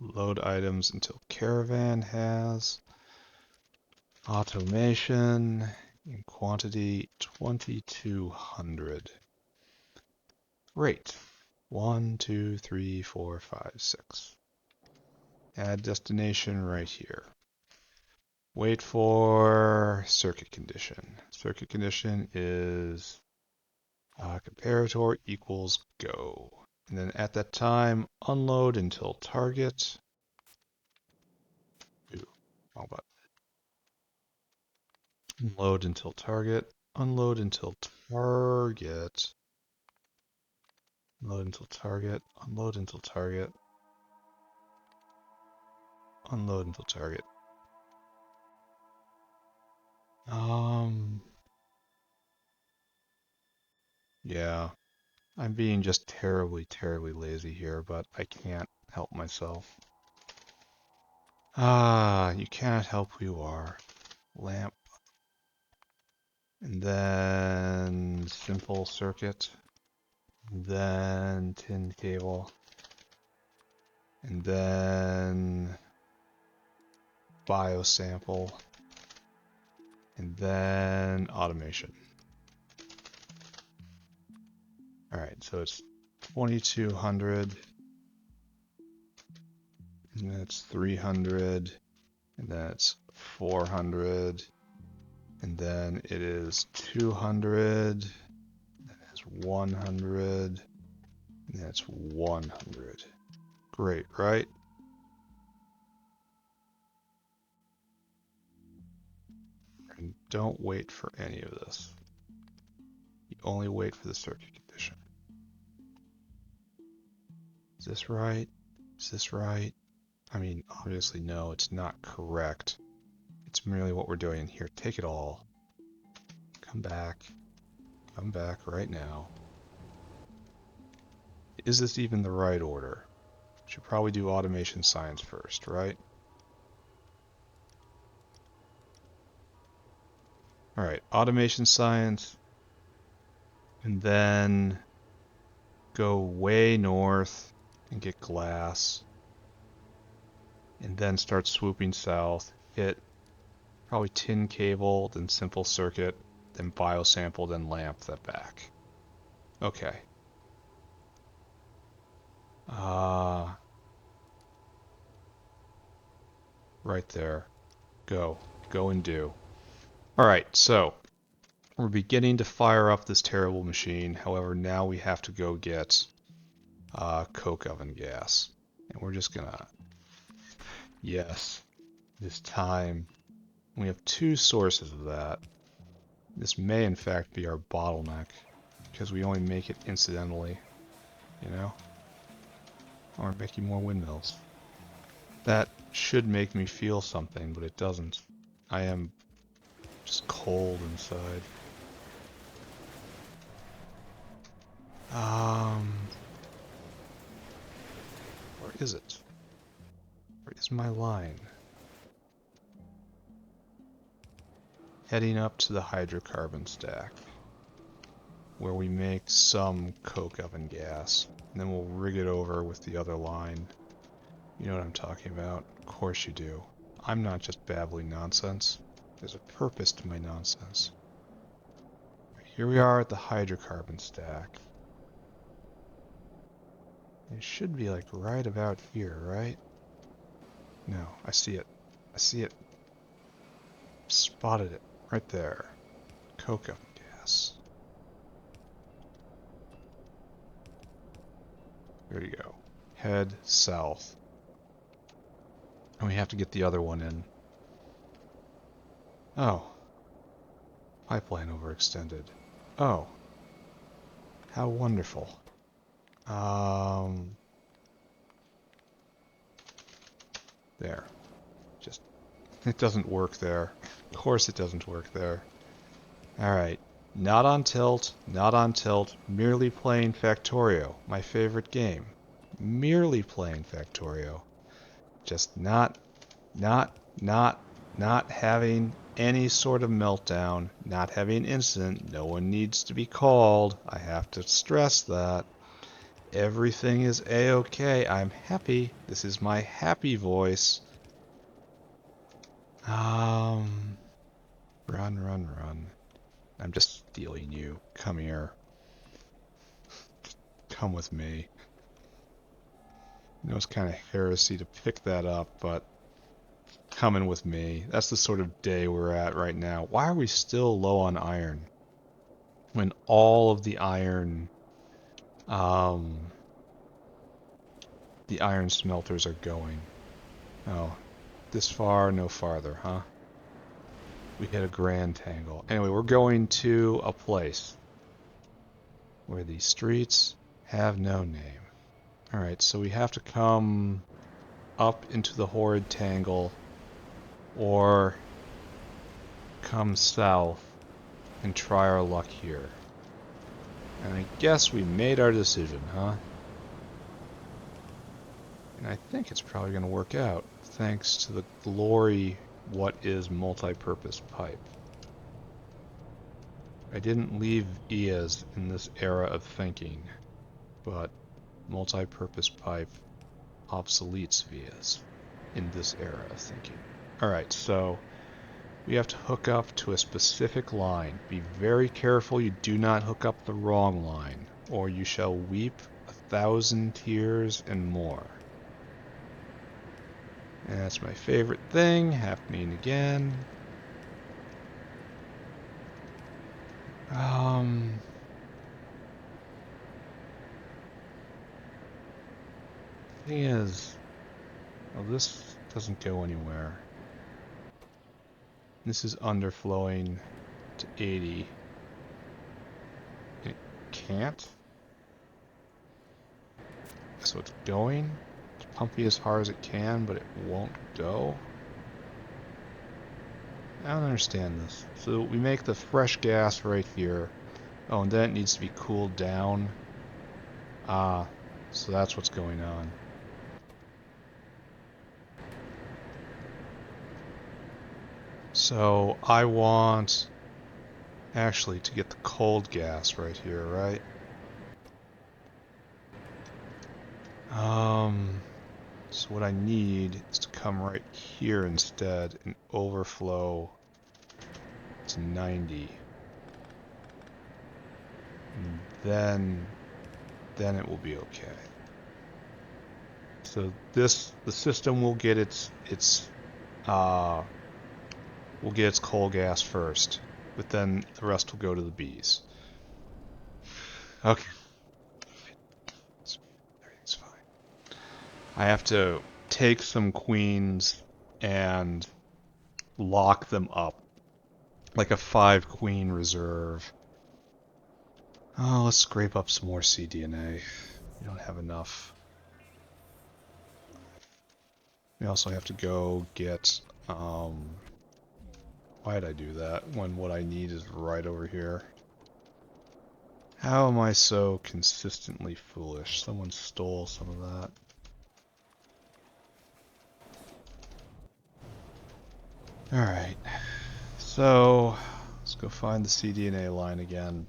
Load items until caravan has automation in quantity 2200. Great. 1, 2, 3, 4, 5, 6. Add destination right here. Wait for circuit condition. Circuit condition is comparator equals go. And then at that time, unload until target. Ooh, wrong button. Unload until target. Unload until target. Unload until target. Unload until target. Unload until target. Yeah. I'm being just terribly, terribly lazy here, but I can't help myself. Ah, you cannot help who you are. Lamp. And then simple circuit. And then tin cable. And then biosample. And then automation. Alright, so it's 2200, and then it's 300, and then it's 400, and then it is 200, then it's 100, and then it's 100. Great, right? And don't wait for any of this. You only wait for the circuit condition. Is this right? Is this right? I mean, obviously no, it's not correct. It's merely what we're doing here. Take it all. Come back. Come back right now. Is this even the right order? Should probably do automation science first, right? Alright, automation science. And then go way north and get glass. And then start swooping south. Hit probably tin cable, then simple circuit, then biosample, then lamp that back. Okay. Right there. Go. Go and do. Alright, so we're beginning to fire up this terrible machine. However, now we have to go get coke oven gas. And we're just gonna... Yes. This time. We have two sources of that. This may in fact be our bottleneck. Because we only make it incidentally. You know? Or making more windmills. That should make me feel something, but it doesn't. I am just cold inside. Where is it? Where is my line? Heading up to the hydrocarbon stack, where we make some coke oven gas, and then we'll rig it over with the other line. You know what I'm talking about? Of course you do. I'm not just babbling nonsense. There's a purpose to my nonsense. Here we are at the hydrocarbon stack. It should be like right about here, right? No, I see it. I see it. Spotted it. Right there. Coke oven gas. There you go. Head south. And we have to get the other one in. Oh. Pipeline overextended. Oh. How wonderful. There. Just, it doesn't work there. Of course it doesn't work there. Alright. Not on tilt, not on tilt, merely playing Factorio, my favorite game. Merely playing Factorio. Just not having any sort of meltdown, not having incident. No one needs to be called. I have to stress that. Everything is a-okay. I'm happy. This is my happy voice. Run. I'm just stealing you. Come here. Come with me. I know it's kind of heresy to pick that up, but coming with me. That's the sort of day we're at right now. Why are we still low on iron? When all of the iron smelters are going. Oh, this far, no farther, huh? We hit a grand tangle. Anyway, we're going to a place where the streets have no name. Alright, so we have to come up into the horrid tangle or come south and try our luck here. And I guess we made our decision, huh? And I think it's probably going to work out, thanks to the glory what is multi-purpose pipe. I didn't leave EAs in this era of thinking, but multi-purpose pipe obsoletes vias in this era of thinking. Alright, so we have to hook up to a specific line. Be very careful you do not hook up the wrong line. or you shall weep 1,000 tears and more. And that's my favorite thing, happening again. Thing is, well, this doesn't go anywhere. This is underflowing to 80. It can't. So it's going. It's pumping as hard as it can, but it won't go. I don't understand this. So we make the fresh gas right here. Oh, and then it needs to be cooled down. So that's what's going on. So I want actually to get the cold gas right here, right? So what I need is to come right here instead and overflow to 90. And then it will be okay. So the system will get its coal gas first, but then the rest will go to the bees. Okay. Everything's fine. I have to take some queens and lock them up, like a 5-queen reserve. Oh, let's scrape up some more cDNA. We don't have enough. We also have to go get, why did I do that when what I need is right over here? How am I so consistently foolish? Someone stole some of that. Alright, so let's go find the cDNA line again.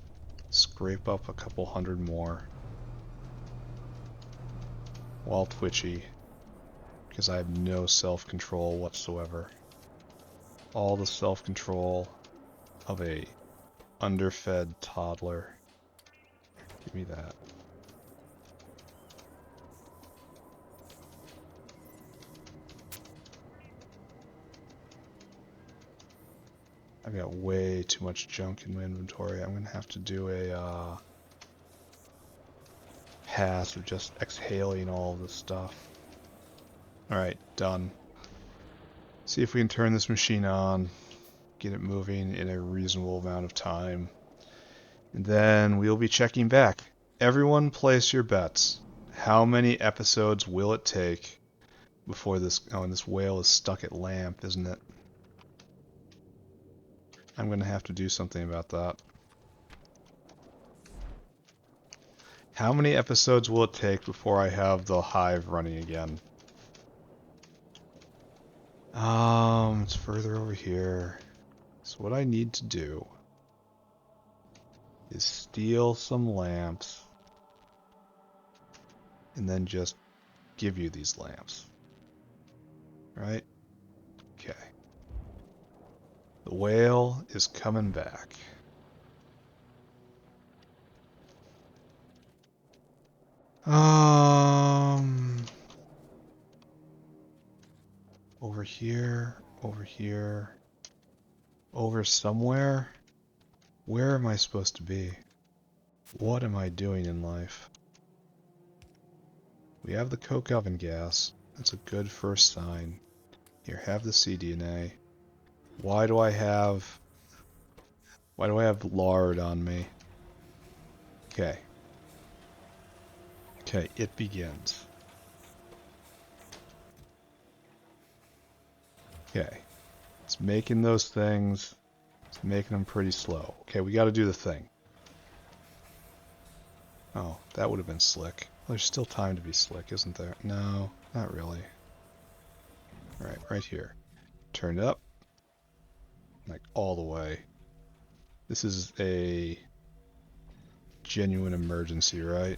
Scrape up a couple hundred more. While twitchy, because I have no self-control whatsoever. All the self-control of a underfed toddler. Give me that. I've got way too much junk in my inventory. I'm gonna have to do a pass of just exhaling all of this stuff. Alright, done. See if we can turn this machine on, get it moving in a reasonable amount of time. And then we'll be checking back. Everyone place your bets. How many episodes will it take before this... Oh, and this whale is stuck at lamp, isn't it? I'm going to have to do something about that. How many episodes will it take before I have the hive running again? It's further over here. So what I need to do is steal some lamps and then just give you these lamps. Right? Okay. The whale is coming back. Over here, over here, over somewhere. Where am I supposed to be? What am I doing in life? We have the coke oven gas. That's a good first sign. Here, have the cDNA. Why do I have lard on me? Okay. Okay, it begins. Okay. It's making those things. It's making them pretty slow. Okay, we gotta do the thing. Oh, that would have been slick. There's still time to be slick, isn't there? No, not really. Alright, right here. Turn it up. Like, all the way. This is a genuine emergency, right?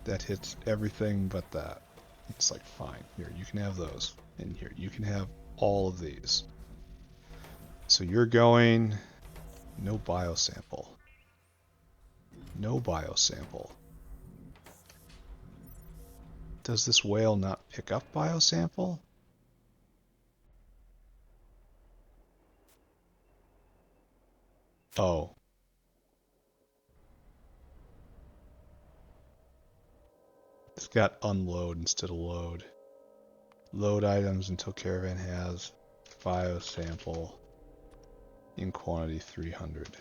That hits everything but that. It's like, fine. Here, you can have those. And here, you can have all of these. So you're going... No biosample. no biosample. Does this whale not pick up biosample? Oh. It's got unload instead of load. Load items until caravan has biosample in quantity 300.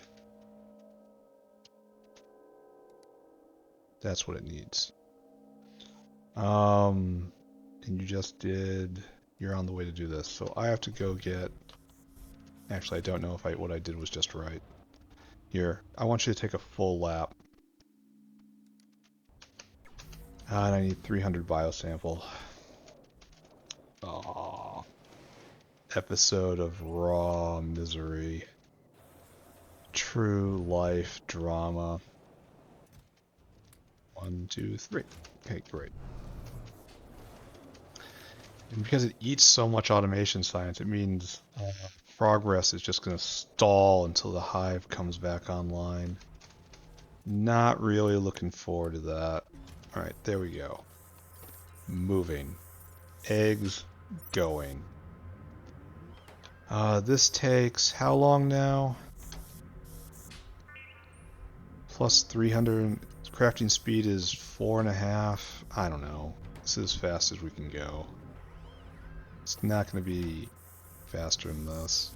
That's what it needs. And you just did... You're on the way to do this. So I have to go get... Actually, I don't know if what I did was just right. Here, I want you to take a full lap. And I need 300 biosample. Aww. Episode of raw misery. True life drama. 1, 2, 3. Okay, great. And because it eats so much automation science, it means progress is just going to stall until the hive comes back online. Not really looking forward to that. Alright, there we go. Moving. Eggs going. This takes how long now? Plus 300. Crafting speed is 4.5. I don't know. This is as fast as we can go. It's not going to be faster than this.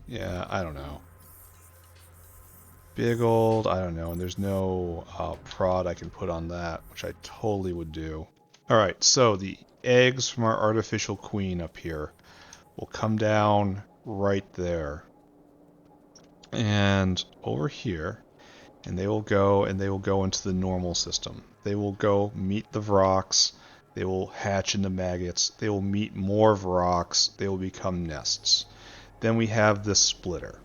Yeah, I don't know. Big old, I don't know, and there's no prod I can put on that, which I totally would do. Alright, so the eggs from our artificial queen up here will come down right there. And over here, and they will go into the normal system. They will go meet the Vrox, they will hatch into maggots, they will meet more Vrox, they will become nests. Then we have this splitter.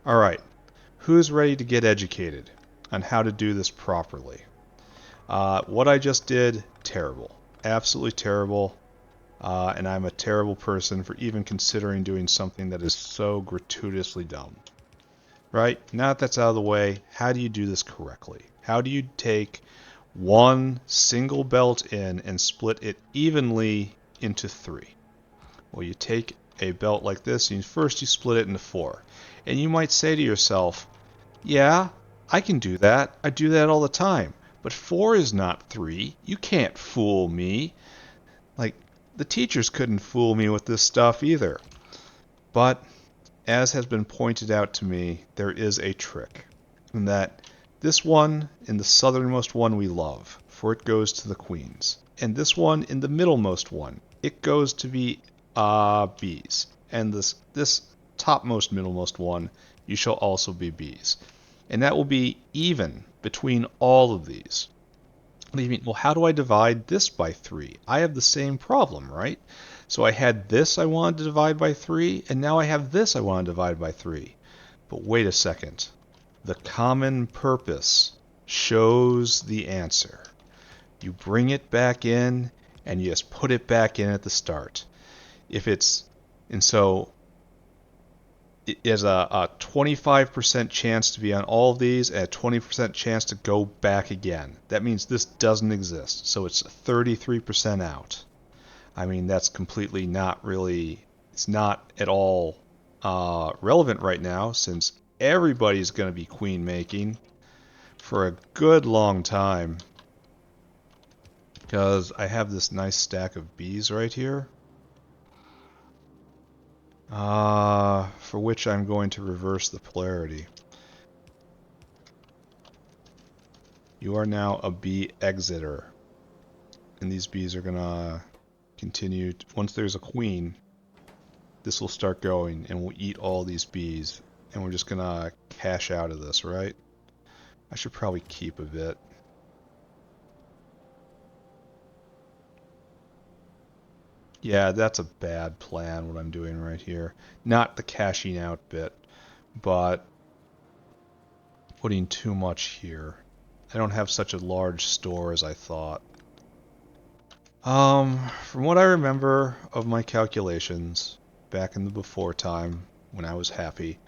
Alright, who's ready to get educated on how to do this properly? What I just did, terrible. Absolutely terrible. And I'm a terrible person for even considering doing something that is so gratuitously dumb. Right? Now that that's out of the way, how do you do this correctly? How do you take one single belt in and split it evenly into 3? Well, you take a belt like this, and first you split it into 4. And you might say to yourself, yeah, I can do that. I do that all the time. But 4 is not 3. You can't fool me. Like, the teachers couldn't fool me with this stuff either. But as has been pointed out to me, there is a trick. In that this one, in the southernmost one, we love, for it goes to the queens. And this one, in the middlemost one, it goes to be bees. And this topmost middlemost one, you shall also be bees. And that will be even between all of these. You mean, well, how do I divide this by 3? I have the same problem, right? So I had this I wanted to divide by 3, and now I have this I want to divide by 3. But wait a second. The common purpose shows the answer. You bring it back in, and you just put it back in at the start. And so it is a 25% chance to be on all of these and a 20% chance to go back again. That means this doesn't exist, so it's 33% out. I mean, that's completely not really, it's not at all relevant right now, since everybody's going to be queen making for a good long time. Because I have this nice stack of bees right here. For which I'm going to reverse the polarity. You are now a bee exiter. And these bees are going to continue. Once there's a queen, this will start going and we'll eat all these bees. And we're just going to cash out of this, right? I should probably keep a bit. Yeah, that's a bad plan, what I'm doing right here. Not the cashing out bit, but putting too much here. I don't have such a large store as I thought. From what I remember of my calculations, back in the before time, when I was happy,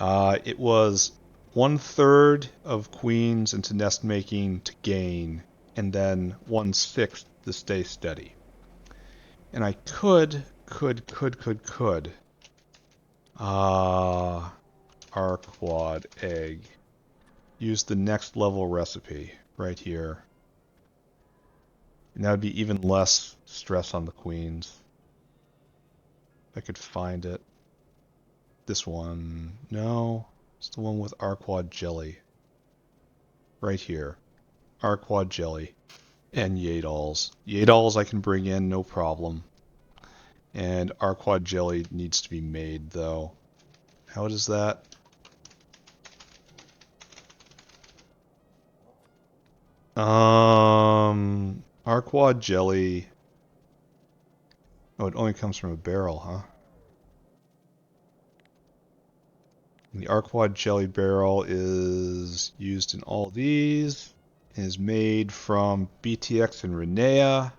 It was 1/3 of queens into nest making to gain, and then 1/6 to stay steady. And I could, Arqad egg. Use the next level recipe right here. And that would be even less stress on the queens. If I could find it. This one. No. It's the one with Arqad jelly. Right here. Arqad jelly. And Yadals. Yadals I can bring in, no problem. And Arqad jelly needs to be made, though. How does that? Arqad jelly. Oh, it only comes from a barrel, huh? The Arqad jelly barrel is used in all these. And is made from BTX and Renea,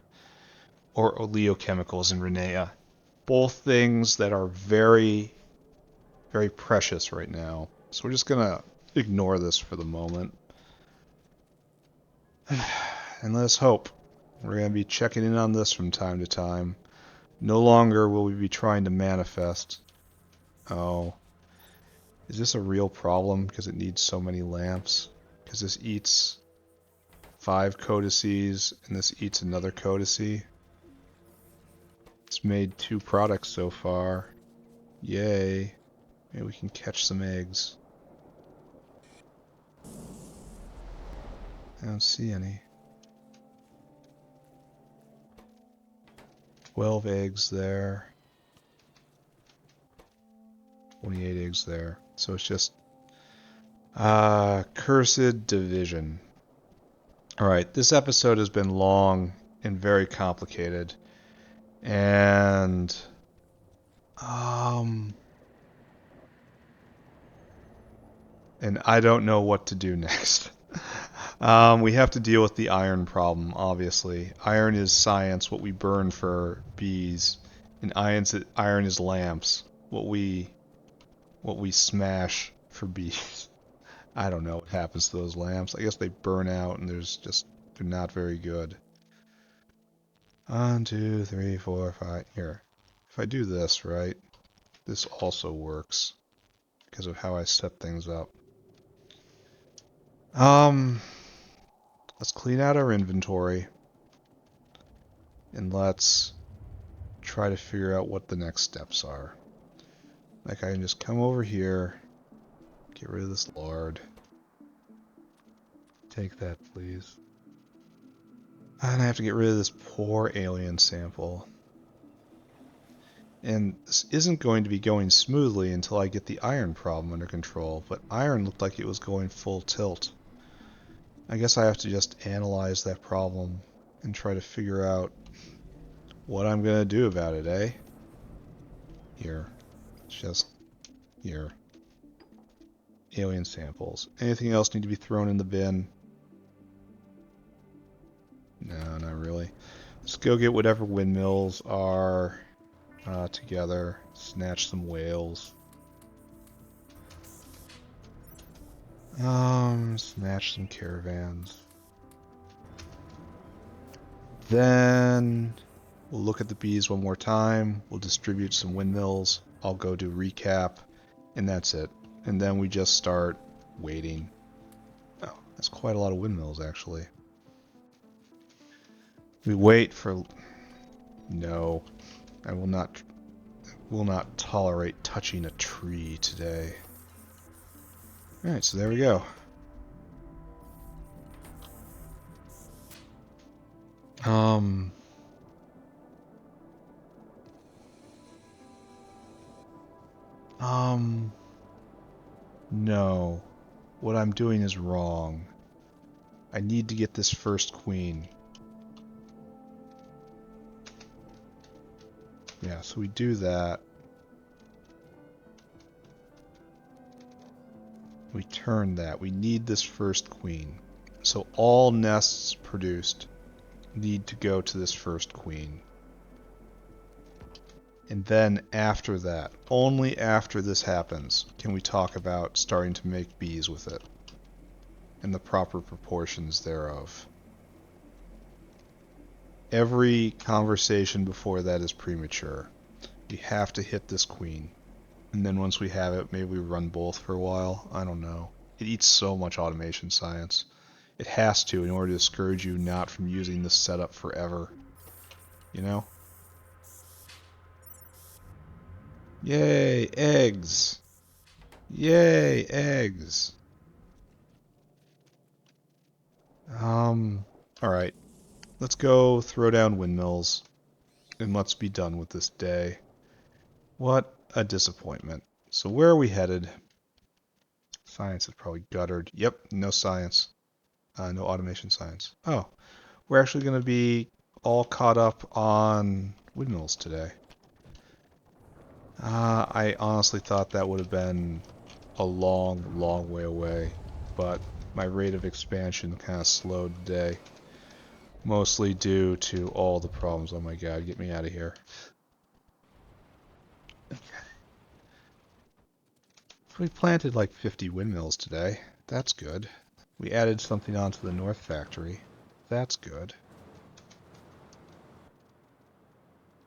or oleochemicals in Renea. Both things that are very, very precious right now. So we're just gonna ignore this for the moment. And let us hope. We're gonna be checking in on this from time to time. No longer will we be trying to manifest. Oh. Is this a real problem because it needs so many lamps? Because this eats 5 codices and this eats another codice. It's made 2 products so far. Yay. Maybe we can catch some eggs. I don't see any. 12 eggs there. 28 eggs there. So it's just cursed division. Alright, this episode has been long and very complicated. And I don't know what to do next. We have to deal with the iron problem, obviously. Iron is science, what we burn for bees, and iron is lamps, what we smash for bees. I don't know what happens to those lamps. I guess they burn out and they're not very good. 1, 2, 3, 4, 5. Here. If I do this, right, this also works because of how I set things up. Let's clean out our inventory and let's try to figure out what the next steps are. Like I can just come over here, get rid of this lard. Take that, please. And I have to get rid of this poor alien sample. And this isn't going to be going smoothly until I get the iron problem under control, but iron looked like it was going full tilt. I guess I have to just analyze that problem and try to figure out what I'm going to do about it, eh? Here. Just here. Alien samples. Anything else need to be thrown in the bin? No, not really. Let's go get whatever windmills are together. Snatch some whales. Snatch some caravans. Then we'll look at the bees one more time. We'll distribute some windmills. I'll go do recap, and that's it. And then we just start waiting. Oh, that's quite a lot of windmills, actually. We wait for... No, I will not tolerate touching a tree today. Alright, so there we go. No. What I'm doing is wrong. I need to get this first queen. Yeah, so we do that. We turn that. We need this first queen. So all nests produced need to go to this first queen. And then after that, only after this happens, can we talk about starting to make bees with it and the proper proportions thereof. Every conversation before that is premature. We have to hit this queen. And then once we have it, maybe we run both for a while. I don't know. It eats so much automation science. It has to in order to discourage you not from using this setup forever. You know? Yay, eggs! Yay, eggs! Alright. Let's go throw down windmills. And let's be done with this day. What a disappointment. So where are we headed? Science is probably guttered. Yep, no science. No automation science. Oh, we're actually going to be all caught up on windmills today. I honestly thought that would have been a long, long way away, but my rate of expansion kind of slowed today. Mostly due to all the problems. Oh my god, get me out of here. Okay. We planted like 50 windmills today. That's good. We added something onto the North Factory. That's good.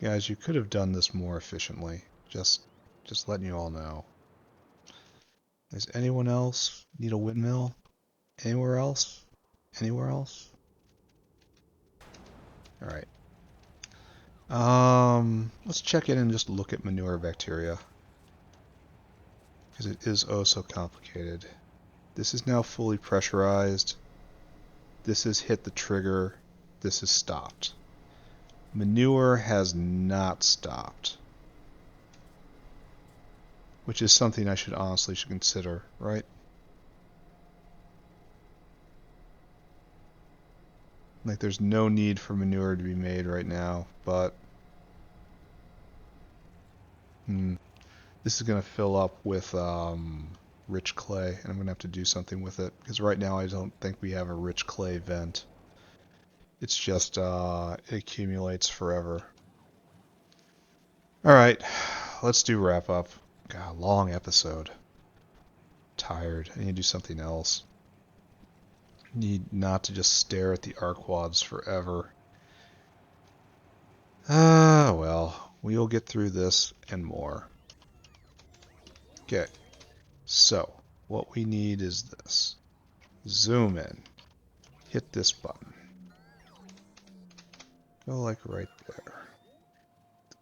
Guys, you could have done this more efficiently. Just letting you all know. Does anyone else need a windmill? Anywhere else? Anywhere else? Alright. Let's check in and just look at Manure Bacteria. Because it is oh so complicated. This is now fully pressurized. This has hit the trigger. This has stopped. Manure has not stopped. Which is something I should honestly consider, right? Like there's no need for manure to be made right now, but this is going to fill up with rich clay, and I'm going to have to do something with it, because right now I don't think we have a rich clay vent. It's just, it accumulates forever. Alright, let's do wrap up. God, long episode. Tired. I need to do something else. Need not to just stare at the Arqads forever. Well, we'll get through this and more. Okay, so what we need is this. Zoom in. Hit this button. Go like right there.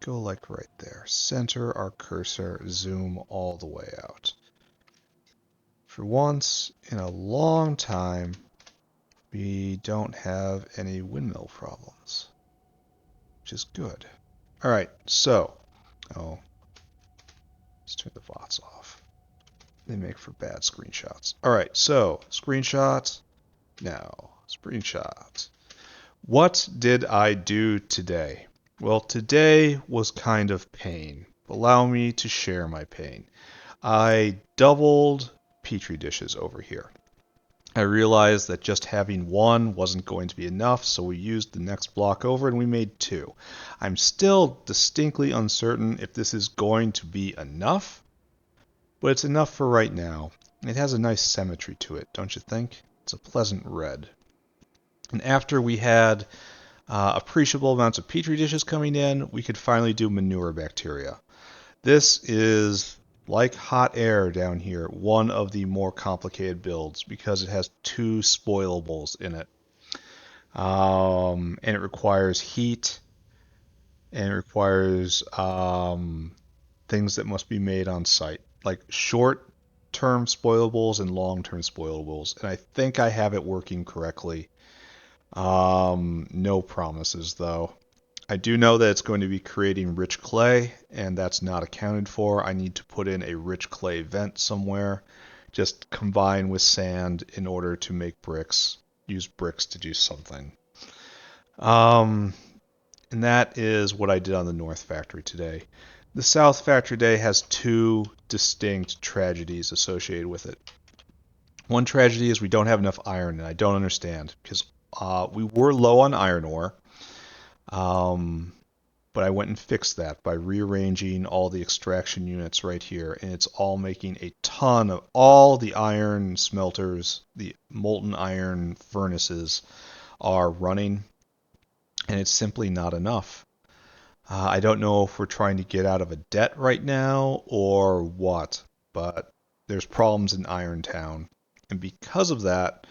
Go like right there. Center our cursor. Zoom all the way out. For once in a long time, we don't have any windmill problems, which is good. Alright, so, let's turn the VOTs off. They make for bad screenshots. Alright, so, screenshots. Now, screenshots. What did I do today? Well, today was kind of pain. Allow me to share my pain. I doubled Petri dishes over here. I realized that just having one wasn't going to be enough, so we used the next block over and we made two. I'm still distinctly uncertain if this is going to be enough, but it's enough for right now. It has a nice symmetry to it, don't you think? It's a pleasant red. And after we had appreciable amounts of Petri dishes coming in, we could finally do Manure Bacteria. This is, like hot air down here, one of the more complicated builds because it has two spoilables in it. And it requires heat, and it requires things that must be made on site, like short-term spoilables and long-term spoilables. And I think I have it working correctly. No promises, though. I do know that it's going to be creating rich clay, and that's not accounted for. I need to put in a rich clay vent somewhere, just combine with sand in order to make bricks, use bricks to do something. And that is what I did on the North Factory today. The South Factory today has two distinct tragedies associated with it. One tragedy is we don't have enough iron, and I don't understand, because we were low on iron ore. but I went and fixed that by rearranging all the extraction units right here, and it's all making a ton of all the iron smelters, the molten iron furnaces are running, and it's simply not enough. I don't know if we're trying to get out of a debt right now or what, but there's problems in Irontown. And because of that,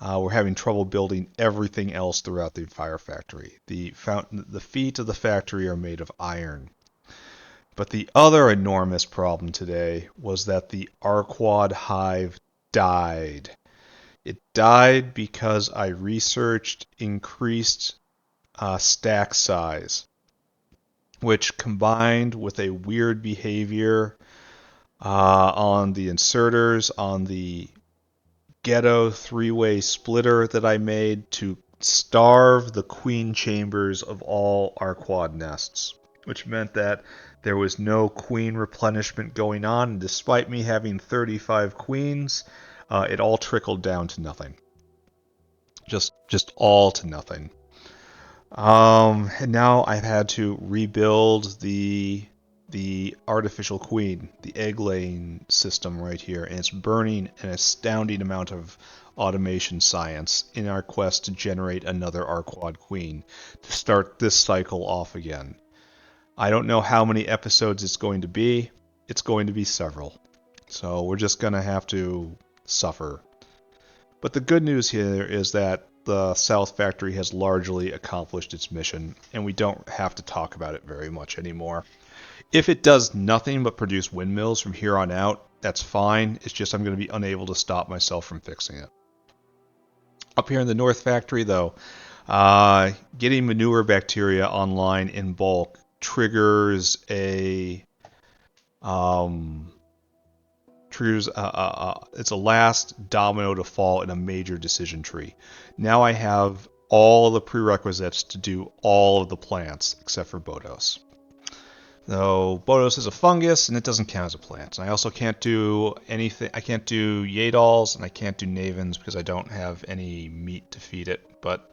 we're having trouble building everything else throughout the fire factory. The feet of the factory are made of iron. But the other enormous problem today was that the Arqad Hive died. It died because I researched increased stack size, which combined with a weird behavior on the inserters, on the ghetto three-way splitter that I made to starve the queen chambers of all Arqad nests, which meant that there was no queen replenishment going on. And despite me having 35 queens, it all trickled down to nothing. Just all to nothing. And now I've had to rebuild the artificial queen, the egg laying system right here, and it's burning an astounding amount of automation science in our quest to generate another Arqad queen to start this cycle off again. I don't know how many episodes it's going to be. It's going to be several. So we're just going to have to suffer. But the good news here is that the South Factory has largely accomplished its mission, and we don't have to talk about it very much anymore. If it does nothing but produce windmills from here on out, that's fine. It's just I'm going to be unable to stop myself from fixing it. Up here in the North Factory, though, getting Manure Bacteria online in bulk triggers it's a last domino to fall in a major decision tree. Now I have all the prerequisites to do all of the plants except for Bodos. Though Bodos is a fungus and it doesn't count as a plant. And I also can't do anything. I can't do Yadals and I can't do Navens because I don't have any meat to feed it. But,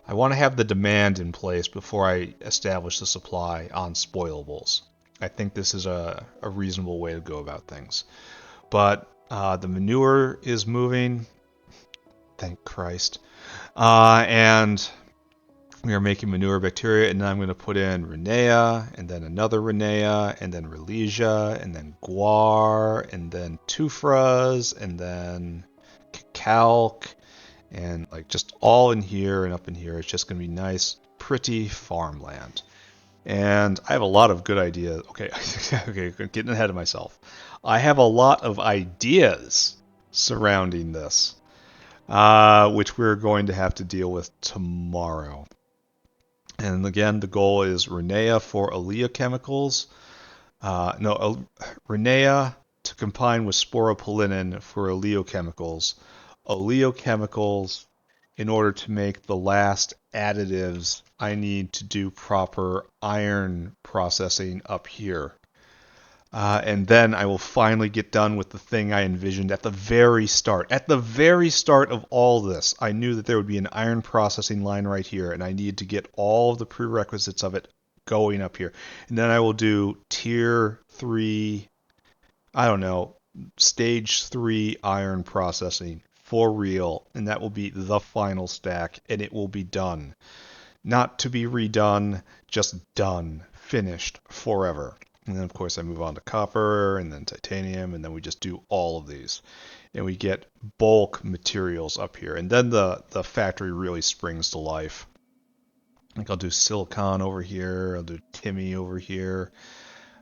I want to have the demand in place before I establish the supply on spoilables. I think this is a reasonable way to go about things. But the manure is moving. Thank Christ. And we are making Manure Bacteria, and then I'm going to put in Renea, and then another Renea, and then Relesia, and then Guar, and then Tufras, and then Calc, and like just all in here and up in here. It's just going to be nice, pretty farmland. And I have a lot of good ideas. Okay, okay, getting ahead of myself. I have a lot of ideas surrounding this, which we're going to have to deal with tomorrow. And again, the goal is Renea for oleochemicals. Renea to combine with sporopollenin for oleochemicals. Oleochemicals in order to make the last additives, I need to do proper iron processing up here. And then I will finally get done with the thing I envisioned at the very start. At the very start of all this, I knew that there would be an iron processing line right here, and I needed to get all of the prerequisites of it going up here. And then I will do tier 3, stage 3 iron processing for real, and that will be the final stack, and it will be done. Not to be redone, just done, finished, forever. And then, of course, I move on to copper, and then titanium, and then we just do all of these. And we get bulk materials up here. And then the factory really springs to life. Like I'll do silicon over here, I'll do Timmy over here.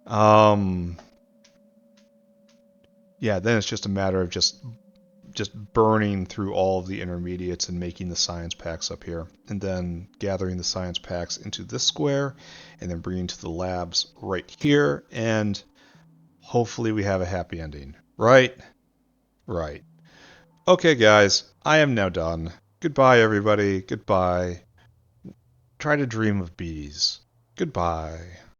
Yeah, then it's just a matter of just burning through all of the intermediates and making the science packs up here, and then gathering the science packs into this square, and then bringing to the labs right here, and hopefully we have a happy ending. Right? Right. Okay, guys, I am now done. Goodbye, everybody. Goodbye. Try to dream of bees. Goodbye.